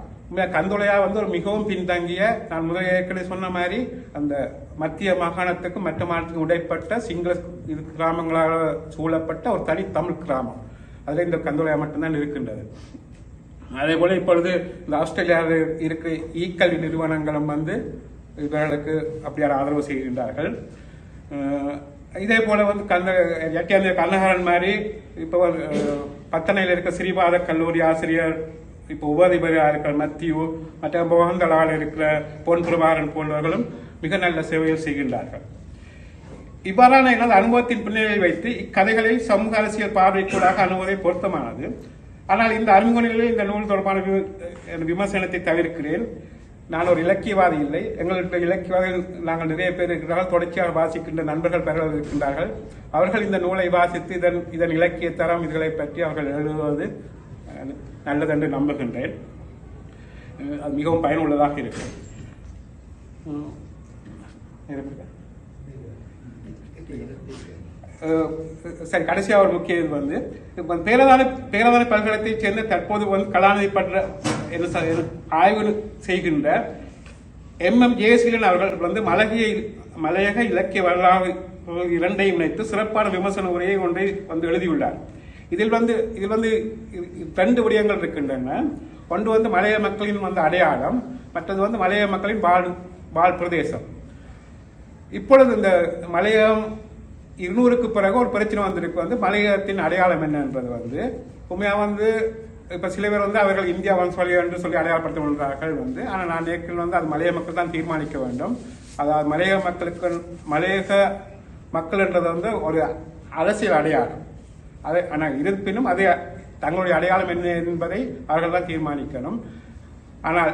கந்தோளையா வந்து ஒரு மிகவும் பின்தங்கிய, நான் முதல் ஏற்கனவே சொன்ன மாதிரி அந்த மத்திய மாகாணத்துக்கும் மற்ற மாநிலத்துக்கும் இடைப்பட்ட சிங்கள கிராமங்களால் சூழப்பட்ட ஒரு தனி தமிழ் கிராமம். அதில் இந்த கந்தோளையா மட்டும்தான் இருக்கின்றது. அதே போல இப்பொழுது இந்த ஆஸ்திரேலியாவில் இருக்க ஈக்கல்வி நிறுவனங்களும் வந்து இவர்களுக்கு அப்படியான ஆதரவு செய்கின்றார்கள். இதே போல வந்து கருணாகரன் மாதிரி இப்போ பத்தனையில் இருக்க ஸ்ரீபாத கல்லூரி ஆசிரியர் இப்போ உபதிபதியாக இருக்கிற மத்தியு, மற்ற மோகந்தலால் இருக்கிற பொன் பிரபாகரன் போன்றவர்களும் மிக நல்ல சேவைகள் செய்கின்றார்கள். இவ்வாறான எனது அனுபவத்தின் பின்னணியை வைத்து இக்கதைகளை சமூக அரசியல் பார்வைக்கூடாக அனுபவத்தை பொருத்தமானது. ஆனால் இந்த அறிமுக நிலையில் இந்த நூல் தொடர்பான விமர்சனத்தை தவிர்க்கிறேன். நான் ஒரு இலக்கியவாதி இல்லை. எங்களுடைய இலக்கியவாதிகள் நாங்கள் நிறைய பேர் இருக்கிறார்கள். தொடர்ச்சியாக வாசிக்கின்ற நண்பர்கள் பெறல் இருக்கின்றார்கள். அவர்கள் இந்த நூலை வாசித்து இதன் இலக்கிய தரம் இதுகளை பற்றி அவர்கள் எழுதுவது நல்லதென்று நம்புகின்றேன். அது மிகவும் பயனுள்ளதாக இருக்கும். சரி, கடைசியாக ஒரு முக்கிய இது வந்து பேரதான பல்கலைக்கழகத்தைச் சேர்ந்த தற்போது வந்து கலாநிதி பற்ற ஆய்வு செய்கின்ற ஜெயசீலன் அவர்கள் வந்து மலையக இலக்கிய வரலாறு இரண்டையும் இணைத்து சிறப்பான விமர்சன உரையை ஒன்றை வந்து எழுதியுள்ளார். இதில் வந்து 2 விடயங்கள் இருக்கின்றன. ஒன்று வந்து மலைய மக்களின் வந்து அடையாளம், மற்றது வந்து மலைய மக்களின் வாழ் பிரதேசம். இப்பொழுது இந்த மலையம் 200க்கு பிறகு ஒரு பிரச்சனை வந்திருக்கு. வந்து மலையகத்தின் அடையாளம் என்னன்றது வந்து உண்மையாக வந்து இப்போ சில பேர் வந்து அவர்கள் இந்தியா வம்சாவளி என்று சொல்லி அடையாளப்படுத்த கொள்கிறார்கள் வந்து. ஆனால் நான் நேற்று வந்து அது மலைய மக்கள் தான் தீர்மானிக்க வேண்டும். அதாவது மலையக மக்கள் என்றது வந்து ஒரு அரசியல் அடையாளம். அதை ஆனால் இருப்பினும் அதை தங்களுடைய அடையாளம் என்ன என்பதை அவர்கள் தான் தீர்மானிக்கணும். ஆனால்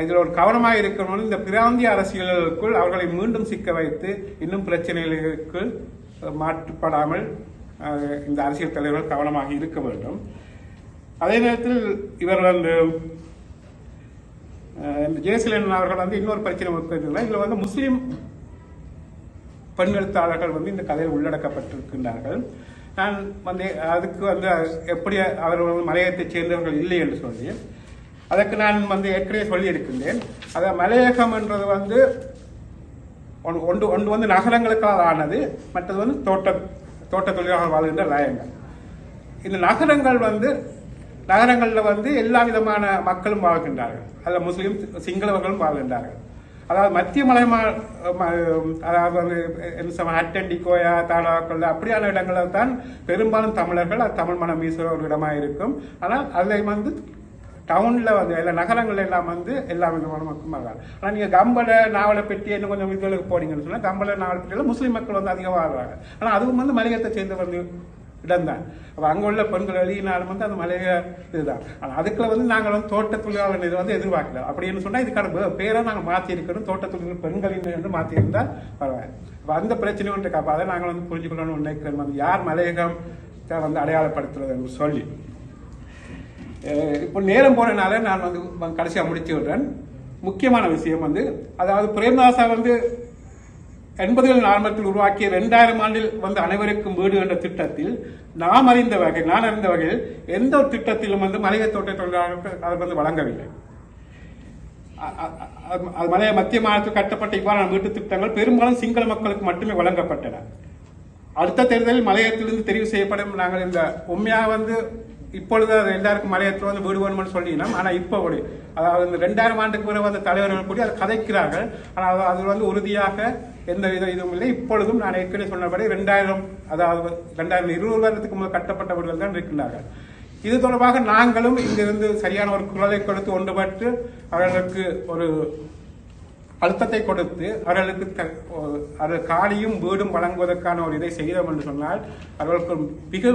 இதில் ஒரு கவனமாக இருக்கணும். இந்த பிராந்திய அரசியலுக்குள் அவர்களை மீண்டும் சிக்க வைத்து இன்னும் பிரச்சனைகளுக்கு மாற்றப்படாமல் இந்த அரசியல் தலைவர்கள் கவனமாக இருக்க வேண்டும். அதே நேரத்தில் இவர் வந்து ஜெயசீலன் அவர்கள் வந்து இன்னொரு பிரச்சனை இதில் வந்து முஸ்லீம் பெண் எழுத்தாளர்கள் வந்து இந்த கதையில் உள்ளடக்கப்பட்டிருக்கின்றார்கள். நான் வந்து அதுக்கு வந்து எப்படி அவர்கள் மலையகத்தைச் சேர்ந்தவர்கள் இல்லை என்று சொல்லி அதற்கு நான் வந்து ஏற்கனவே சொல்லியிருக்கின்றேன். அதாவது மலையகம் என்றது வந்து ஒன்று வந்து நகரங்களுக்காக ஆனது, மற்றது வந்து தோட்ட தொழிலாளர்கள் வாழ்கின்ற லயங்கள். இந்த நகரங்களில் வந்து எல்லா விதமான மக்களும் வாழ்கின்றார்கள். அதில் முஸ்லீம் சிங்களவர்களும் வாழ்கின்றார்கள். அதாவது மத்திய அதாவது அட்டண்டி கோயா தாலாக்கள் அப்படியான இடங்களில் தான் பெரும்பாலும் தமிழர்கள் அது தமிழ் மனம் வீசுகிற ஒரு இடமாக இருக்கும். ஆனால் அதில் வந்து டவுனில் வந்து எல்லா நகரங்கள் எல்லாம் வந்து எல்லா விதமான மக்களும் வாழ்வாங்க. ஆனால் நீங்கள் கம்பளை நாவலப்பட்டி இன்னும் கொஞ்சம் இதுகளுக்கு போனீங்கன்னு சொன்னால் கம்பளை நாவலப்பட்டியில் முஸ்லீம் மக்கள் வந்து அதிகமாக வாழ்வாங்க. ஆனால் அதுவும் வந்து மலையகத்தை சேர்ந்து வந்து இடம் தான். அப்போ அங்கே உள்ள பெண்கள் எழுதினாலும் வந்து அந்த மலையக இதுதான். ஆனால் அதுக்குள்ள வந்து நாங்கள் வந்து தோட்ட தொழிலாளர் இது வந்து எதிர்பார்க்கல. அப்படின்னு சொன்னால் இதுக்கான பேரை நாங்கள் மாற்றிருக்கணும், தோட்ட தொழில் பெண்களின் என்று மாற்றியிருந்தால் பரவாயில்ல. அப்போ அந்த பிரச்சனை ஒன்று அப்போ அதை நாங்கள் வந்து புரிஞ்சுக்கணும்னு நினைக்கிறோம். வந்து யார் மலையகம் வந்து அடையாளப்படுத்துறது என்று சொல்லி இப்போ நேரம் போனனால நான் வந்து கடைசியாக முடிச்சு விடுறேன். முக்கியமான விஷயம் வந்து அதாவது பிரேமதாசா வந்து 80கள் ஆரம்பத்தில் உருவாக்கிய 2000 ஆண்டில் வந்து அனைவருக்கும் வீடு என்ற திட்டத்தில் நான் அறிந்த வகையில் எந்த ஒரு திட்டத்திலும் வந்து மலையக தோட்ட தொழிலாளர்கள் அதை வந்து வழங்கவில்லை. மலைய மத்திய மாநிலத்தில் கட்டப்பட்ட இவ்வாறான வீட்டு திட்டங்கள் பெரும்பாலும் சிங்கள மக்களுக்கு மட்டுமே வழங்கப்பட்டன. அடுத்த தேர்தலில் மலையகத்திலிருந்து தெரிவு செய்யப்படும் நாங்கள் இந்த உண்மையாக வந்து இப்பொழுது எல்லாருக்கும் மலையத்தில் வந்து வீடு வேணும்னு சொல்லினோம். ஆனால் இப்போ அதாவது இந்த 2000 ஆண்டுக்கு பிறகு வந்து தலைவர்கள் கூடி அதை கதைக்கிறார்கள். ஆனால் அது வந்து உறுதியாக எந்த இதுவும் இல்லை. இப்பொழுதும் நான் ஏற்கனவே சொன்னபடி 2020 வருடத்துக்கு முதல் கட்டப்பட்ட வீடுகள் தான் இருக்கின்றார்கள். இது தொடர்பாக நாங்களும் இங்கிருந்து சரியான ஒரு குரலை கொடுத்து ஒன்றுபட்டு அவர்களுக்கு ஒரு அழுத்தத்தை கொடுத்து அவர்களுக்கு காலியும் வீடும் வழங்குவதற்கான ஒரு இதை செய்தோம் என்று சொன்னால் அவர்களுக்கு மிக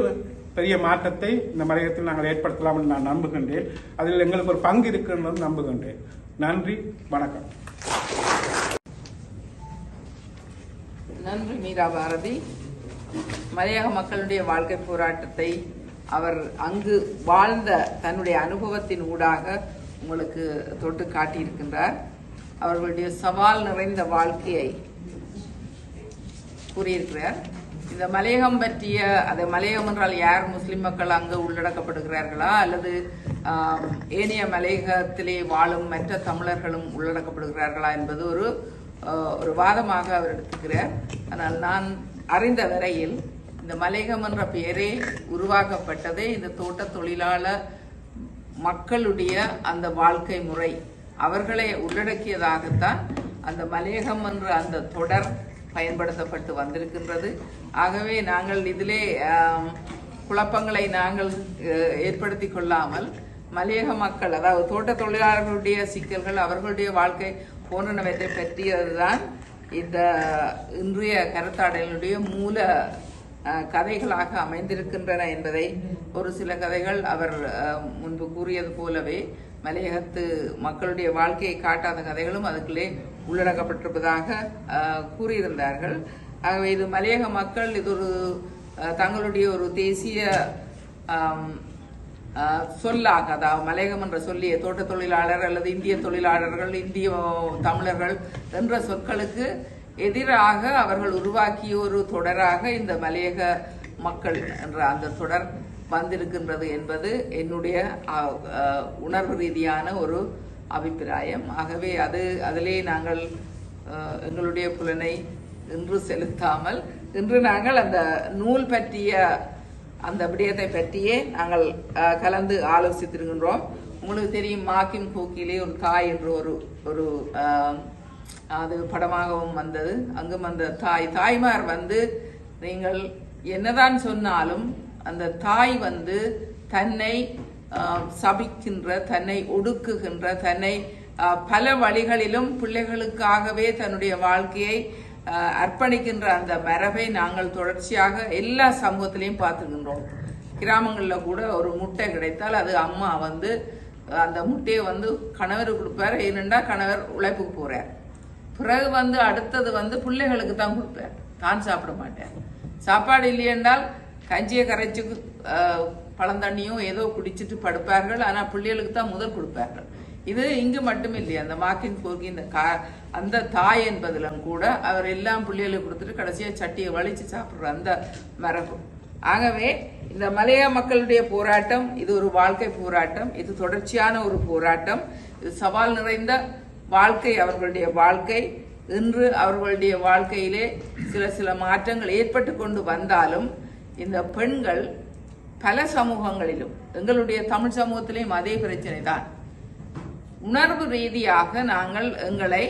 பெரிய மாற்றத்தை இந்த மலையகத்தில் நாங்கள் ஏற்படுத்தலாம் என்று நான் நம்புகின்றேன். அதில் எங்களுக்கு ஒரு பங்கு இருக்கிறது நம்புகின்றேன். நன்றி, வணக்கம். நன்றி மீரா பாரதி. மலையக மக்களுடைய வாழ்க்கை போராட்டத்தை அவர் அங்கு வாழ்ந்த தன்னுடைய அனுபவத்தின் ஊடாக உங்களுக்கு தொட்டு காட்டியிருக்கின்றார். அவர்களுடைய சவால் நிறைந்த வாழ்க்கையை கூறியிருக்கிறார். இந்த மலையகம் பற்றிய அது மலையகம் என்றால் யார், முஸ்லிம் மக்கள் அங்கு உள்ளடக்கப்படுகிறார்களா அல்லது ஏனைய மலையகத்திலே வாழும் மற்ற தமிழர்களும் உள்ளடக்கப்படுகிறார்களா என்பது ஒரு வாதமாக அவர் எடுத்துக்கிறார். ஆனால் நான் அறிந்த வரையில் இந்த மலையகம் என்ற பெயரே உருவாக்கப்பட்டதே இந்த தோட்ட தொழிலாளர் மக்களுடைய அந்த வாழ்க்கை முறை அவர்களை உள்ளடக்கியதாகத்தான் அந்த மலையகம் என்ற அந்த தொடர் பயன்படுத்தப்பட்டு வந்திருக்கின்றது. ஆகவே நாங்கள் இதிலே குழப்பங்களை நாங்கள் ஏற்படுத்தி கொள்ளாமல் மலையக மக்கள் அதாவது தோட்ட தொழிலாளர்களுடைய சிக்கல்கள் அவர்களுடைய வாழ்க்கை போன்றனவற்றை பற்றியதுதான் இந்த இன்றைய கருத்தாடலுடைய மூல கதைகளாக அமைந்திருக்கின்றன என்பதை ஒரு சில கதைகள் அவர் முன்பு கூறியது போலவே மலையகத்து மக்களுடைய வாழ்க்கையை காட்டாத கதைகளும் அதுக்குள்ளே உள்ளடக்கப்பட்டிருப்பதாக கூறியிருந்தார்கள். ஆகவே இது மலையக மக்கள் இது ஒரு தங்களுடைய ஒரு தேசிய சொல்லாக அதாவது மலையகம் என்ற சொல்லிய தோட்ட தொழிலாளர் அல்லது இந்திய தொழிலாளர்கள் இந்திய தமிழர்கள் என்ற சொற்களுக்கு எதிராக அவர்கள் உருவாக்கிய ஒரு தொடராக இந்த மலையக மக்கள் என்ற அந்த தொடர் வந்திருக்கின்றது என்பது என்னுடைய உணர்வு ரீதியான ஒரு அபிப்பிராயம். ஆகவே அதிலே நாங்கள் எங்களுடைய புலனை இன்று செலுத்தாமல் இன்று நாங்கள் அந்த நூல் பற்றிய அந்த விடயத்தை பற்றியே நாங்கள் கலந்து ஆலோசித்திருக்கின்றோம். உங்களுக்கு தெரியும் மாக்கிம் கோக்கிலே ஒரு தாய் என்று ஒரு அது படமாகவும் வந்தது. அங்கும் அந்த தாய்மார் வந்து நீங்கள் என்னதான் சொன்னாலும் அந்த தாய் வந்து தன்னை சபிக்கின்ற, தன்னை ஒடுக்குகின்ற, தன்னை பல வழிகளிலும் பிள்ளைகளுக்காகவே தன்னுடைய வாழ்க்கையை அர்ப்பணிக்கின்ற அந்த மரபை நாங்கள் தொடர்ச்சியாக எல்லா சமூகத்திலையும் பார்த்துக்கின்றோம். கிராமங்களில் கூட ஒரு முட்டை கிடைத்தால் அது அம்மா வந்து அந்த முட்டையை வந்து கணவர் கொடுப்பார். ஏனென்றா கணவர் உழைப்புக்கு போறார். பிறகு வந்து அடுத்தது வந்து பிள்ளைகளுக்கு தான் கொடுப்பார், தான் சாப்பிட மாட்டார். சாப்பாடு இல்லையென்றால் கஞ்சியை கரைச்சி பழந்தண்ணியும் ஏதோ குடிச்சிட்டு படுப்பார்கள். ஆனால் பிள்ளைகளுக்கு தான் முதல் கொடுப்பார்கள். இது இங்கு மட்டும் இல்லையா, அந்த மாக்கின் கோர்கி இந்த அந்த தாய் என்பதிலும் கூட அவர் எல்லாம் பிள்ளைகளுக்கு கொடுத்துட்டு கடைசியா சட்டியை வலிச்சு சாப்பிடுற அந்த மரபு. ஆகவே இந்த மலைய மக்களுடைய போராட்டம் இது ஒரு வாழ்க்கை போராட்டம், இது தொடர்ச்சியான ஒரு போராட்டம், இது சவால் நிறைந்த வாழ்க்கை. அவர்களுடைய வாழ்க்கை இன்று அவர்களுடைய வாழ்க்கையிலே சில மாற்றங்கள் ஏற்பட்டு கொண்டு வந்தாலும் இந்த பெண்கள் பல சமூகங்களிலும் எங்களுடைய தமிழ் சமூகத்திலேயும் அதே பிரச்சனை தான். உணர்வு ரீதியாக நாங்கள் எங்களை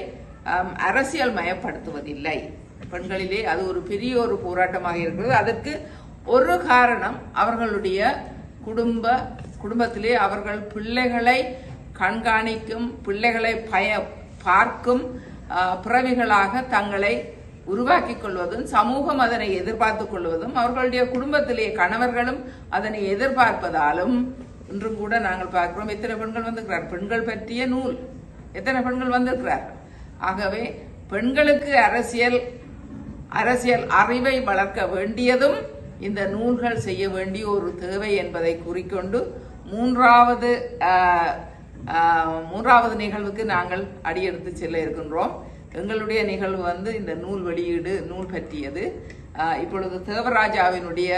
அரசியல் மயப்படுத்துவதில்லை. பெண்களிலே அது ஒரு பெரிய ஒரு போராட்டமாக இருக்கிறது. அதற்கு ஒரு காரணம் அவர்களுடைய குடும்பத்திலே அவர்கள் பிள்ளைகளை கண்காணிக்கும், பிள்ளைகளை பார்க்கும் பிறவிகளாக தங்களை உருவாக்கிக் கொள்வதும் சமூகம் அதனை எதிர்பார்த்துக் கொள்வதும் அவர்களுடைய குடும்பத்திலே கணவர்களும் அதனை எதிர்பார்ப்பதாலும் இன்றும் கூட நாங்கள் பார்க்கிறோம் எத்தனை பெண்கள் வந்திருக்கிறார். பெண்கள் பற்றிய நூல் எத்தனை பெண்கள் வந்திருக்கிறார். ஆகவே பெண்களுக்கு அரசியல் அறிவை வளர்க்க வேண்டியதும் இந்த நூல்கள் செய்ய வேண்டிய ஒரு தேவை என்பதை குறிக்கொண்டு மூன்றாவது நிகழ்வுக்கு நாங்கள் அடியெடுத்து செல்ல இருக்கின்றோம். எங்களுடைய நிகழ்வு இந்த நூல் வெளியீடு நூல் பற்றியது. இப்பொழுது தேவராஜாவினுடைய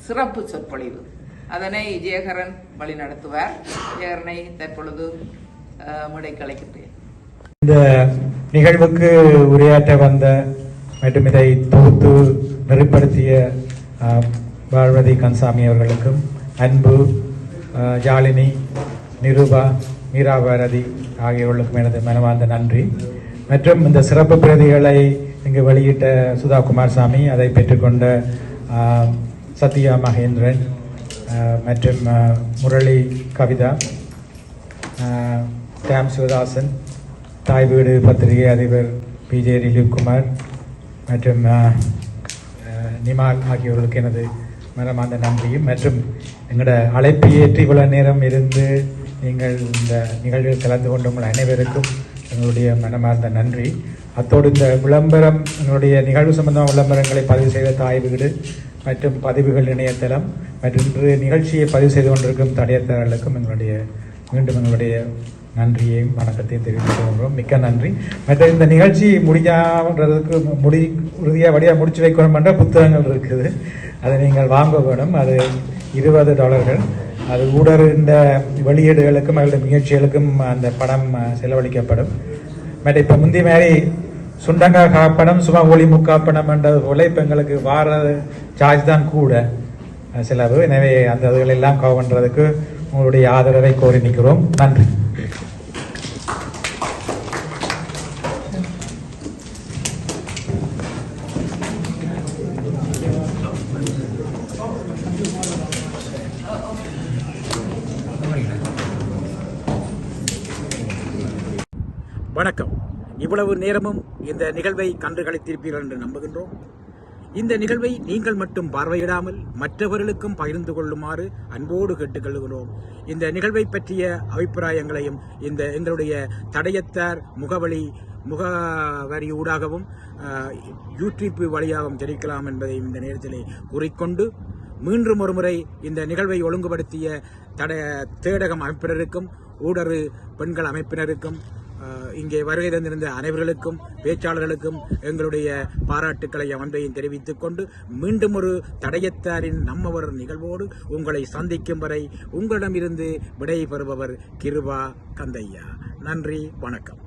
சிறப்பு சொற்பொழிவு அதனை ஜெயகரன் வழி நடத்துவார். ஜெயகரனை தற்பொழுது முடைக்கு அழைக்கின்றேன். இந்த நிகழ்வுக்கு உரையாற்ற வந்த மற்றும் இதை தொகுத்து நெறிப்படுத்திய பார்வதி கன்சாமி அவர்களுக்கும், அன்பு, ஜாலினி, நிரூபா, மீரா பாரதி ஆகியோருக்கும் எனது மனமார்ந்த நன்றி. மற்றும் இந்த சிறப்பு பிரதிகளை இங்கு வெளியிட்ட சுதா குமாரசாமி, அதை பெற்றுக்கொண்ட சத்யா மகேந்திரன் மற்றும் முரளி கவிதா, டேம் சிவதாசன், தாய் வீடு பத்திரிகை அதிபர் பிஜே திலீப்குமார் மற்றும் நிமால் ஆகியோர்களுக்கு எனது மனமார்ந்த நன்றியும், மற்றும் எங்களோட அழைப்பை ஏற்றி இவ்வளவு நேரம் இருந்து நீங்கள் இந்த நிகழ்வில் கலந்து கொண்ட உங்கள் அனைவருக்கும் எங்களுடைய மனமார்ந்த நன்றி. அத்தோடு இந்த விளம்பரம், எங்களுடைய நிகழ்வு சம்பந்தமான விளம்பரங்களை பதிவு செய்த தாய் வீடு மற்றும் பதிவுகள் இணையதளம் மற்றும் இன்று நிகழ்ச்சியை பதிவு செய்து கொண்டிருக்கும் தடையத்தாளர்களுக்கும் மீண்டும் எங்களுடைய நன்றியையும் வணக்கத்தையும் தெரிவித்துக் கொள்கிறோம். மிக்க நன்றி. மற்ற இந்த நிகழ்ச்சி முடியாமன்றதுக்கு உறுதியாக முடிச்சு வைக்கணும் என்ற புத்தகங்கள் இருக்குது. அதை நீங்கள் வாங்க வேணும். அது $20. அது ஊடக வெளியீடுகளுக்கும் அவர்களுடைய முயற்சிகளுக்கும் அந்த பணம் செலவழிக்கப்படும். மற்ற இப்போ முந்தி மாதிரி சுண்டங்கா காப்பணம் சும்மா ஒளி முக்காப்பணம் என்றது போல இப்போ எங்களுக்கு வார சார்ஜ் தான் கூட செலவு. எனவே அந்த இதுகளெல்லாம் கவர் பண்ணுறதுக்கு உங்களுடைய ஆதரவை கோரி நிற்கிறோம். நன்றி. வணக்கம். இவ்வளவு நேரமும் இந்த நிகழ்வை கண்டுகளித்திருப்பீர்கள் என்று நம்புகின்றோம். இந்த நிகழ்வை நீங்கள் மட்டும் பார்வையிடாமல் மற்றவர்களுக்கும் பகிர்ந்து கொள்ளுமாறு அன்போடு கேட்டுக்கொள்கிறோம். இந்த நிகழ்வை பற்றிய அபிப்பிராயங்களையும் எங்களுடைய தடையத்தார் முகவரி ஊடாகவும் யூடியூப் வழியாகவும் தெரிவிக்கலாம் என்பதையும் இந்த நேரத்திலே கூறிக்கொண்டு, மீண்டும் ஒருமுறை இந்த நிகழ்வை ஒழுங்குபடுத்திய தேடகம் அமைப்பினருக்கும் ஊடறு பெண்கள் அமைப்பினருக்கும் இங்கே வருகை தந்திருந்த அனைவர்களுக்கும் பேச்சாளர்களுக்கும் எங்களுடைய பாராட்டுக்களை அன்பையும் தெரிவித்துக் கொண்டு, மீண்டும் ஒரு தடையத்தாரின் நம்மவர் நிகழ்வோடு உங்களை சந்திக்கும் வரை உங்களிடமிருந்து விடை பெறுபவர் கிருபா கந்தையா. நன்றி, வணக்கம்.